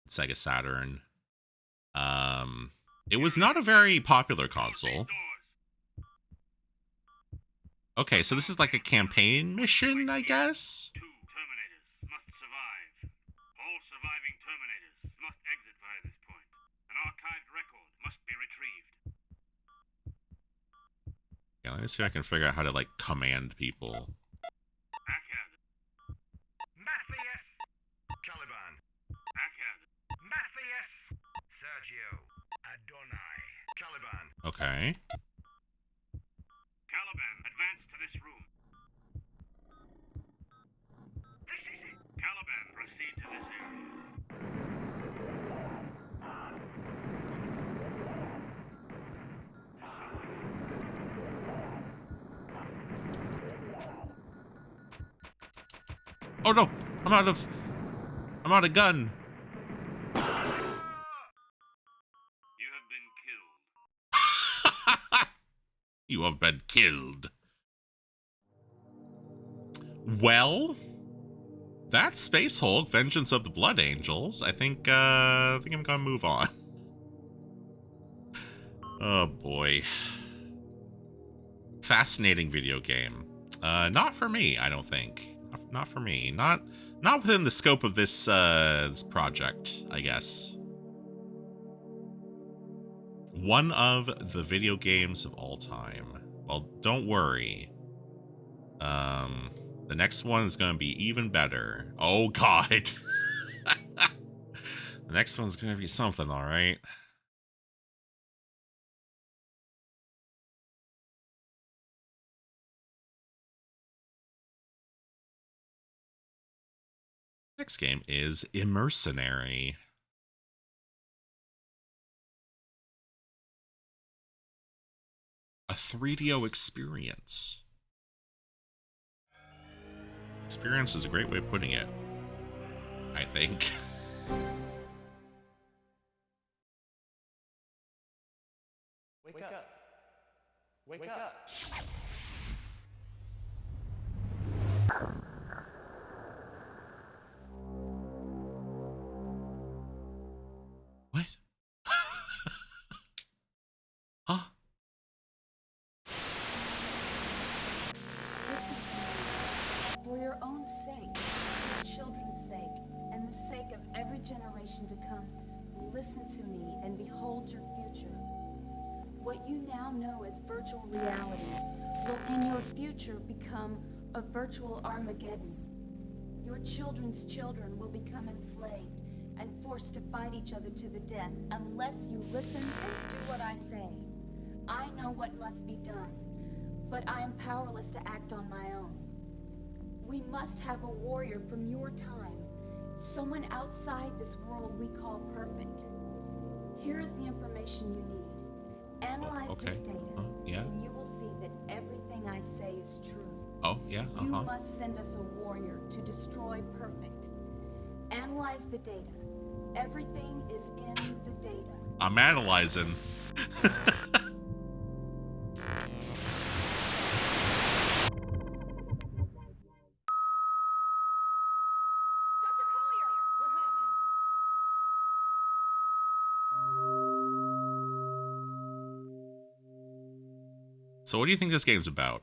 Sega Saturn. It was not a very popular console. Okay, so this is like a campaign mission, I guess? Two Terminators must survive. All surviving Terminators must exit via this point. An archived record must be retrieved. Yeah, let me see if I can figure out how to like command people. Akkad. Matthias. Caliban. Akkad. Matthias. Sergio. Adonai. Caliban. Okay. Caliban, advance to this room. This is it. Caliban, proceed to this area. Oh no! I'm out of gun. You have been killed. You have been killed. Well, that's Space Hulk, Vengeance of the Blood Angels. I think I'm gonna move on. Oh boy. Fascinating video game. Not for me, I don't think. Not for me. Not within the scope of this this project, I guess. One of the video games of all time. Well, don't worry. The next one is going to be even better. Oh, God. The next one's going to be something, all right? Next game is Immercenary. A 3DO experience. Experience is a great way of putting it, I think. Wake up. Wake up. What? Huh? Listen to me. For your own sake, your children's sake, and the sake of every generation to come, listen to me and behold your future. What you now know as virtual reality will in your future become a virtual Armageddon. Your children's children will become enslaved and forced to fight each other to the death unless you listen and do what I say. I know what must be done, but I am powerless to act on my own. We must have a warrior from your time, someone outside this world we call perfect. Here is the information you need. Analyze this data, yeah. and you will see that everything I say is true. Oh, yeah, You must send us a warrior to destroy perfect. Analyze the data. Everything is in the data. I'm analyzing. So what do you think this game's about?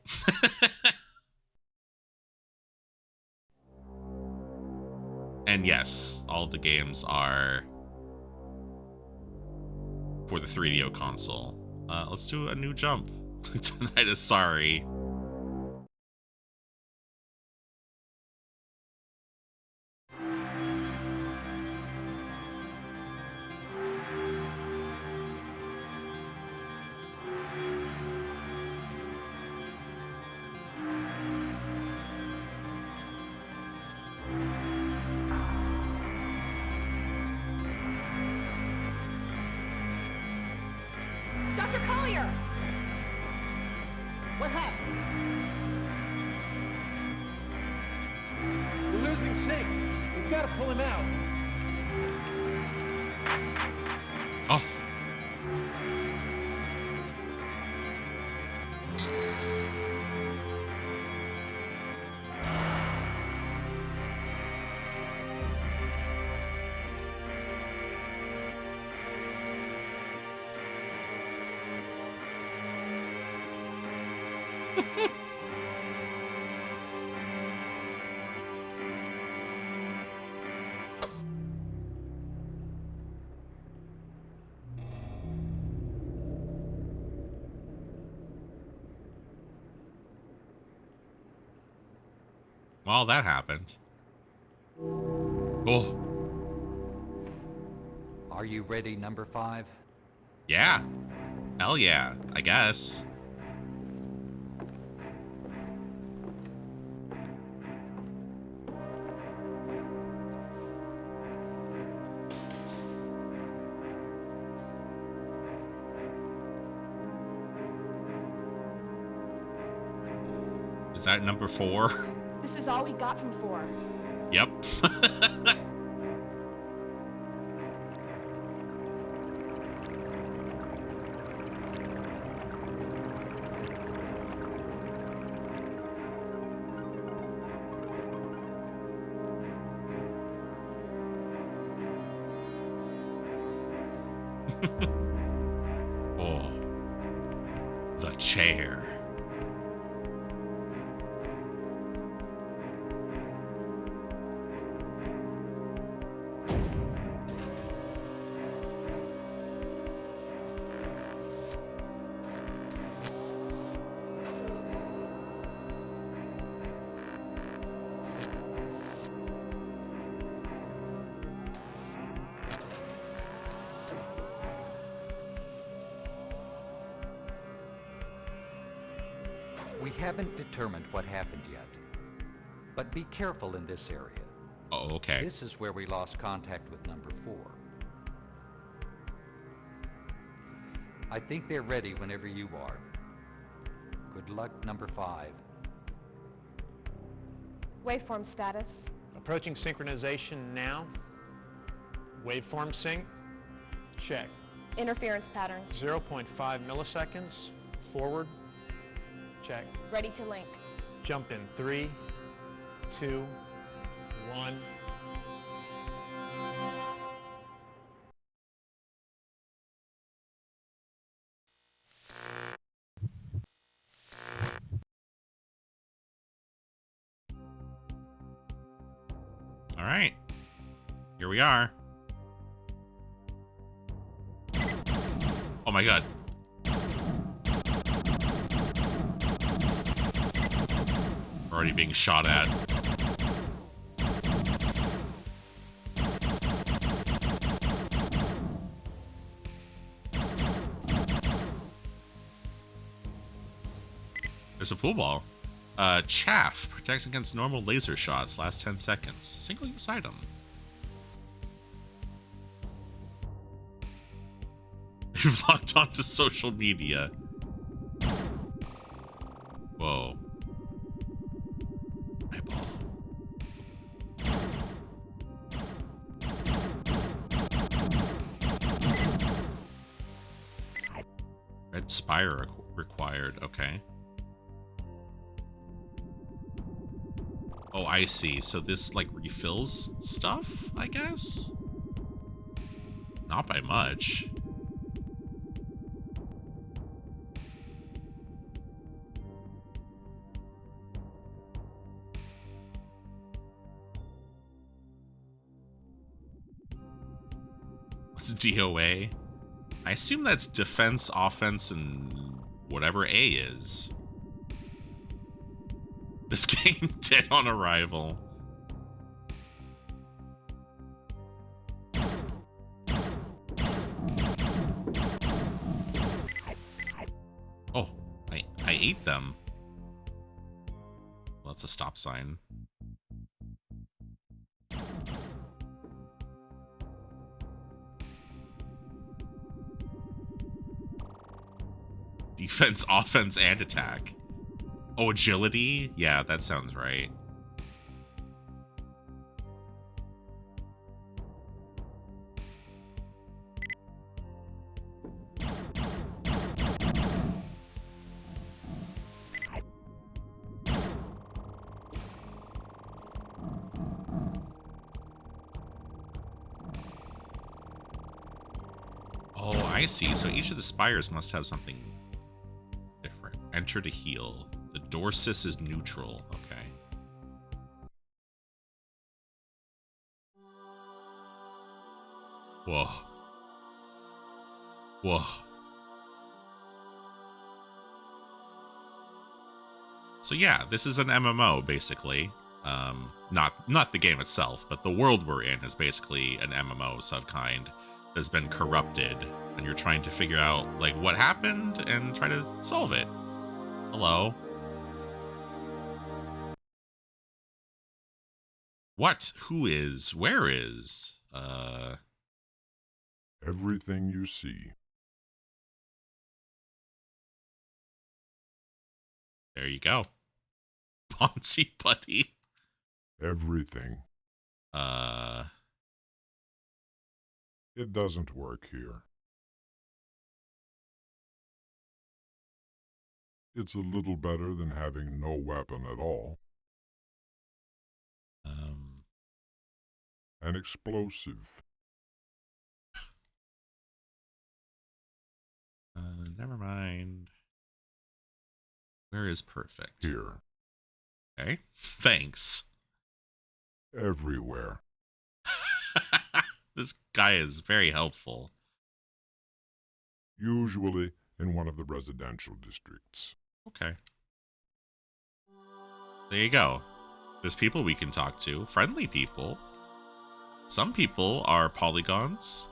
And yes, all the games are for the 3DO console. Let's do a new jump. Tonight is sorry. Dr. Collier! What happened? We're losing sync. We've got to pull him out. Oh. Well, that happened. Oh. Are you ready, number 5? Yeah. Hell yeah, I guess. Is that number 4? This is all we got from 4. Yep. Oh. The chair. We haven't determined what happened yet, but be careful in this area. Oh, okay. This is where we lost contact with number 4. I think they're ready whenever you are. Good luck, number 5. Waveform status. Approaching synchronization now. Waveform sync. Check. Interference patterns. 0.5 milliseconds. Forward. Check. Ready to link. Jump in 3, 2, 1. All right. Here we are. Oh my god. We're already being shot at. There's a pool ball. Chaff protects against normal laser shots. Last 10 seconds. Single-use item. You've logged onto social media. Whoa. Eyeball. Red Spire required. Okay. Oh, I see. So this, like, refills stuff, I guess? Not by much. What's DOA? I assume that's defense, offense, and whatever A is. This game dead on arrival. Oh, I ate them. Well, that's a stop sign. Defense, offense, and attack. Oh, agility? Yeah, that sounds right. Oh, I see. So each of the spires must have something different. Enter to heal. The Dorsus is neutral. Okay. Whoa. Whoa. So yeah, this is an MMO basically. Not the game itself, but the world we're in is basically an MMO subkind that's been corrupted, and you're trying to figure out like what happened and try to solve it. Hello. What? Who is? Where is? Everything you see. There you go. Ponzi buddy. Everything. It doesn't work here. It's a little better than having no weapon at all. An explosive. Never mind. Where is perfect? Here. Okay. Thanks. Everywhere. This guy is very helpful. Usually in one of the residential districts. Okay. There you go. There's people we can talk to. Friendly people. Some people are polygons.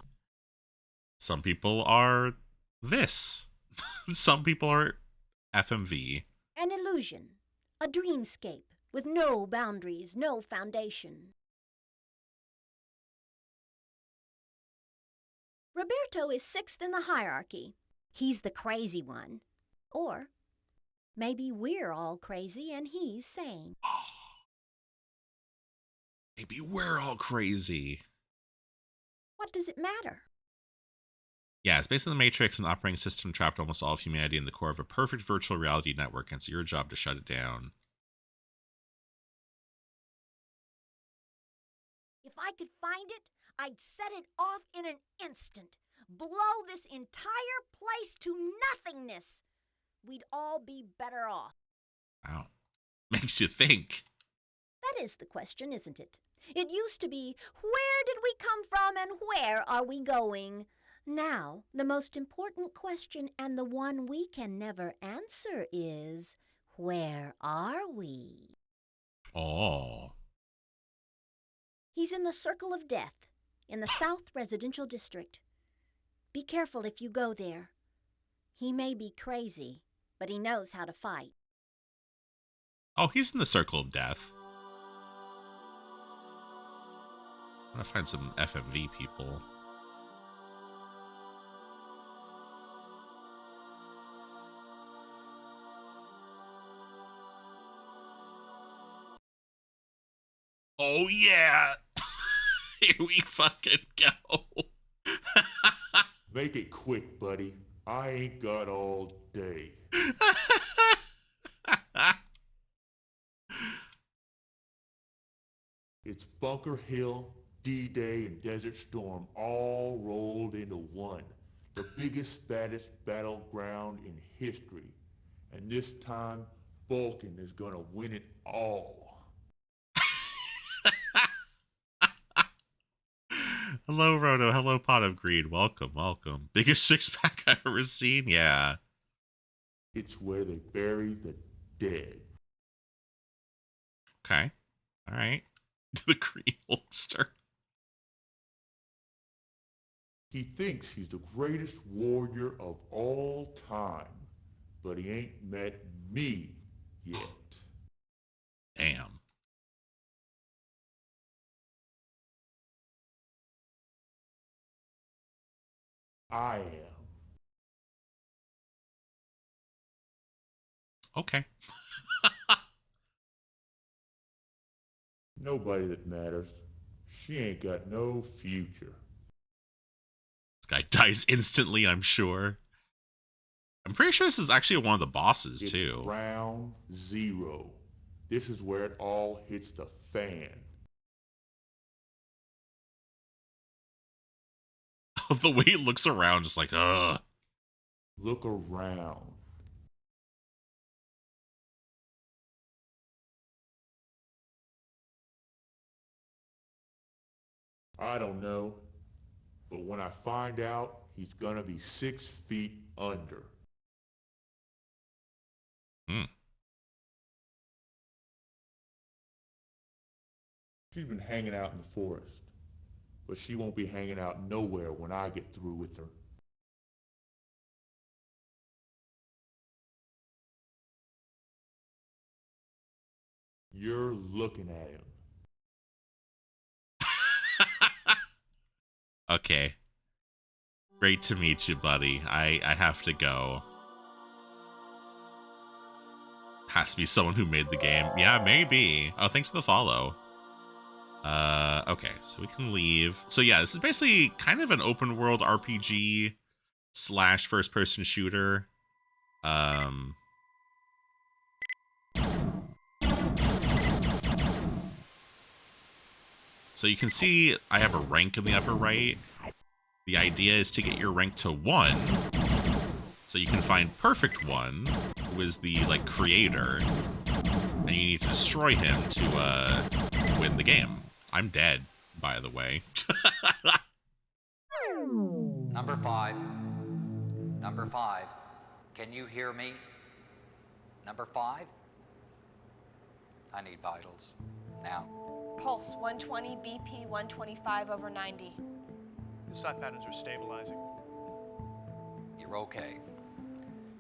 Some people are this. Some people are FMV. An illusion. A dreamscape with no boundaries, no foundation. Roberto is sixth in the hierarchy. He's the crazy one. Or maybe we're all crazy and he's sane. Maybe we're all crazy. What does it matter? Yeah, it's based on the Matrix, an operating system trapped almost all of humanity in the core of a perfect virtual reality network, and it's your job to shut it down. If I could find it, I'd set it off in an instant. Blow this entire place to nothingness. We'd all be better off. Wow. Makes you think. That is the question, isn't it? It used to be, where did we come from and where are we going? Now, the most important question and the one we can never answer is, where are we? Oh. He's in the circle of death, in the South Residential District. Be careful if you go there. He may be crazy, but he knows how to fight. Oh, he's in the circle of death. I'm gonna find some FMV people. Oh yeah! Here we fucking go. Make it quick, buddy. I ain't got all day. It's Bunker Hill, D-Day, and Desert Storm all rolled into one. The biggest, baddest battleground in history. And this time, Vulcan is gonna win it all. Hello, Roto. Hello, Pot of Greed. Welcome, welcome. Biggest six-pack I've ever seen? Yeah. It's where they bury the dead. Okay. All right. The green Hulkster. He thinks he's the greatest warrior of all time, but he ain't met me yet. Damn. I am. Okay. Nobody that matters. She ain't got no future. This guy dies instantly, I'm sure. I'm pretty sure this is actually one of the bosses, It's too. Ground Zero. This is where it all hits the fan. The way he looks around, just like, ugh. Look around. I don't know, but when I find out, he's gonna be 6 feet under. Hmm. She's been hanging out in the forest, but she won't be hanging out nowhere when I get through with her. You're looking at him. Okay. Great to meet you, buddy. I have to go. Has to be someone who made the game. Yeah, maybe. Oh, thanks for the follow. Okay, so we can leave. So yeah, this is basically kind of an open world RPG / first person shooter. So you can see I have a rank in the upper right. The idea is to get your rank to 1, so you can find Perfect One, who is the like creator, and you need to destroy him to win the game. I'm dead, by the way. Number 5. Number 5. Can you hear me? Number 5? I need vitals. Now. Pulse 120, BP 125 over 90. The side patterns are stabilizing. You're okay.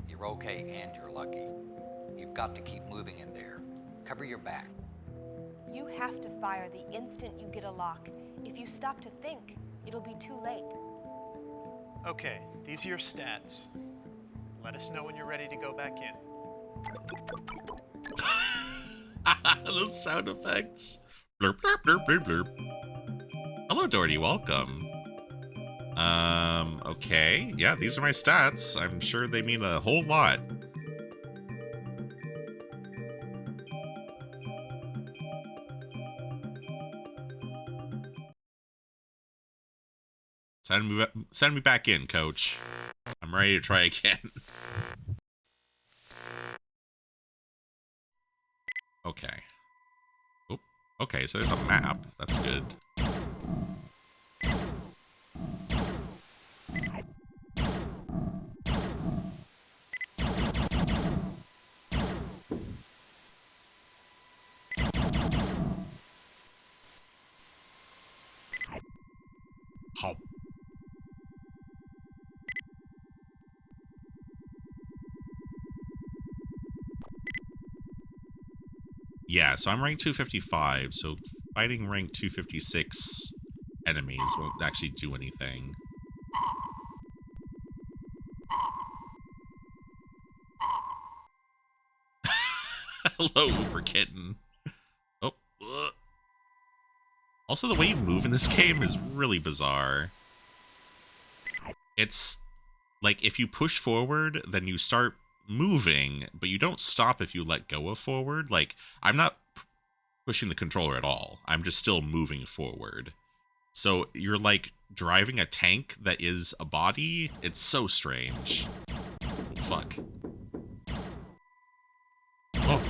You're okay, and you're lucky. You've got to keep moving in there. Cover your back. You have to fire the instant you get a lock. If you stop to think, it'll be too late. Okay, these are your stats. Let us know when you're ready to go back in. Those sound effects. Blurp, blurp, blurp, blurp, blurp. Hello, Doherty. Welcome. Okay. Yeah, these are my stats. I'm sure they mean a whole lot. Send me back in, coach. I'm ready to try again. Okay. Oh, okay, so there's a map. That's good. Oh. Yeah, so I'm rank 255, so fighting rank 256 enemies won't actually do anything. Hello, Uber Kitten. Oh. Ugh. Also, the way you move in this game is really bizarre. It's like if you push forward, then you start moving, but you don't stop if you let go of forward. Like, I'm not pushing the controller at all. I'm just still moving forward. So you're like driving a tank that is a body. It's so strange. Fuck. Oh.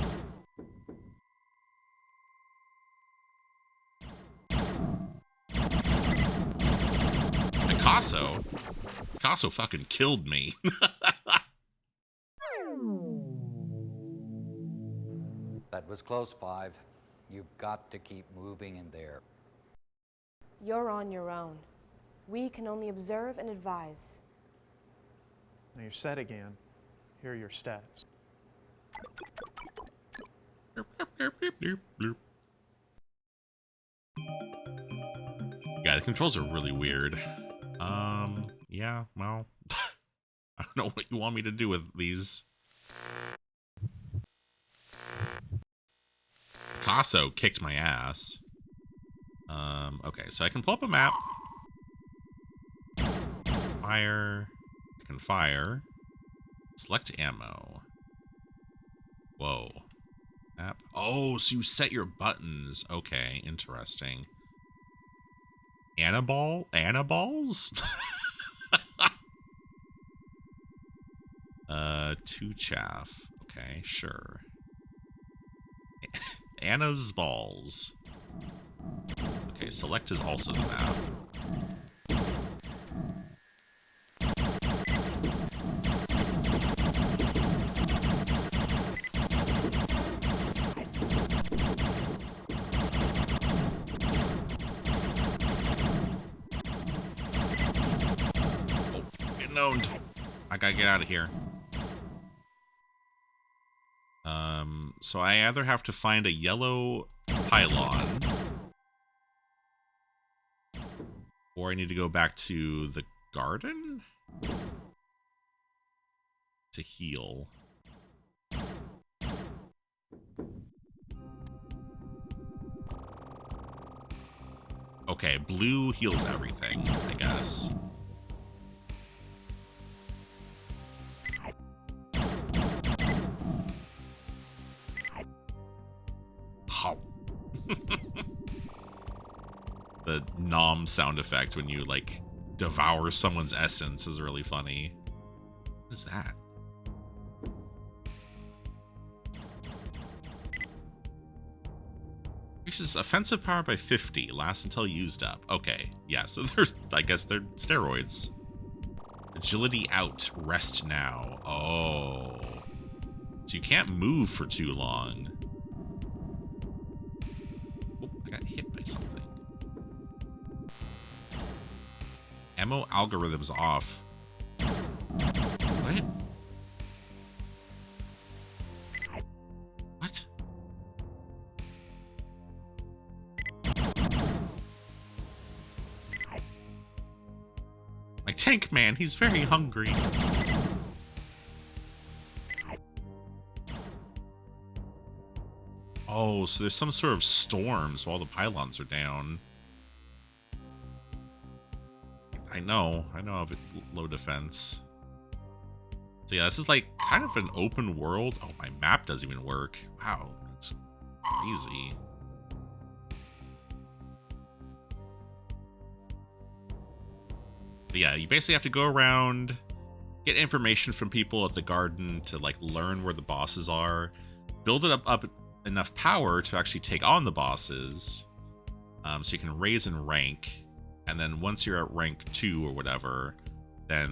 Picasso? Picasso fucking killed me. That was close, 5. You've got to keep moving in there. You're on your own. We can only observe and advise. Now you're set again. Here are your stats. Yeah, the controls are really weird. Yeah, well, I don't know what you want me to do with these. Picasso kicked my ass. Okay, so I can pull up a map. Fire. I can fire. Select ammo. Whoa. Map. Oh, so you set your buttons. Okay, interesting. Anaballs? 2 chaff. Okay, sure. Anna's balls. Okay, select is also the map. Oh, getting owned. I gotta get out of here. So I either have to find a yellow pylon, or I need to go back to the garden to heal. Okay, blue heals everything, I guess. The nom sound effect when you, like, devour someone's essence is really funny. What is that? Increases offensive power by 50, lasts until used up. Okay, yeah, so there's, I guess they're steroids. Agility out, rest now. Oh. So you can't move for too long. Oh, I got hit by something. Ammo algorithms off. What? What? My tank man, he's very hungry. Oh, so there's some sort of storm, so all the pylons are down. I know of it, low defense. So yeah, this is like kind of an open world. Oh, my map doesn't even work. Wow, that's crazy. But yeah, you basically have to go around, get information from people at the garden to like learn where the bosses are, build it up enough power to actually take on the bosses, so you can raise in rank. And then once you're at rank 2 or whatever, then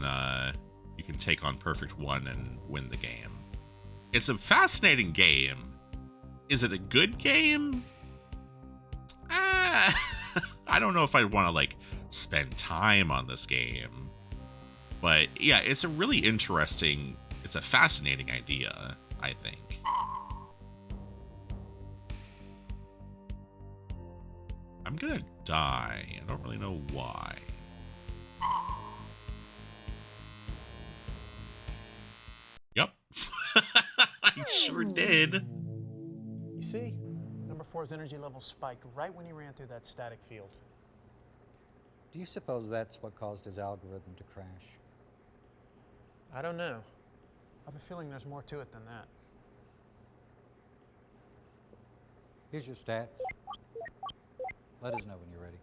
you can take on Perfect 1 and win the game. It's a fascinating game. Is it a good game? I don't know if I'd want to, like, spend time on this game. But, yeah, it's a really interesting, it's a fascinating idea, I think. I'm gonna die. I don't really know why. Yep. I sure did. You see? Number 4's energy level spiked right when he ran through that static field. Do you suppose that's what caused his algorithm to crash? I don't know. I have a feeling there's more to it than that. Here's your stats. Let us know when you're ready.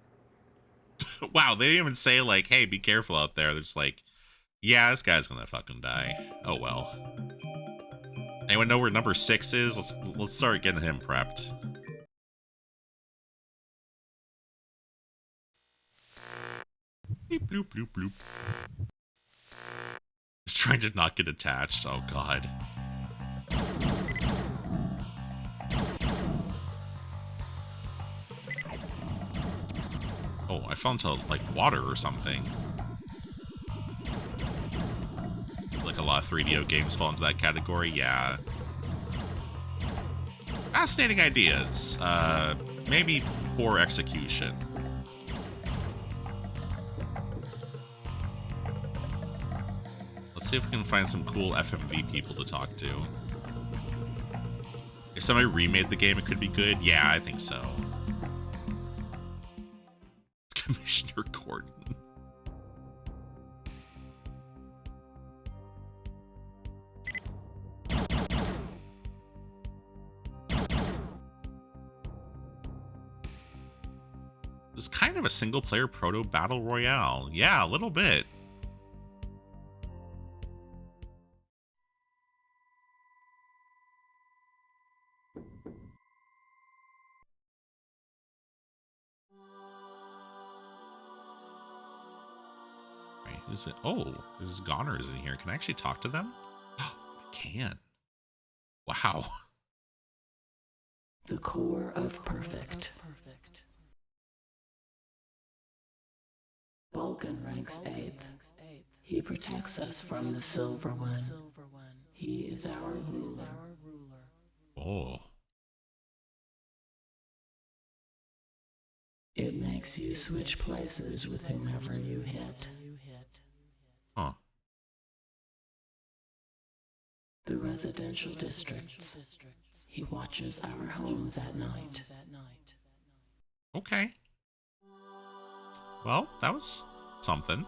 Wow, they didn't even say, like, hey, be careful out there. They're just like, yeah, this guy's gonna fucking die. Oh, well. Anyone know where number 6 is? Let's start getting him prepped. Beep, bloop, bloop, bloop. Just trying to not get attached. Oh, God. Oh, I fell into, like, water or something. Like a lot of 3DO games fall into that category, yeah. Fascinating ideas. Maybe poor execution. Let's see if we can find some cool FMV people to talk to. If somebody remade the game, it could be good. Yeah, I think so. It's Commissioner Gordon. It's kind of a single-player proto-battle royale. Yeah, a little bit. Right, who's it? Oh, there's goners in here. Can I actually talk to them? I can. Wow. The core of perfect. Vulcan ranks 8th. He protects us from the Silver One. He is our ruler. Oh. It makes you switch places with whomever you hit. Huh. The residential districts. He watches our homes at night. Okay. Well, that was something.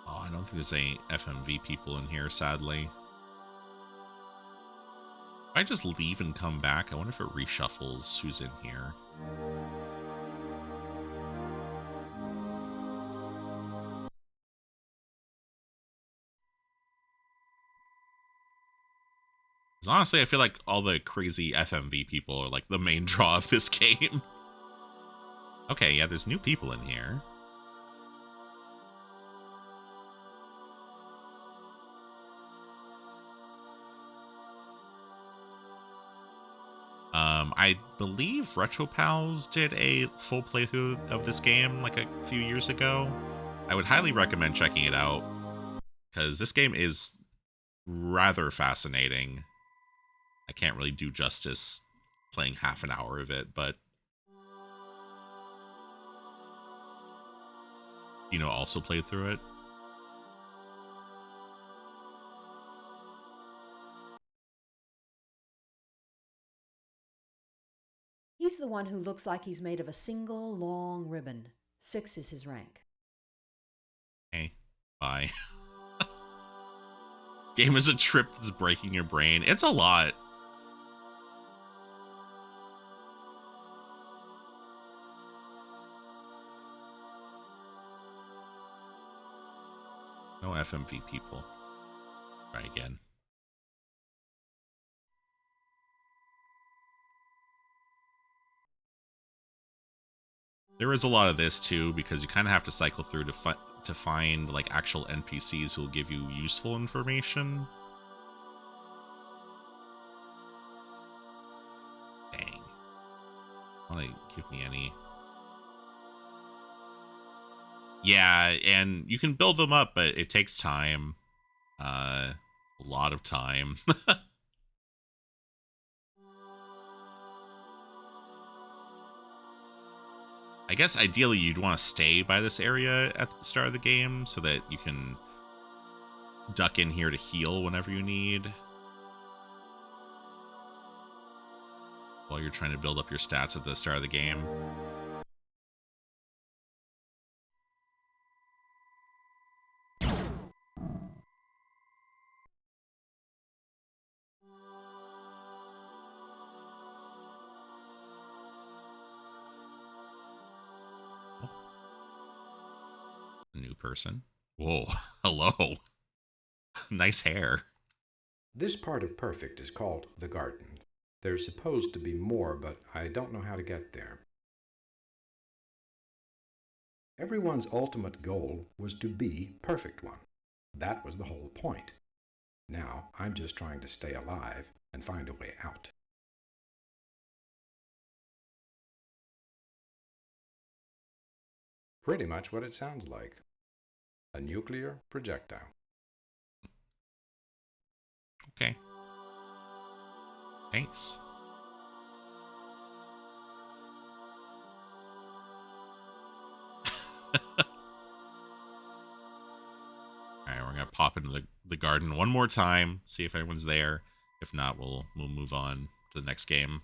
Oh, I don't think there's any FMV people in here, sadly. If I just leave and come back, I wonder if it reshuffles who's in here. Because honestly, I feel like all the crazy FMV people are like the main draw of this game. Okay, yeah, there's new people in here. I believe RetroPals did a full playthrough of this game like a few years ago. I would highly recommend checking it out because this game is rather fascinating. I can't really do justice playing half an hour of it, but also played through it. He's the one who looks like he's made of a single long ribbon. 6 is his rank. Hey, bye. Game is a trip that's breaking your brain. It's a lot. No FMV people. Try again. There is a lot of this too, because you kind of have to cycle through to find like actual NPCs who will give you useful information. Dang. Want to give me any? Yeah, and you can build them up, but it takes time. A lot of time. I guess ideally you'd want to stay by this area at the start of the game so that you can duck in here to heal whenever you need. While you're trying to build up your stats at the start of the game. A new person. Whoa, hello. Nice hair. This part of Perfect is called the Garden. There's supposed to be more, but I don't know how to get there. Everyone's ultimate goal was to be perfect one. That was the whole point. Now I'm just trying to stay alive and find a way out. Pretty much what it sounds like. A nuclear projectile. Okay. Thanks. Alright, we're gonna pop into the garden one more time, see if anyone's there. If not, we'll move on to the next game.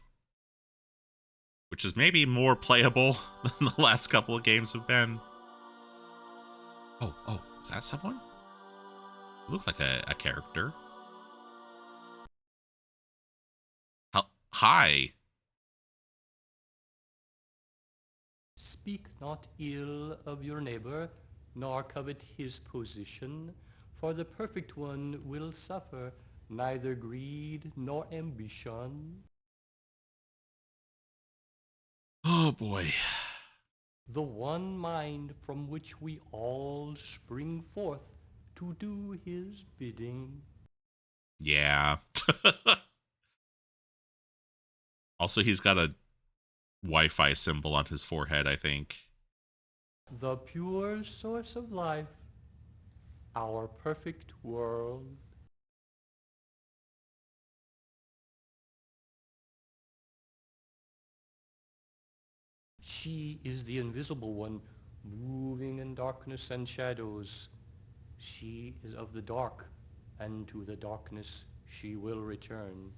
Which is maybe more playable than the last couple of games have been. Oh, is that someone? It looks like a character. Hi. Speak not ill of your neighbor, nor covet his position, for the perfect one will suffer neither greed nor ambition. Oh boy. The one mind from which we all spring forth to do his bidding. Yeah. Also, he's got a Wi-Fi symbol on his forehead, I think. The pure source of life, our perfect world. She is the invisible one, moving in darkness and shadows. She is of the dark, and to the darkness she will return.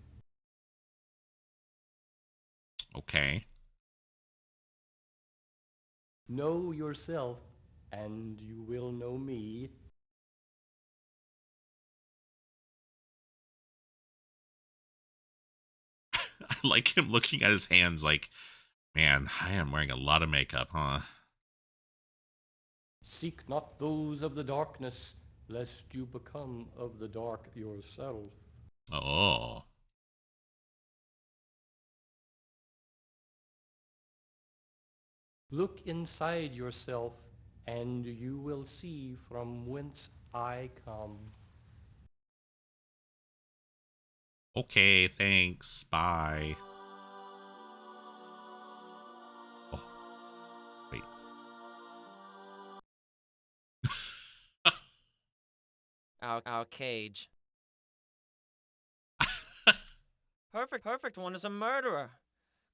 Okay. Know yourself, and you will know me. I like him looking at his hands like, man, I am wearing a lot of makeup, huh? Seek not those of the darkness, lest you become of the dark yourself. Oh. Look inside yourself, and you will see from whence I come. Okay, thanks. Bye. Oh. Wait. Our cage. Perfect one is a murderer.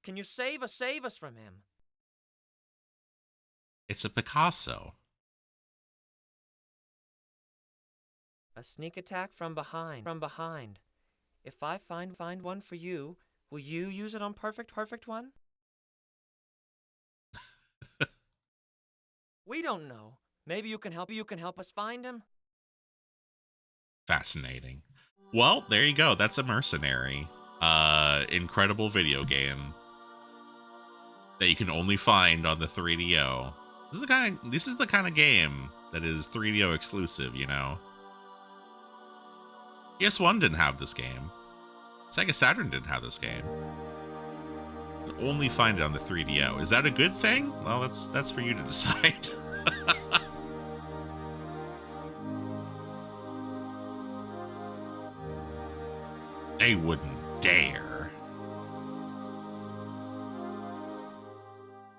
Can you save us from him? It's a Picasso. A sneak attack from behind. If I find one for you, will you use it on perfect one? We don't know. Maybe you can help us find him. Fascinating. Well, there you go. That's a Mercenary. Incredible video game that you can only find on the 3DO. This is the kind of game that is 3DO exclusive, you know. PS1 didn't have this game. Sega Saturn didn't have this game. You can only find it on the 3DO. Is that a good thing? Well, that's for you to decide. They wouldn't dare.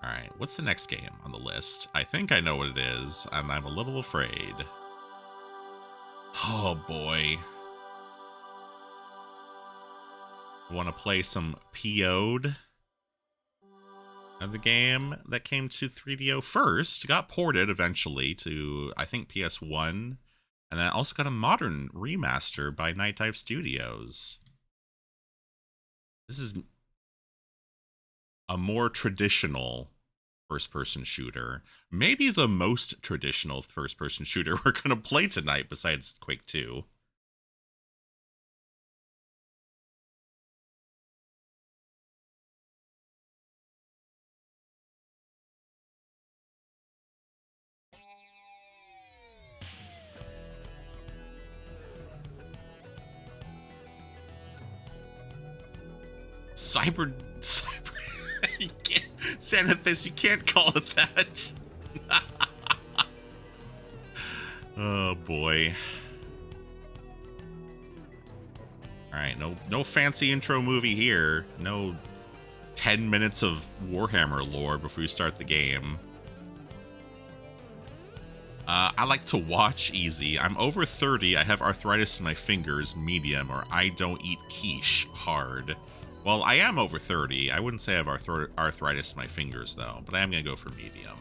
Alright, what's the next game on the list? I think I know what it is, and I'm a little afraid. Oh boy. Want to play some PO'd? The game that came to 3DO first, got ported eventually to, I think, PS1, and then also got a modern remaster by Night Dive Studios. This is a more traditional first-person shooter. Maybe the most traditional first-person shooter we're going to play tonight besides Quake 2. Cyber. You can't, Xanathus, you can't call it that. Oh boy. Alright, no fancy intro movie here. No 10 minutes of Warhammer lore before you start the game. I like to watch easy. I'm over 30, I have arthritis in my fingers, medium, or I don't eat quiche, hard. Well, I am over 30. I wouldn't say I have arthritis in my fingers, though, but I am going to go for medium.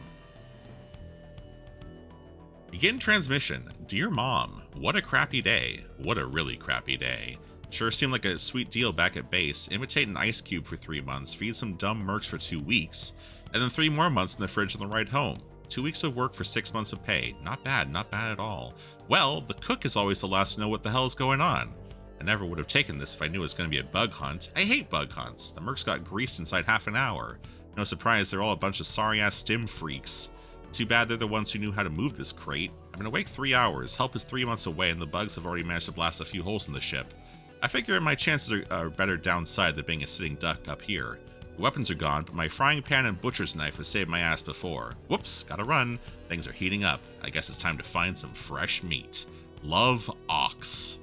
Begin transmission. Dear Mom, what a crappy day. What a really crappy day. Sure seemed like a sweet deal back at base. Imitate an ice cube for 3 months, feed some dumb mercs for 2 weeks, and then 3 more months in the fridge on the ride home. 2 weeks of work for 6 months of pay. Not bad at all. Well, the cook is always the last to know what the hell is going on. I never would have taken this if I knew it was going to be a bug hunt. I hate bug hunts. The mercs got greased inside half an hour. No surprise, they're all a bunch of sorry-ass stim freaks. Too bad they're the ones who knew how to move this crate. I've been awake 3 hours, help is 3 months away, and the bugs have already managed to blast a few holes in the ship. I figure my chances are better downside than being a sitting duck up here. The weapons are gone, but my frying pan and butcher's knife have saved my ass before. Whoops, gotta run. Things are heating up. I guess it's time to find some fresh meat. Love, Ox.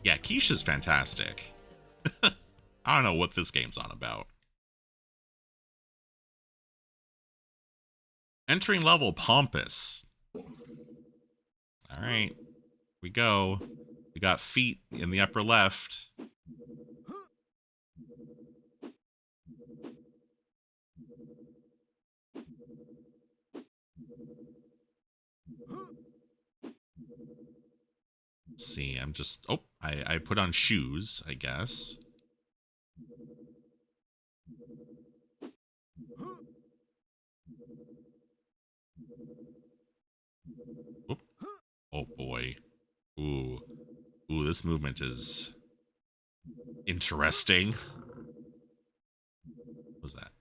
Yeah, quiche is fantastic. I don't know what this game's on about. Entering level Pompous. Alright, we go. We got feet in the upper left. Let's see, I'm just... Oh, I put on shoes, I guess. Oop. Oh boy. Ooh. Ooh, this movement is interesting. What was that?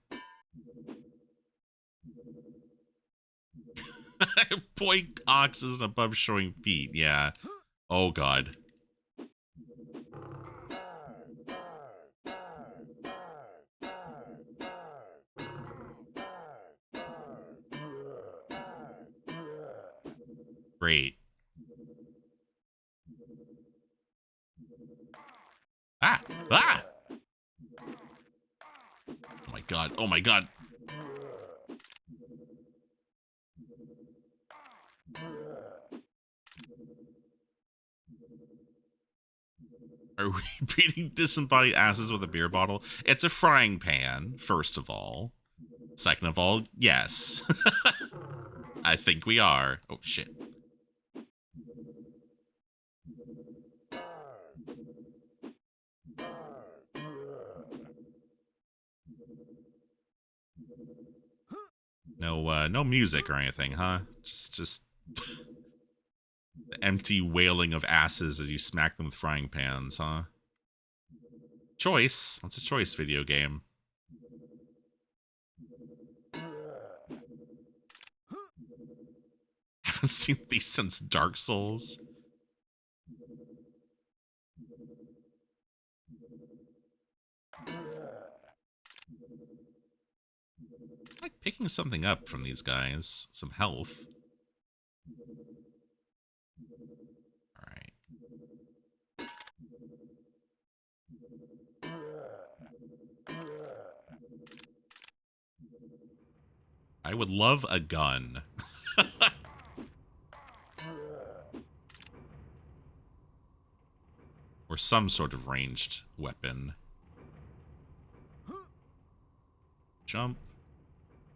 Boy, Ox isn't above showing feet, yeah. Oh god. Great. Ah! Ah! Oh my god. Oh my god. Are we beating disembodied asses with a beer bottle? It's a frying pan, first of all. Second of all, yes. I think we are. Oh, shit. No music or anything, huh? Just the empty wailing of asses as you smack them with frying pans, huh? Choice. That's a choice video game. Haven't seen these since Dark Souls. I like picking something up from these guys. Some health. Alright. I would love a gun. Or some sort of ranged weapon. Jump.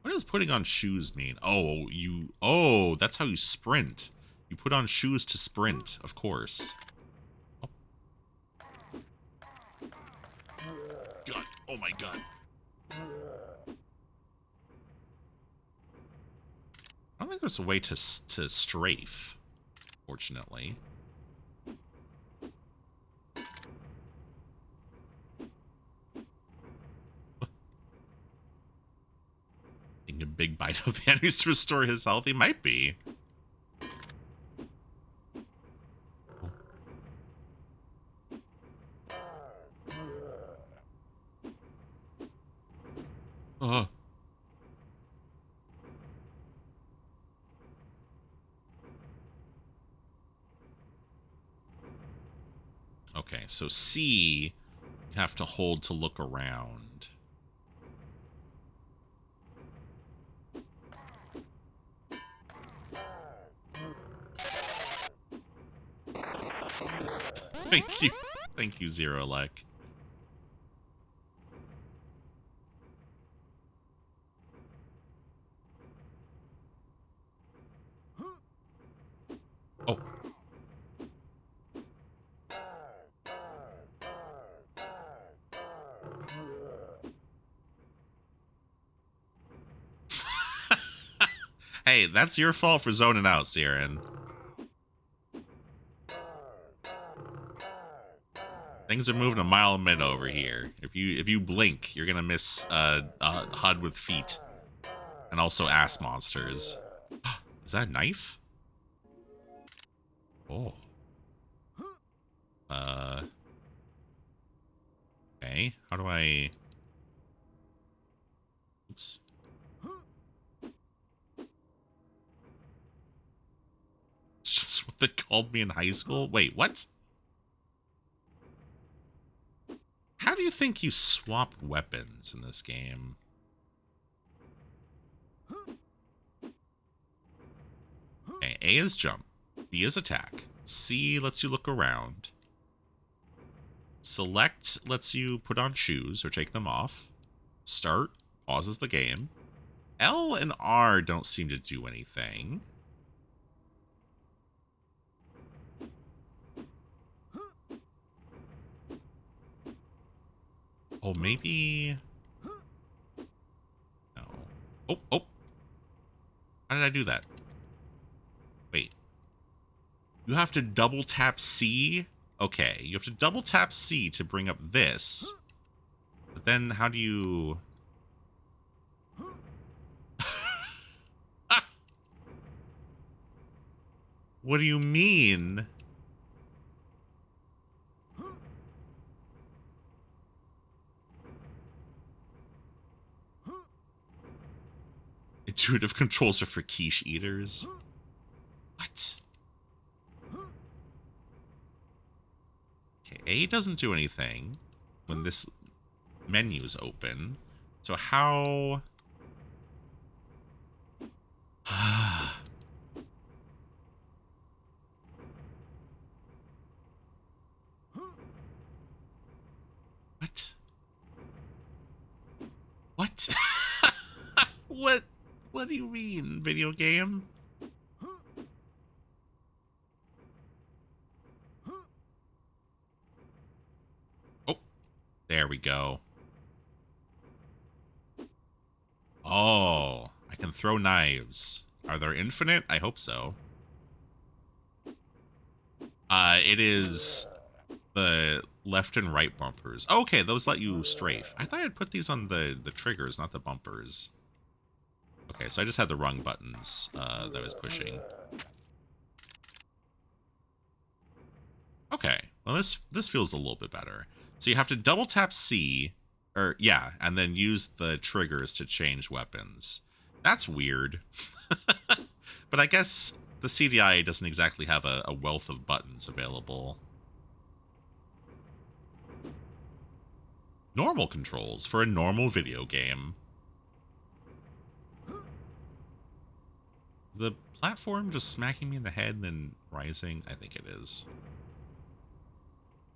What does putting on shoes mean? Oh, that's how you sprint. You put on shoes to sprint, of course. Oh, god. Oh my god. I don't think there's a way to strafe, fortunately. Taking a big bite of the enemies to restore his health? He might be. Okay, so C, you have to hold to look around. Thank you. Thank you, Zero Lek. Oh. Hey, that's your fault for zoning out, Siren. Things are moving a mile a minute over here. If you blink, you're gonna miss a HUD with feet, and also ass monsters. Is that a knife? Oh. Okay. How do I? Oops. It's just what they called me in high school. Wait, what? How do you think you swap weapons in this game? Okay, A is jump. B is attack. C lets you look around. Select lets you put on shoes or take them off. Start pauses the game. L and R don't seem to do anything. Oh, maybe... No. Oh, oh. How did I do that? Wait. You have to double tap C? Okay, you have to double tap C to bring up this. But then how do you... What do you mean? Intuitive controls are for quiche eaters. What? Okay, A doesn't do anything when this menu is open. So how... What? What? What do you mean, video game? Oh, there we go. Oh, I can throw knives. Are there infinite? I hope so. It is the left and right bumpers. Oh, okay, those let you strafe. I thought I'd put these on the triggers, not the bumpers. Okay, so I just had the wrong buttons that I was pushing. Okay, well this feels a little bit better. So you have to double tap C, or yeah, and then use the triggers to change weapons. That's weird. But I guess the CDI doesn't exactly have a wealth of buttons available. Normal controls for a normal video game. The platform just smacking me in the head and then rising? I think it is.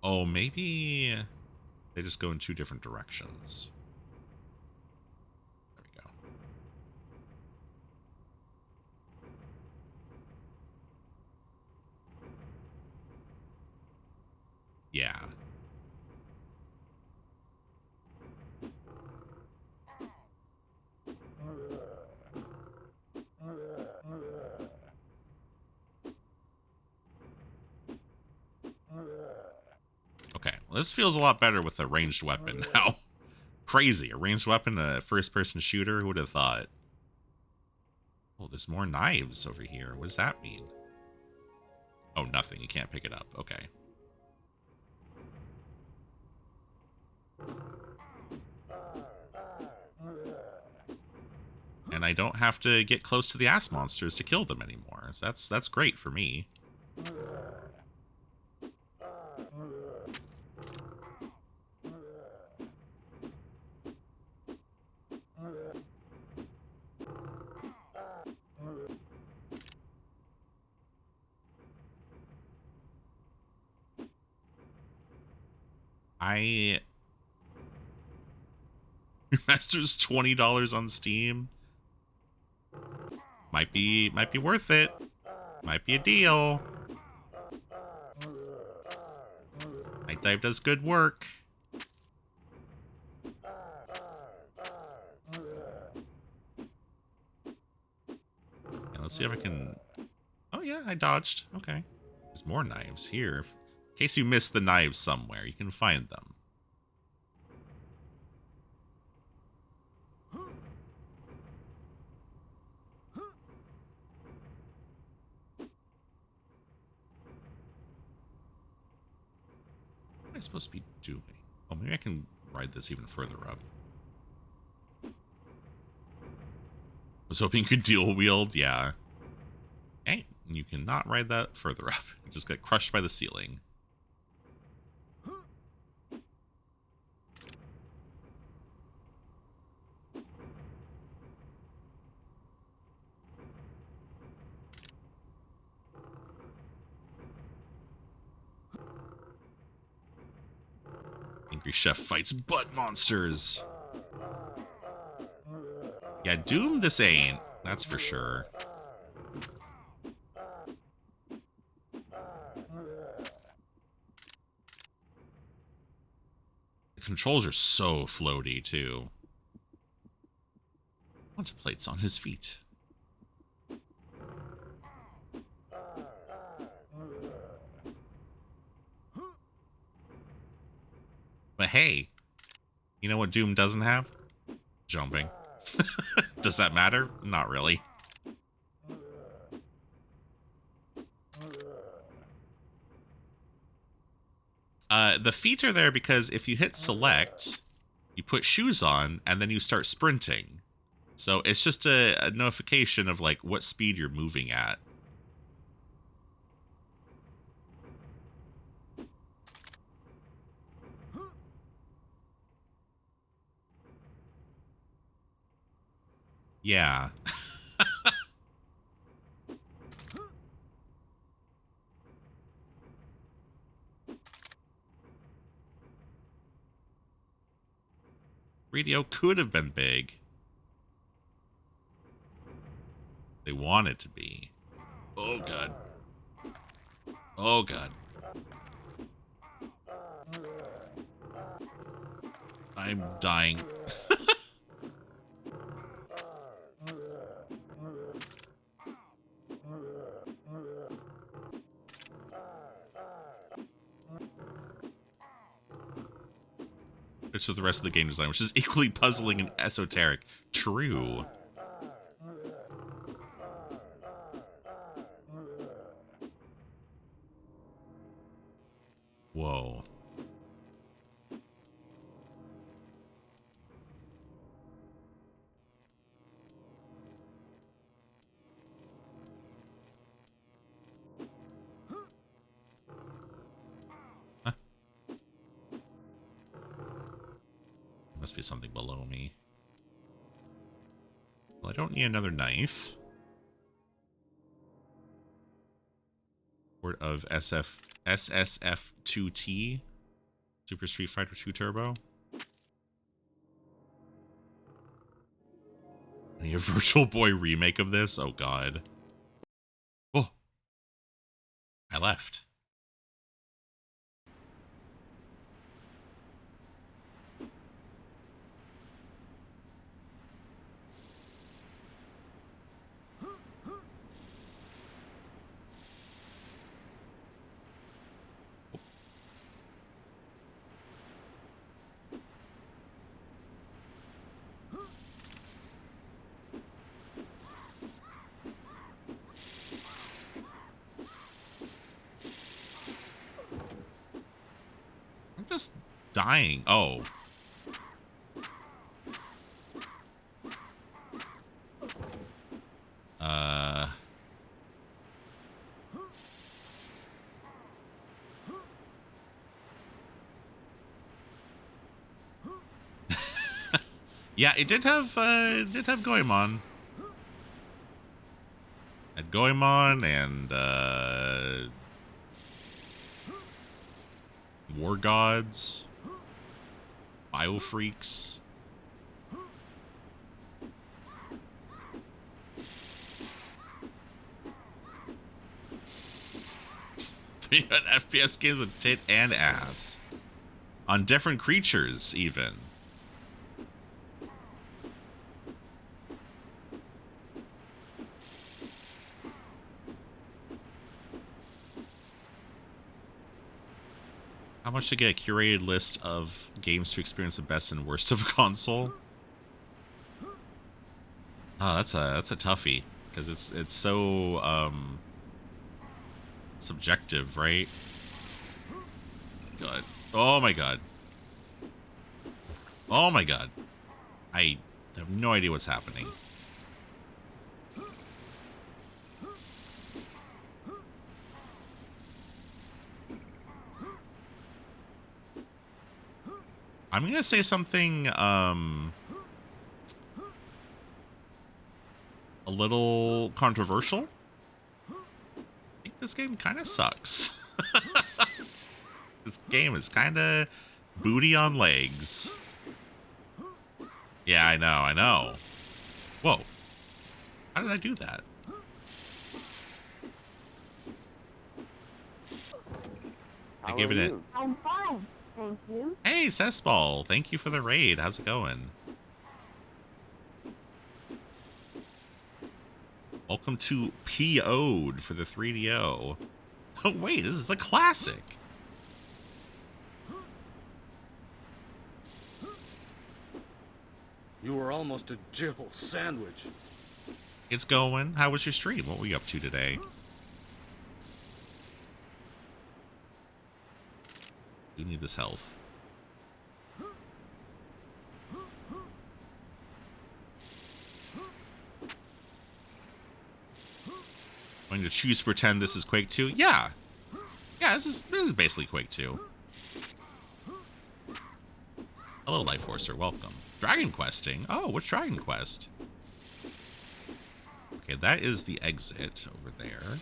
Oh, maybe they just go in two different directions. There we go. Yeah. Okay, well, this feels a lot better with a ranged weapon now. Crazy, a ranged weapon, a first-person shooter, who would have thought? Oh, there's more knives over here. What does that mean? Oh, nothing. You can't pick it up. Okay. and I don't have to get close to the ass monsters to kill them anymore. So that's great for me. Master's $20 on Steam. Might be worth it. Might be a deal. Night Dive does good work. Yeah, let's see if I can... Oh yeah, I dodged. Okay. There's more knives here. In case you missed the knives somewhere, you can find them. What am I supposed to be doing? Oh, maybe I can ride this even further up. I was hoping you could dual wield, yeah. Okay, you cannot ride that further up. You just get crushed by the ceiling. Angry Chef fights butt monsters. Yeah, Doom this ain't. That's for sure. The controls are so floaty, too. Contemplates on his feet. But hey, you know what Doom doesn't have? Jumping. Does that matter? Not really. The feet are there because if you hit select, you put shoes on, and then you start sprinting. So it's just a notification of like what speed you're moving at. Yeah. Radio could have been big. They want it to be. Oh, God. Oh, God. I'm dying. It's with the rest of the game design, which is equally puzzling and esoteric. True. Whoa. Huh. Must be something below me. Well, I don't need another knife. Port of SSF2T. Super Street Fighter 2 Turbo. I need a Virtual Boy remake of this? Oh, God. Oh. I left. I'm just dying. Oh. Yeah, it did have Goemon. Had Goemon and War Gods, Biofreaks. 300 FPS games with tit and ass. On different creatures, even. How much to get a curated list of games to experience the best and worst of a console? Oh, that's a toughie, because it's so subjective, right? God. Oh my god. Oh my god. I have no idea what's happening. I'm gonna say something a little controversial. I think this game kind of sucks. This game is kind of booty on legs. Yeah, I know. Whoa. How did I do that? I gave it a... I'm fine, thank you. Hey, Cessball. Thank you for the raid. How's it going? Welcome to PO'd for the 3DO. Oh, wait, this is a classic. You were almost a Jill sandwich. It's going. How was your stream? What were you up to today? You need this health. Going to choose to pretend this is Quake 2? Yeah. Yeah, this is basically Quake 2. Hello, Life Forcer. Welcome. Dragon Questing. Oh, what's Dragon Quest? Okay, that is the exit over there.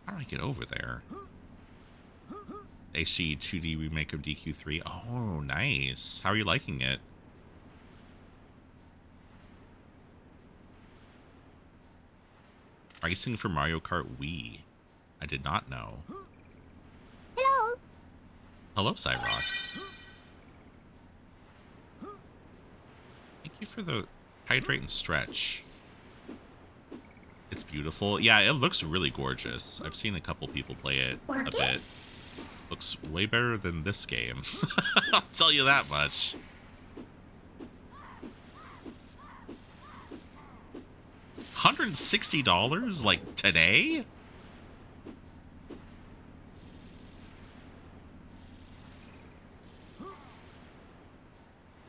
How do I get over there? HD 2D remake of DQ3. Oh, nice. How are you liking it? Pricing for Mario Kart Wii. I did not know. Hello. Hello, Cyrock. Thank you for the hydrate and stretch. It's beautiful. Yeah, it looks really gorgeous. I've seen a couple people play it a bit. Looks way better than this game. I'll tell you that much. $160 like today?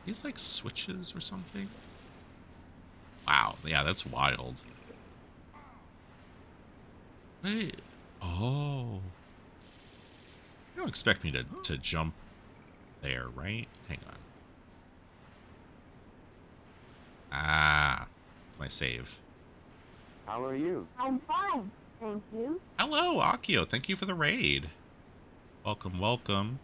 These like switches or something? Wow, yeah, that's wild. Wait. Oh. You don't expect me to jump there, right? Hang on. Ah, my save. How are you? I'm fine, thank you. Hello, Akio. Thank you for the raid. Welcome, welcome.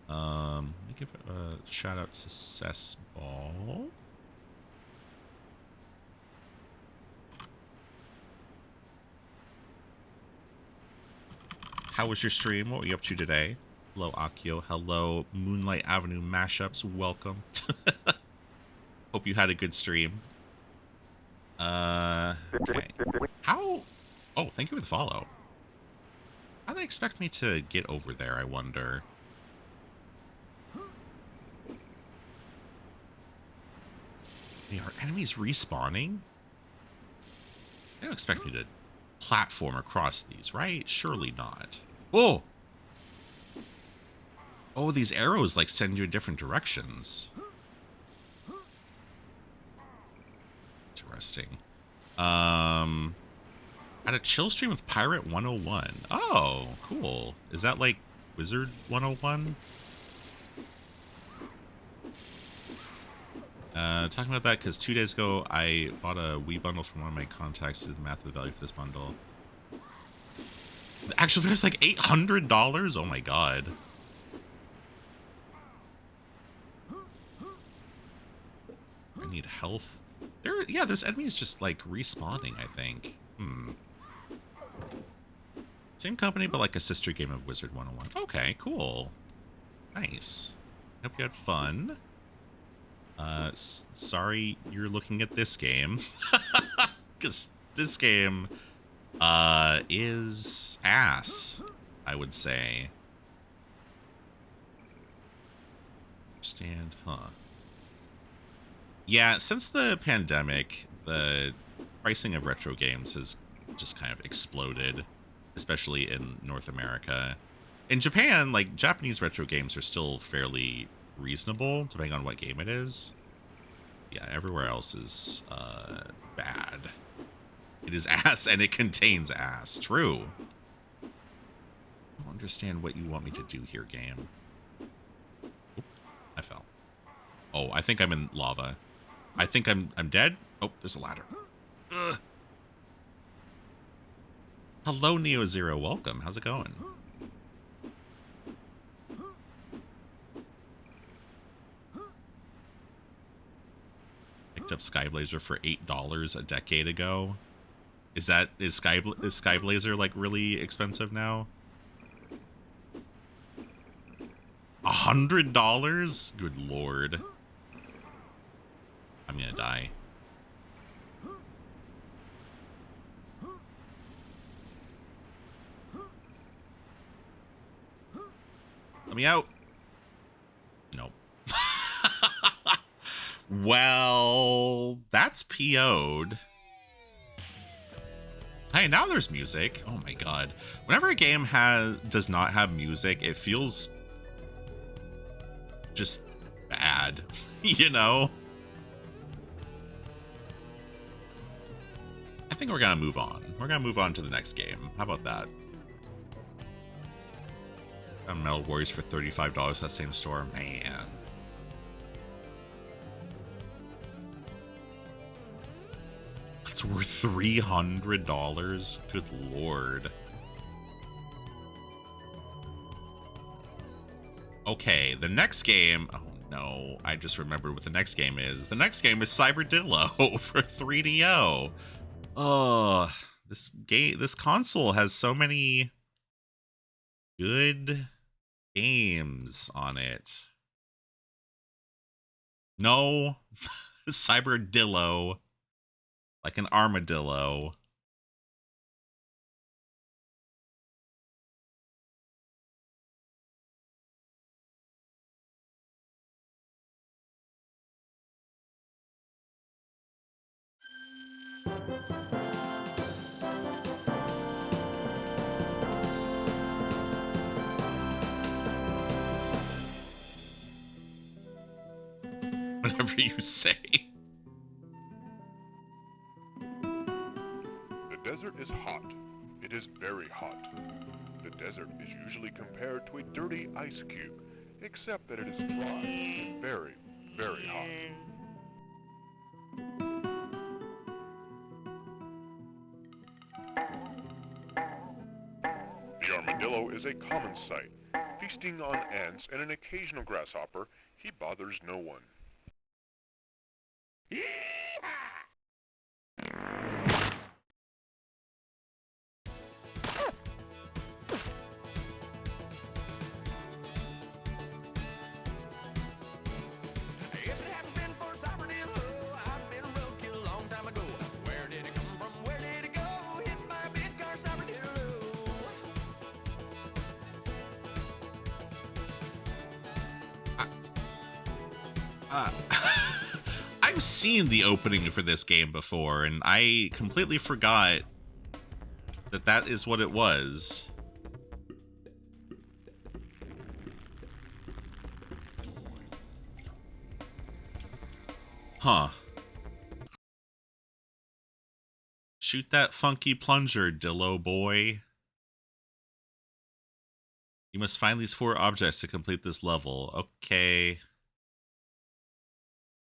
Let me give a shout out to Cessball. How was your stream? What were you up to today? Hello, Akio. Hello, Moonlight Avenue Mashups. Welcome. Hope you had a good stream. Okay. How? Oh, thank you for the follow. How do they expect me to get over there, I wonder? Hey, are enemies respawning? They don't expect me to platform across these, right? Surely not. Oh! Oh, these arrows like send you in different directions. Interesting. Had a chill stream with Pirate 101. Oh, cool. Is that like Wizard 101? Talking about that because 2 days ago I bought a Wii bundle from one of my contacts to do the math of the value for this bundle. The actual figure's like $800. Oh my god. I need health. Yeah, there's enemies just like respawning, I think. Same company, but like a sister game of Wizard 101. Okay, cool. Nice. Hope you had fun. Sorry you're looking at this game. Because this game, is ass, I would say. Understand, huh? Yeah, since the pandemic, the pricing of retro games has just kind of exploded, especially in North America. In Japan, like, Japanese retro games are still fairly reasonable, depending on what game it is. Yeah, everywhere else is, bad. It is ass, and it contains ass. True. I don't understand what you want me to do here, game. Oop, I fell. Oh, I think I'm in lava. I think I'm dead. Oh, there's a ladder. Ugh. Hello, Neo Zero. Welcome. How's it going? Picked up Skyblazer for $8 a decade ago. Is Skyblazer like really expensive now? $100? Good lord. I'm gonna die. Let me out. Nope. Well, that's PO'd. Hey, now there's music. Oh my god. Whenever a game does not have music, it feels just bad, you know? I think we're gonna move on. We're gonna move on to the next game. How about that? Found Metal Warriors for $35 that same store. Man. It's worth $300. Good lord. Okay, the next game. Oh no, I just remembered what the next game is. The next game is Cyberdillo for 3DO. Oh, this console has so many good games on it. No, Cyberdillo, like an armadillo. Whatever you say. The desert is hot. It is very hot. The desert is usually compared to a dirty ice cube, except that it is dry and very, very hot. The armadillo is a common sight. Feasting on ants and an occasional grasshopper, he bothers no one. I've seen the opening for this game before, and I completely forgot that that is what it was. Huh. Shoot that funky plunger, Dillo boy. You must find these 4 objects to complete this level. Okay.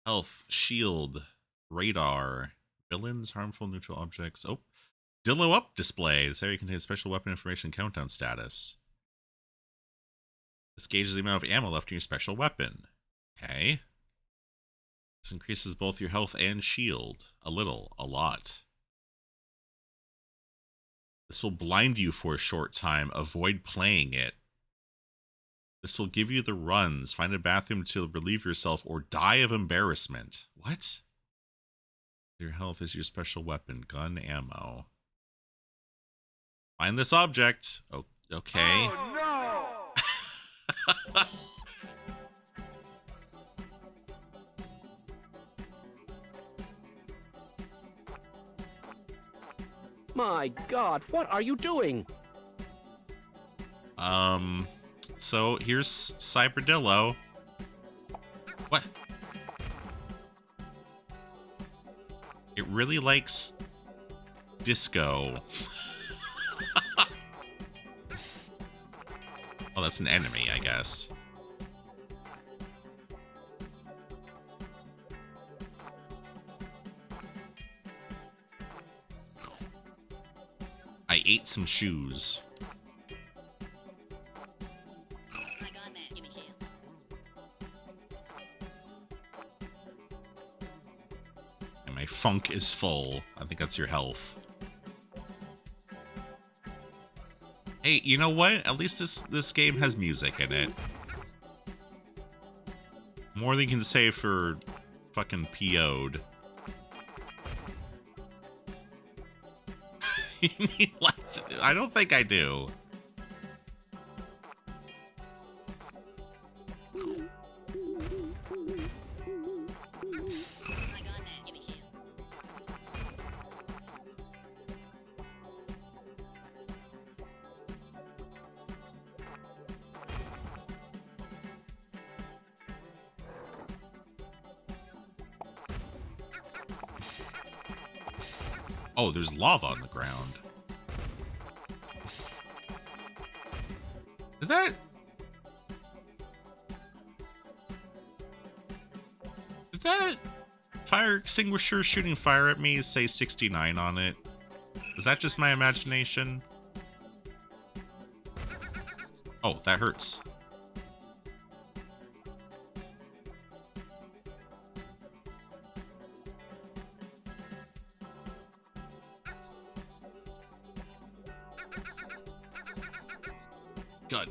Health, shield, radar, villains, harmful neutral objects. Oh, Dillo up display. This area contains special weapon information countdown status. This gauges the amount of ammo left in your special weapon. Okay. This increases both your health and shield. A little, a lot. This will blind you for a short time. Avoid playing it. This will give you the runs. Find a bathroom to relieve yourself or die of embarrassment. What? Your health is your special weapon. Gun ammo. Find this object. Oh, okay. Oh, no! My God, what are you doing? So here's Cyberdillo. What? It really likes disco. Oh, that's an enemy, I guess. I ate some shoes. And my funk is full. I think that's your health. Hey, you know what? At least this game has music in it. More than you can say for fucking PO'd. You mean less? I don't think I do. Oh, there's lava on the ground. Did that fire extinguisher shooting fire at me say 69 on it? Is that just my imagination? Oh, that hurts. Good.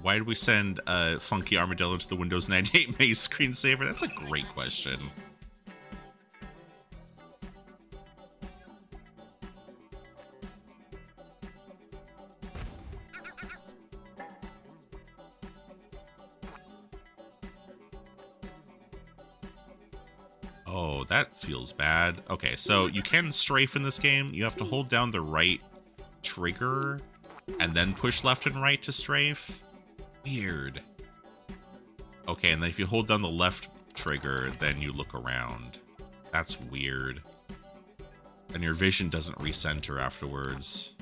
Why did we send Funky Armadillo to the Windows 98 Maze screensaver? That's a great question. Oh, that feels bad. Okay, so you can strafe in this game. You have to hold down the right trigger and then push left and right to strafe. Weird. Okay, and then if you hold down the left trigger, then you look around. That's weird. And your vision doesn't recenter afterwards.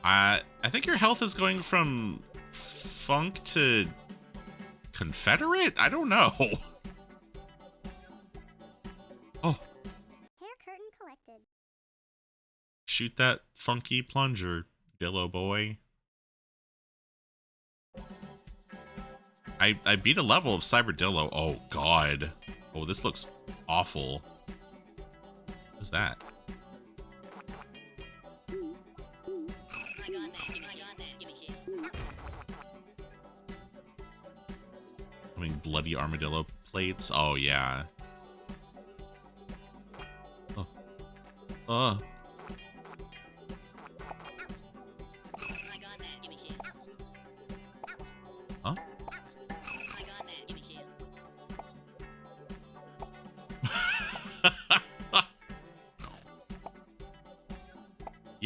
I think your health is going from funk to Confederate? I don't know. Oh. Hair curtain collected. Shoot that funky plunger, Dillo boy. I beat a level of Cyberdillo. Oh, God. Oh, this looks awful. What's that? I mean, bloody armadillo plates. Oh, yeah. Oh. Huh?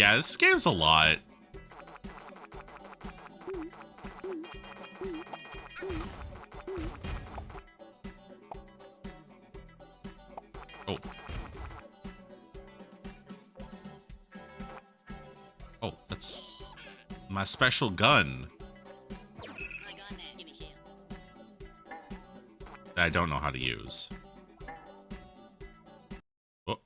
Yeah, this game's a lot. Oh. Oh, that's my special gun. That I don't know how to use. Oh.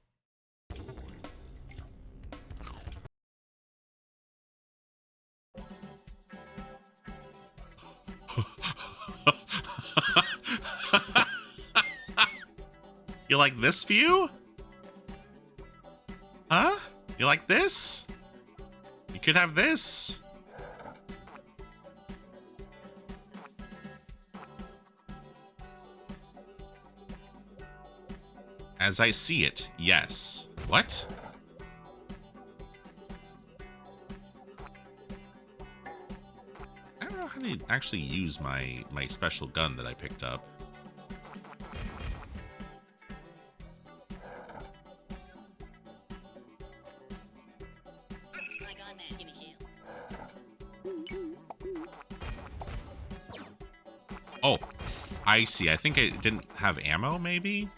You like this view? Huh? You like this? You could have this. As I see it, yes. What? I don't know how to actually use my special gun that I picked up. Oh, I see. I think it didn't have ammo, maybe?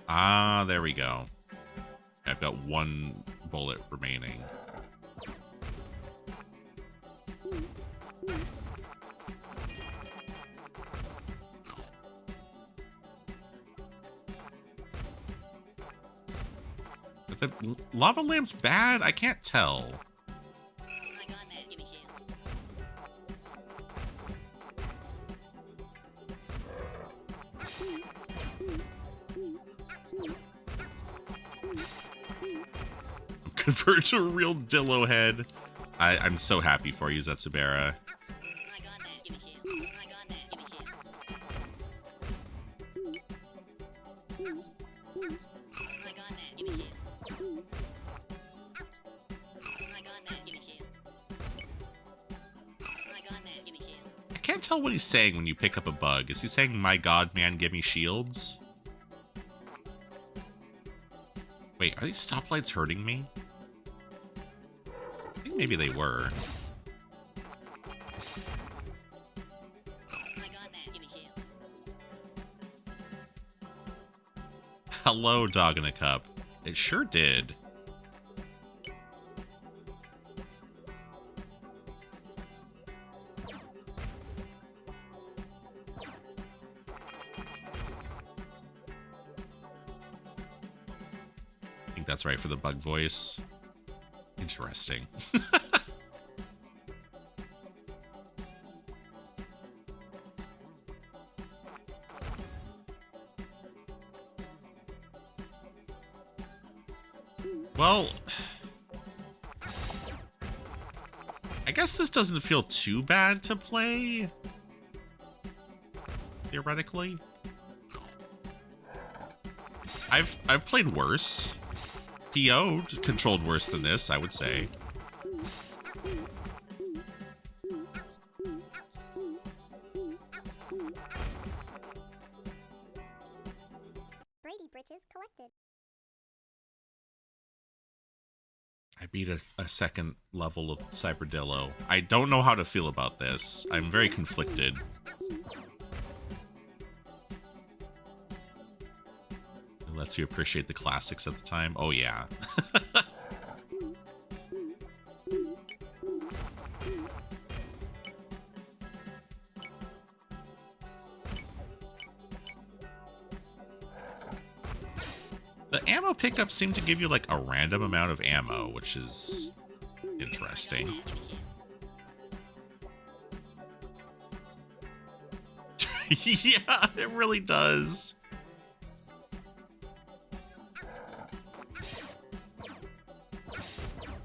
Ah, there we go. I've got one bullet remaining. But the lava lamp's bad? I can't tell. Convert to a real Dillo head. I'm so happy for you, Zetsubera. I can't tell what he's saying when you pick up a bug. Is he saying, "My God, man, give me shields"? Wait, are these stoplights hurting me? I think maybe they were. Hello, dog in a cup. It sure did. I think that's right for the bug voice. Interesting. Well, I guess this doesn't feel too bad to play, theoretically. I've played worse. PO controlled worse than this, I would say. Brady Britches collected. I beat a second level of Cyberdillo. I don't know how to feel about this. I'm very conflicted. It lets you appreciate the classics at the time. Oh yeah. The ammo pickups seem to give you like a random amount of ammo, which is interesting. Yeah, it really does.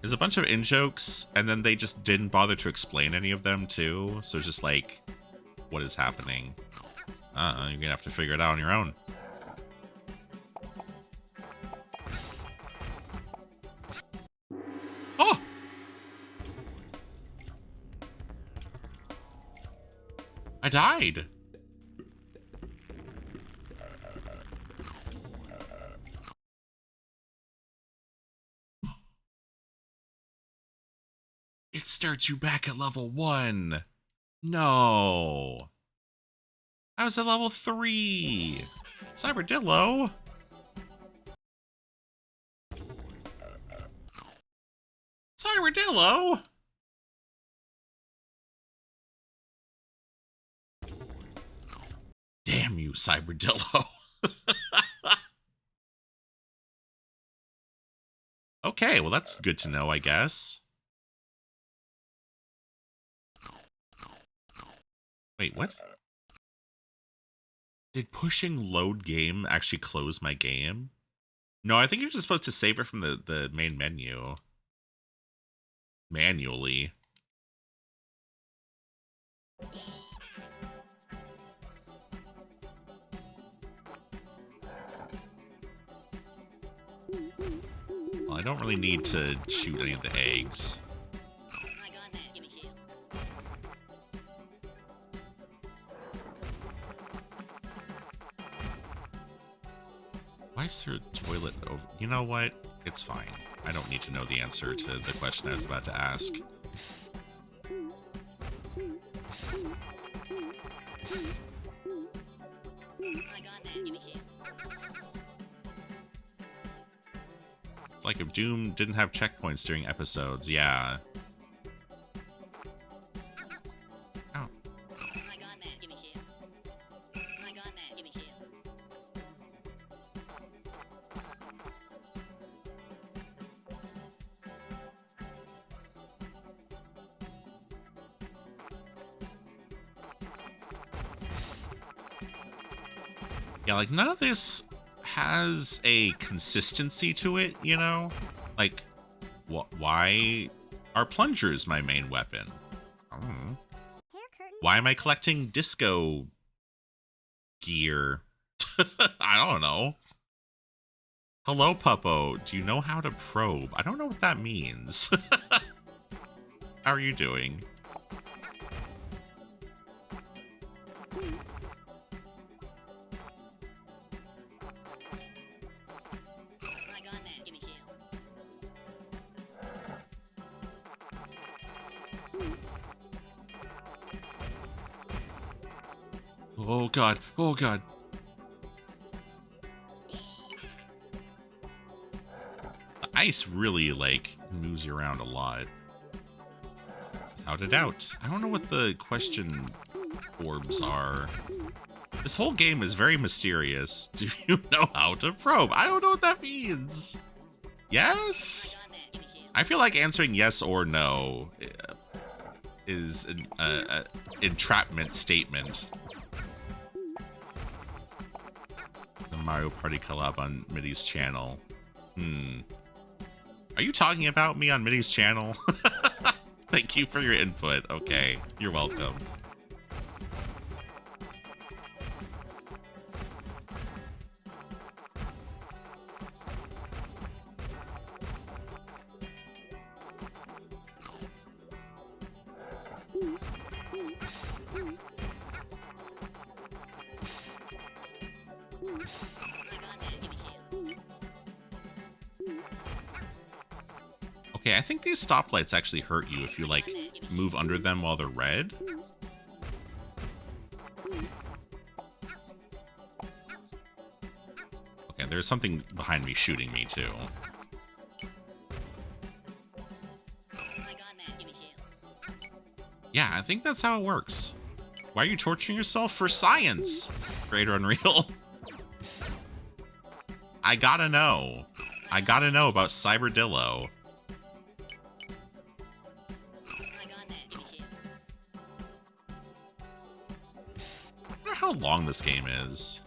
There's a bunch of in-jokes, and then they just didn't bother to explain any of them, too. So it's just like, what is happening? You're gonna have to figure it out on your own. Oh! I died. It starts you back at level 1. No. I was at level 3. Cyberdillo. Cyberdillo. Damn you, Cyberdillo. Okay, well that's good to know, I guess. Wait, what? Did pushing load game actually close my game? No, I think you're just supposed to save it from the main menu. Manually. Well, I don't really need to shoot any of the eggs. Why is there a toilet over? You know what? It's fine. I don't need to know the answer to the question I was about to ask. It's like if Doom didn't have checkpoints during episodes, yeah. Oh. Yeah, like none of this has a consistency to it, you know? Like, why are plungers my main weapon? I don't know. Why am I collecting disco gear? I don't know. Hello, Puppo. Do you know how to probe? I don't know what that means. How are you doing? Oh god, oh god. The ice really, like, moves you around a lot. Without a doubt. I don't know what the question orbs are. This whole game is very mysterious. Do you know how to probe? I don't know what that means. Yes? I feel like answering yes or no is an entrapment statement. The Mario Party collab on Mitty's channel. Are you talking about me on Mitty's channel? Thank you for your input. Okay, you're welcome. Okay, I think these stoplights actually hurt you if you, like, move under them while they're red. Okay, there's something behind me shooting me, too. Yeah, I think that's how it works. Why are you torturing yourself? For science! Greater Unreal. I gotta know. I gotta know about Cyberdillo. I wonder how long this game is.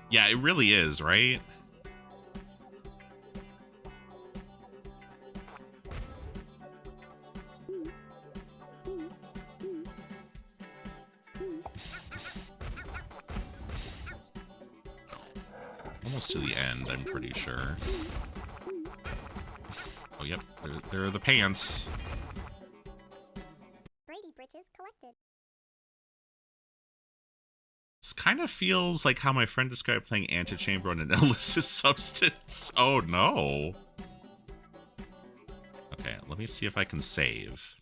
Yeah, it really is, right? Almost to the end, I'm pretty sure. Oh, yep. There are the pants. Brady britches collected. This kind of feels like how my friend described playing Antechamber on an illicit substance. Oh, no. Okay, let me see if I can save.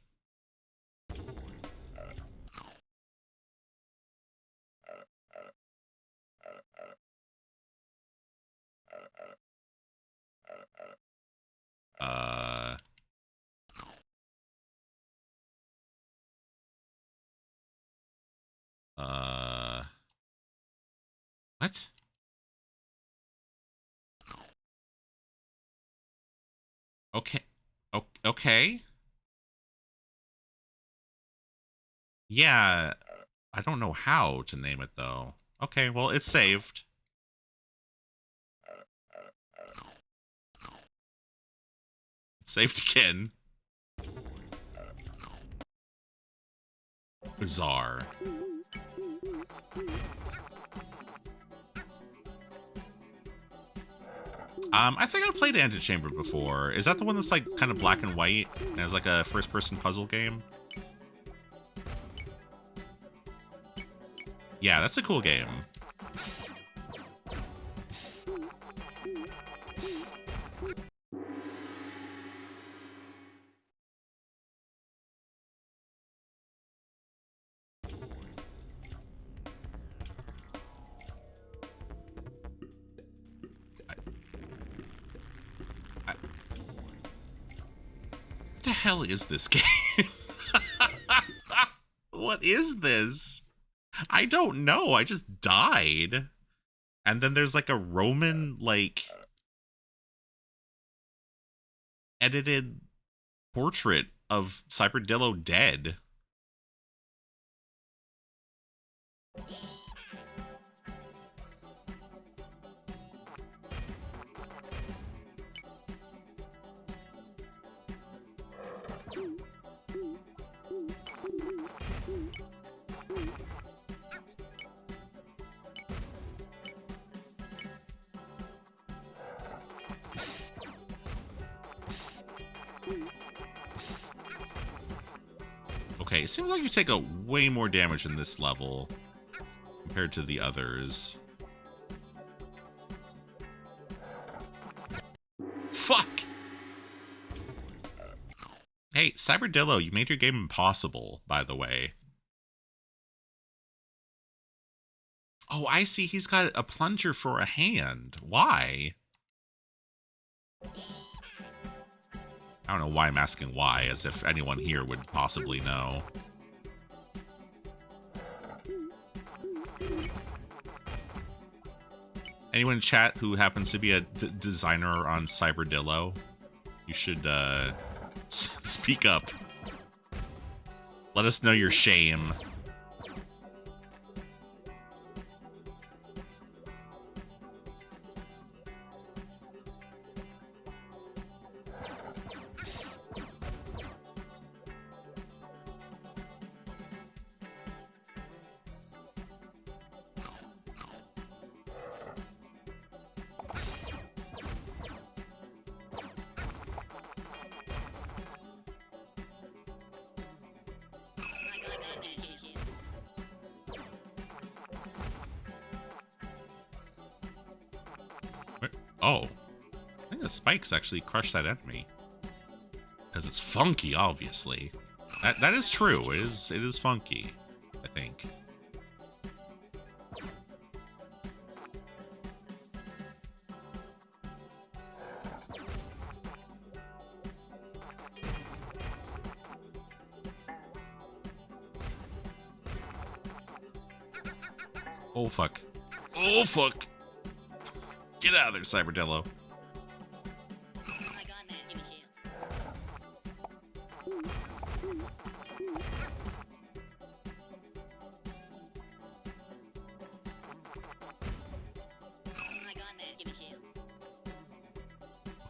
What? Okay. Okay. Yeah, I don't know how to name it though. Okay, well, it's saved. It's saved again. Bizarre. I think I played Antechamber before. Is that the one that's like kind of black and white and it's like a first-person puzzle game? Yeah, that's a cool game. What the hell is this game? What is this? I don't know. I just died. And then there's like a Roman, like, edited portrait of Cyberdillo dead. Okay, it seems like you take a way more damage in this level compared to the others. Fuck! Hey, Cyberdillo, you made your game impossible, by the way. Oh, I see. He's got a plunger for a hand. Why? I don't know why I'm asking why, as if anyone here would possibly know. Anyone in chat who happens to be a designer on Cyberdillo, you should speak up. Let us know your shame. Oh, I think the spikes actually crush that enemy. Because it's funky, obviously. That is true. It is funky, I think. Oh, fuck. Oh, fuck. Get out of there, Cyberdillo.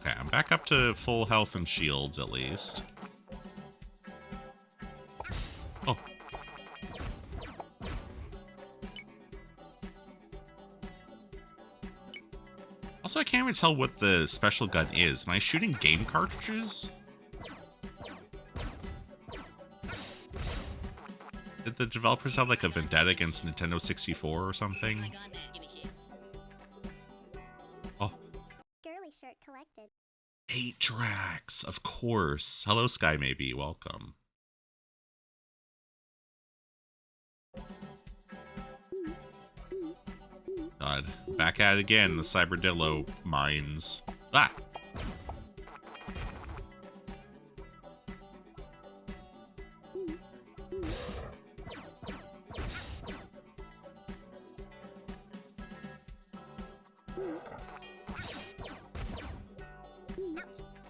Okay, I'm back up to full health and shields, at least. Oh. Also, I can't even tell what the special gun is. Am I shooting game cartridges? Did the developers have like a vendetta against Nintendo 64 or something? Oh. Girly shirt collected. 8 tracks, of course. Hello, Sky Maybe. Welcome. God, back at it again. The Cyberdillo mines. Ah!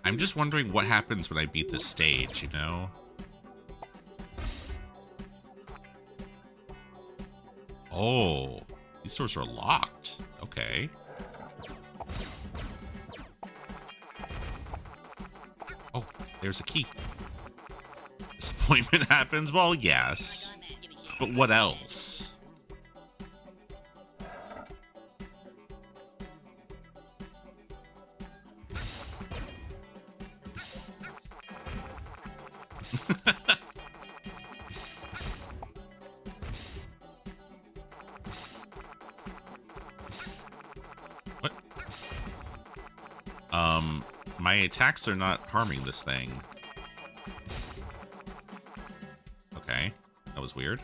I'm just wondering what happens when I beat this stage, you know? Oh, these doors are locked. Okay. Oh, there's a key. Disappointment happens? Well, yes. But what else? What? My attacks are not harming this thing. Okay, that was weird.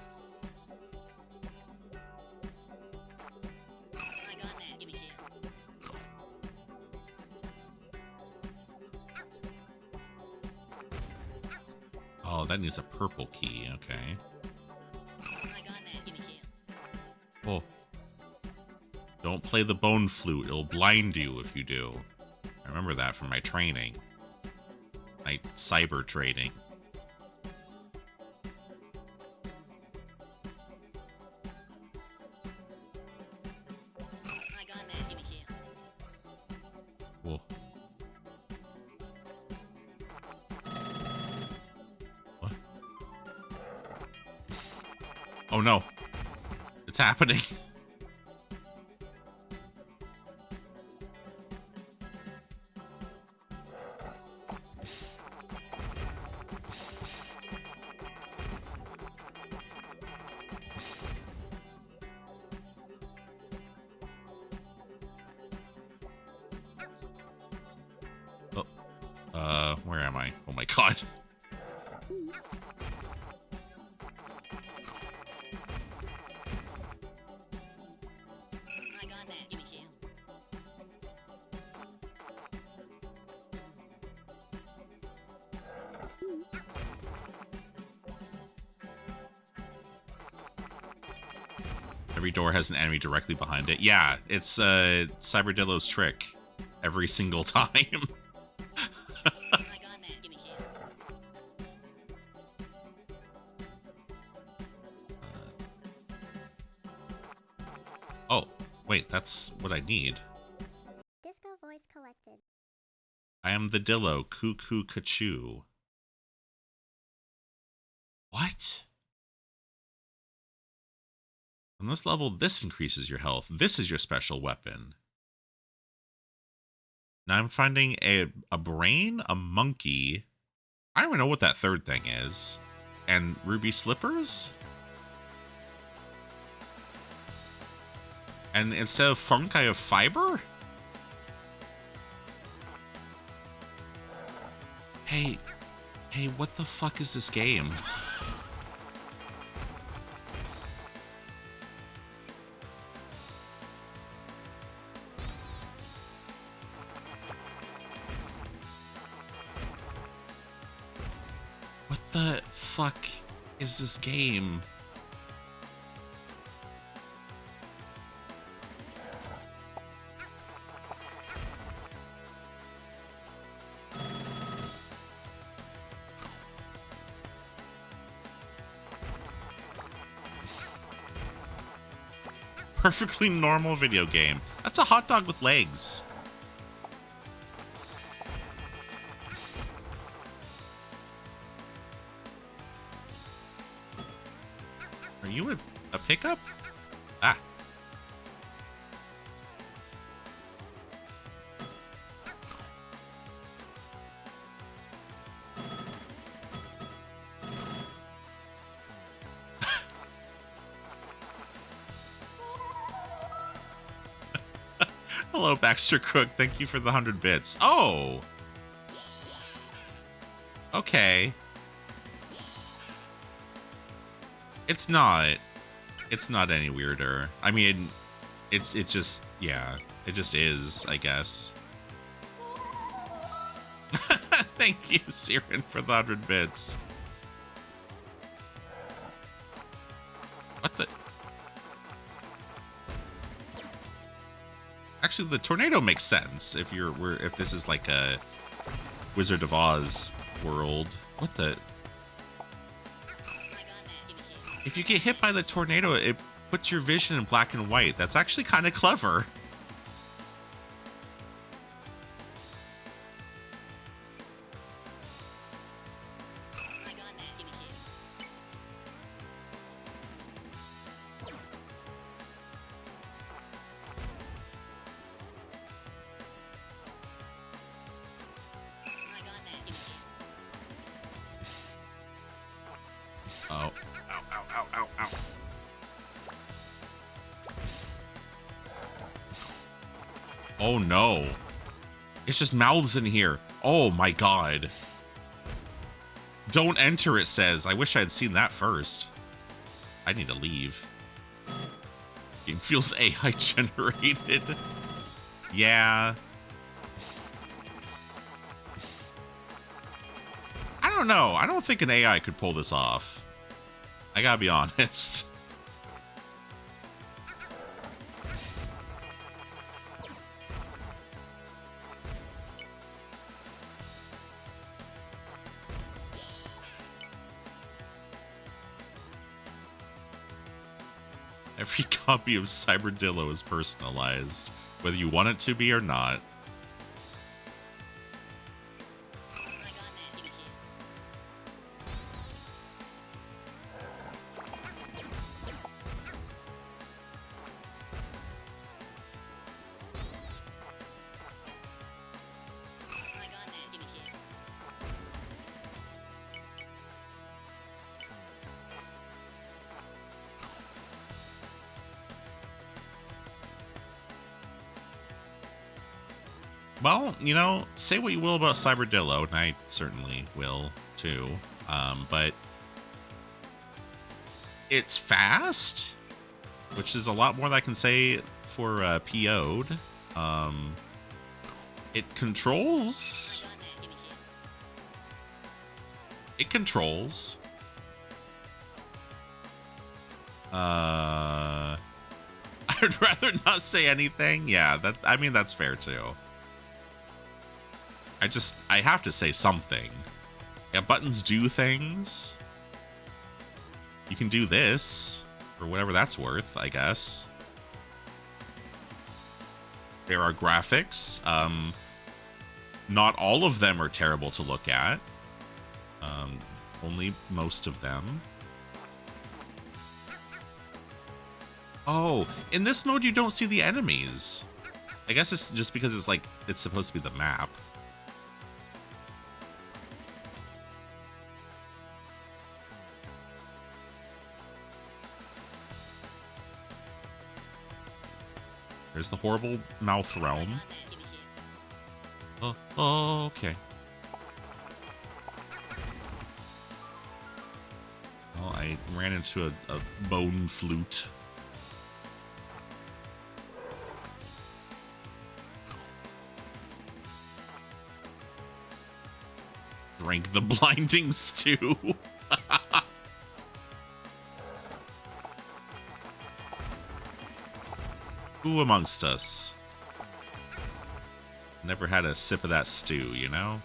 Oh, that needs a purple key, okay. Oh. Don't play the bone flute, it'll blind you if you do. I remember that from my training. My cyber training. Whoa. What? Oh no. It's happening. Where am I? Oh my god. Every door has an enemy directly behind it. Yeah, it's Cyberdillo's trick every single time. Oh, wait, that's what I need. Disco voice collected. I am the Dillo, Cuckoo Kachoo. What? On this level, this increases your health. This is your special weapon. Now I'm finding a brain, a monkey. I don't even know what that third thing is. And ruby slippers? And instead of funk, I have fiber? Hey, what the fuck is this game? What the fuck is this game? Perfectly normal video game. That's a hot dog with legs. Are you a pickup? Ah. Hello, Baxter Crook. Thank you for the 100 bits. Oh, Okay. It's not any weirder. I mean, it just, yeah, it just is, I guess. Thank you, Siren, for the 100 bits. What the? Actually, the tornado makes sense if if this is like a Wizard of Oz world. What the? If you get hit by the tornado, it puts your vision in black and white. That's actually kind of clever. Oh. Ow, ow, ow, ow, ow. Oh no. It's just mouths in here. Oh my god. Don't enter, it says. I wish I had seen that first. I need to leave. Game feels AI generated. Yeah. I don't know. I don't think an AI could pull this off. I gotta be honest. Every copy of Cyberdillo is personalized, whether you want it to be or not. Well, you know, say what you will about Cyberdillo, and I certainly will too, but it's fast, which is a lot more than I can say for PO'd. It controls. It controls. I'd rather not say anything. Yeah, I mean, that's fair too. I have to say something. Yeah, buttons do things. You can do this, for whatever that's worth, I guess. There are graphics. Not all of them are terrible to look at. Only most of them. Oh, in this mode you don't see the enemies. I guess it's just because it's supposed to be the map. There's the horrible mouth realm. Oh, okay. Well, I ran into a bone flute. Drank the blinding stew. Who amongst us never had a sip of that stew, you know?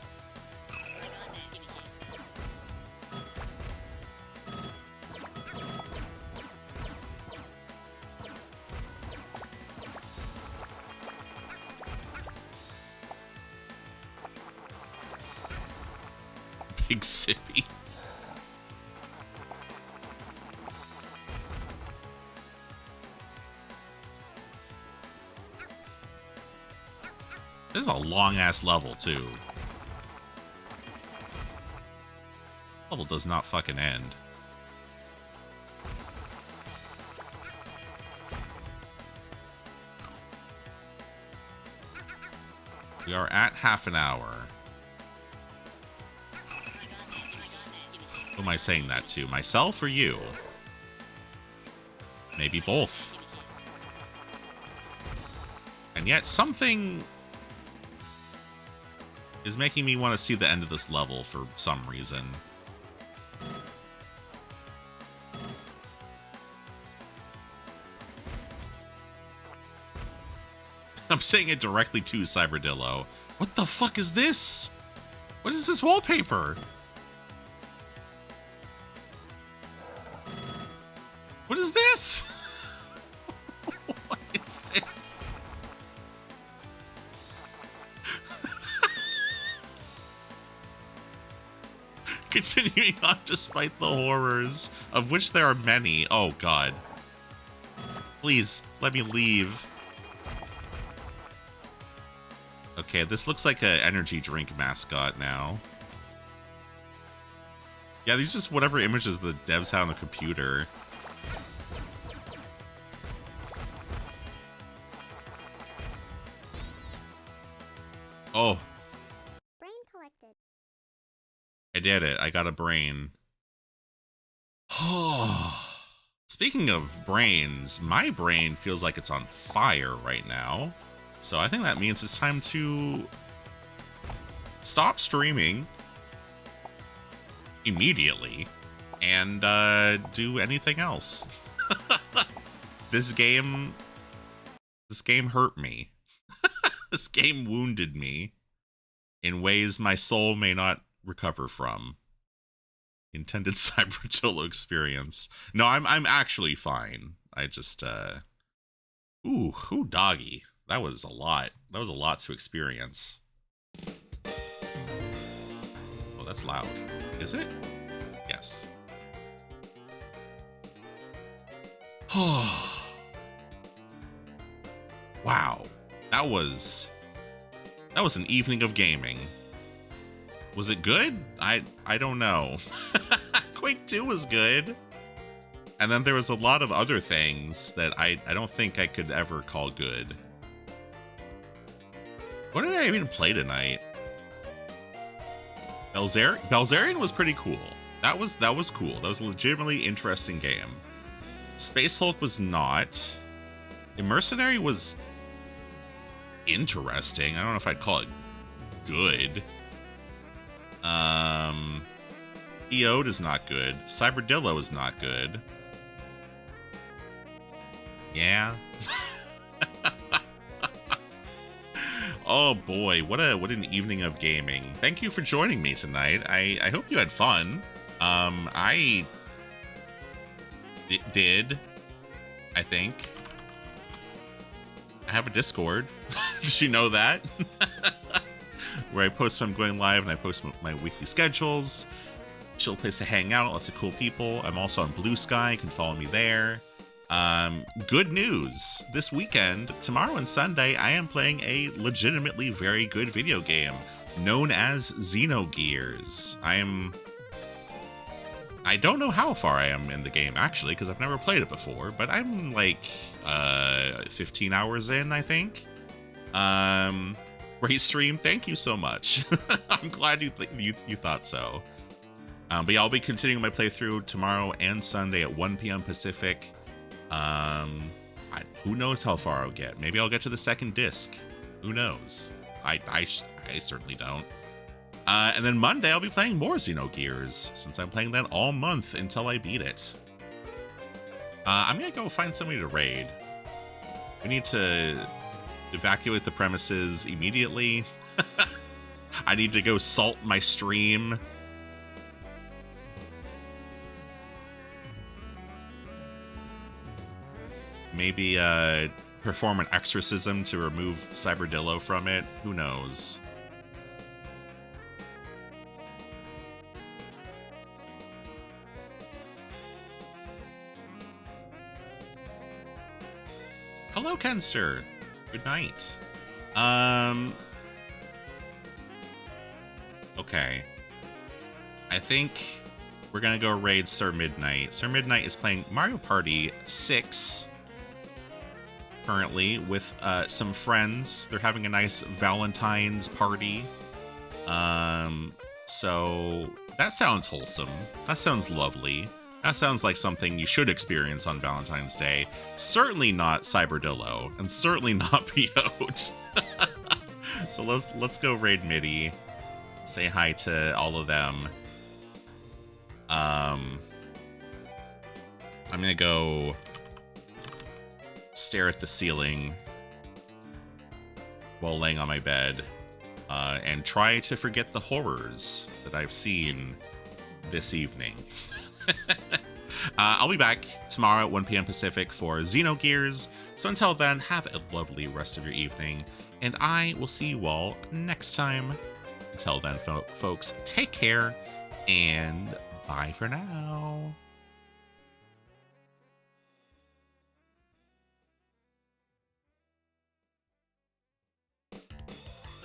Big sippy. This is a long-ass level, too. Level does not fucking end. We are at half an hour. Who am I saying that to? Myself or you? Maybe both. And yet something is making me want to see the end of this level for some reason. I'm saying it directly to Cyberdillo. What the fuck is this? What is this wallpaper? What is this? What is this? Continuing on despite the horrors, of which there are many. Oh god. Please, let me leave. Okay, this looks like an energy drink mascot now. Yeah, these are just whatever images the devs have on the computer. Oh. Brain collected. I did it. I got a brain. Speaking of brains, my brain feels like it's on fire right now. So I think that means it's time to stop streaming immediately and do anything else. This game hurt me. This game wounded me in ways my soul may not recover from. Intended Cyberdillo experience. No, I'm actually fine. I just ooh, doggy. That was a lot. That was a lot to experience. Oh, that's loud. Is it? Yes. Wow. That was an evening of gaming. Was it good? I don't know. Quake 2 was good. And then there was a lot of other things that I don't think I could ever call good. What did I even play tonight? Belzerian was pretty cool. That was cool. That was a legitimately interesting game. Space Hulk was not. Immercenary was interesting. I don't know if I'd call it good. EO'd is not good. Cyberdillo is not good. Yeah. Oh boy, what an evening of gaming. Thank you for joining me tonight. I hope you had fun. I did, I think. I have a Discord. Did you know that? Where I post when I'm going live and I post my weekly schedules. Chill place to hang out, lots of cool people. I'm also on Blue Sky, you can follow me there. Good news. This weekend, tomorrow and Sunday, I am playing a legitimately very good video game known as Xenogears. I don't know how far I am in the game, actually, because I've never played it before, but I'm like 15 hours in, I think. Great stream, thank you so much. I'm glad you thought so. But yeah, I'll be continuing my playthrough tomorrow and Sunday at 1 p.m. Pacific. Who knows how far I'll get? Maybe I'll get to the second disc. Who knows? I certainly don't. And then Monday I'll be playing more Xenogears, since I'm playing that all month until I beat it. I'm gonna go find somebody to raid. We need to evacuate the premises immediately. I need to go salt my stream. Maybe perform an exorcism to remove Cyberdillo from it. Who knows? Hello, Kenster. Good night. Okay. I think we're gonna go raid Sir Midnight. Sir Midnight is playing Mario Party 6 currently with some friends. They're having a nice Valentine's party. So that sounds wholesome. That sounds lovely. That sounds like something you should experience on Valentine's Day. Certainly not Cyberdillo, and certainly not Peyote. So let's go raid Mitty. Say hi to all of them. I'm gonna go stare at the ceiling while laying on my bed and try to forget the horrors that I've seen this evening. I'll be back tomorrow at 1 p.m. Pacific for Xenogears. So until then, have a lovely rest of your evening, and I will see you all next time. Until then, folks, take care, and bye for now.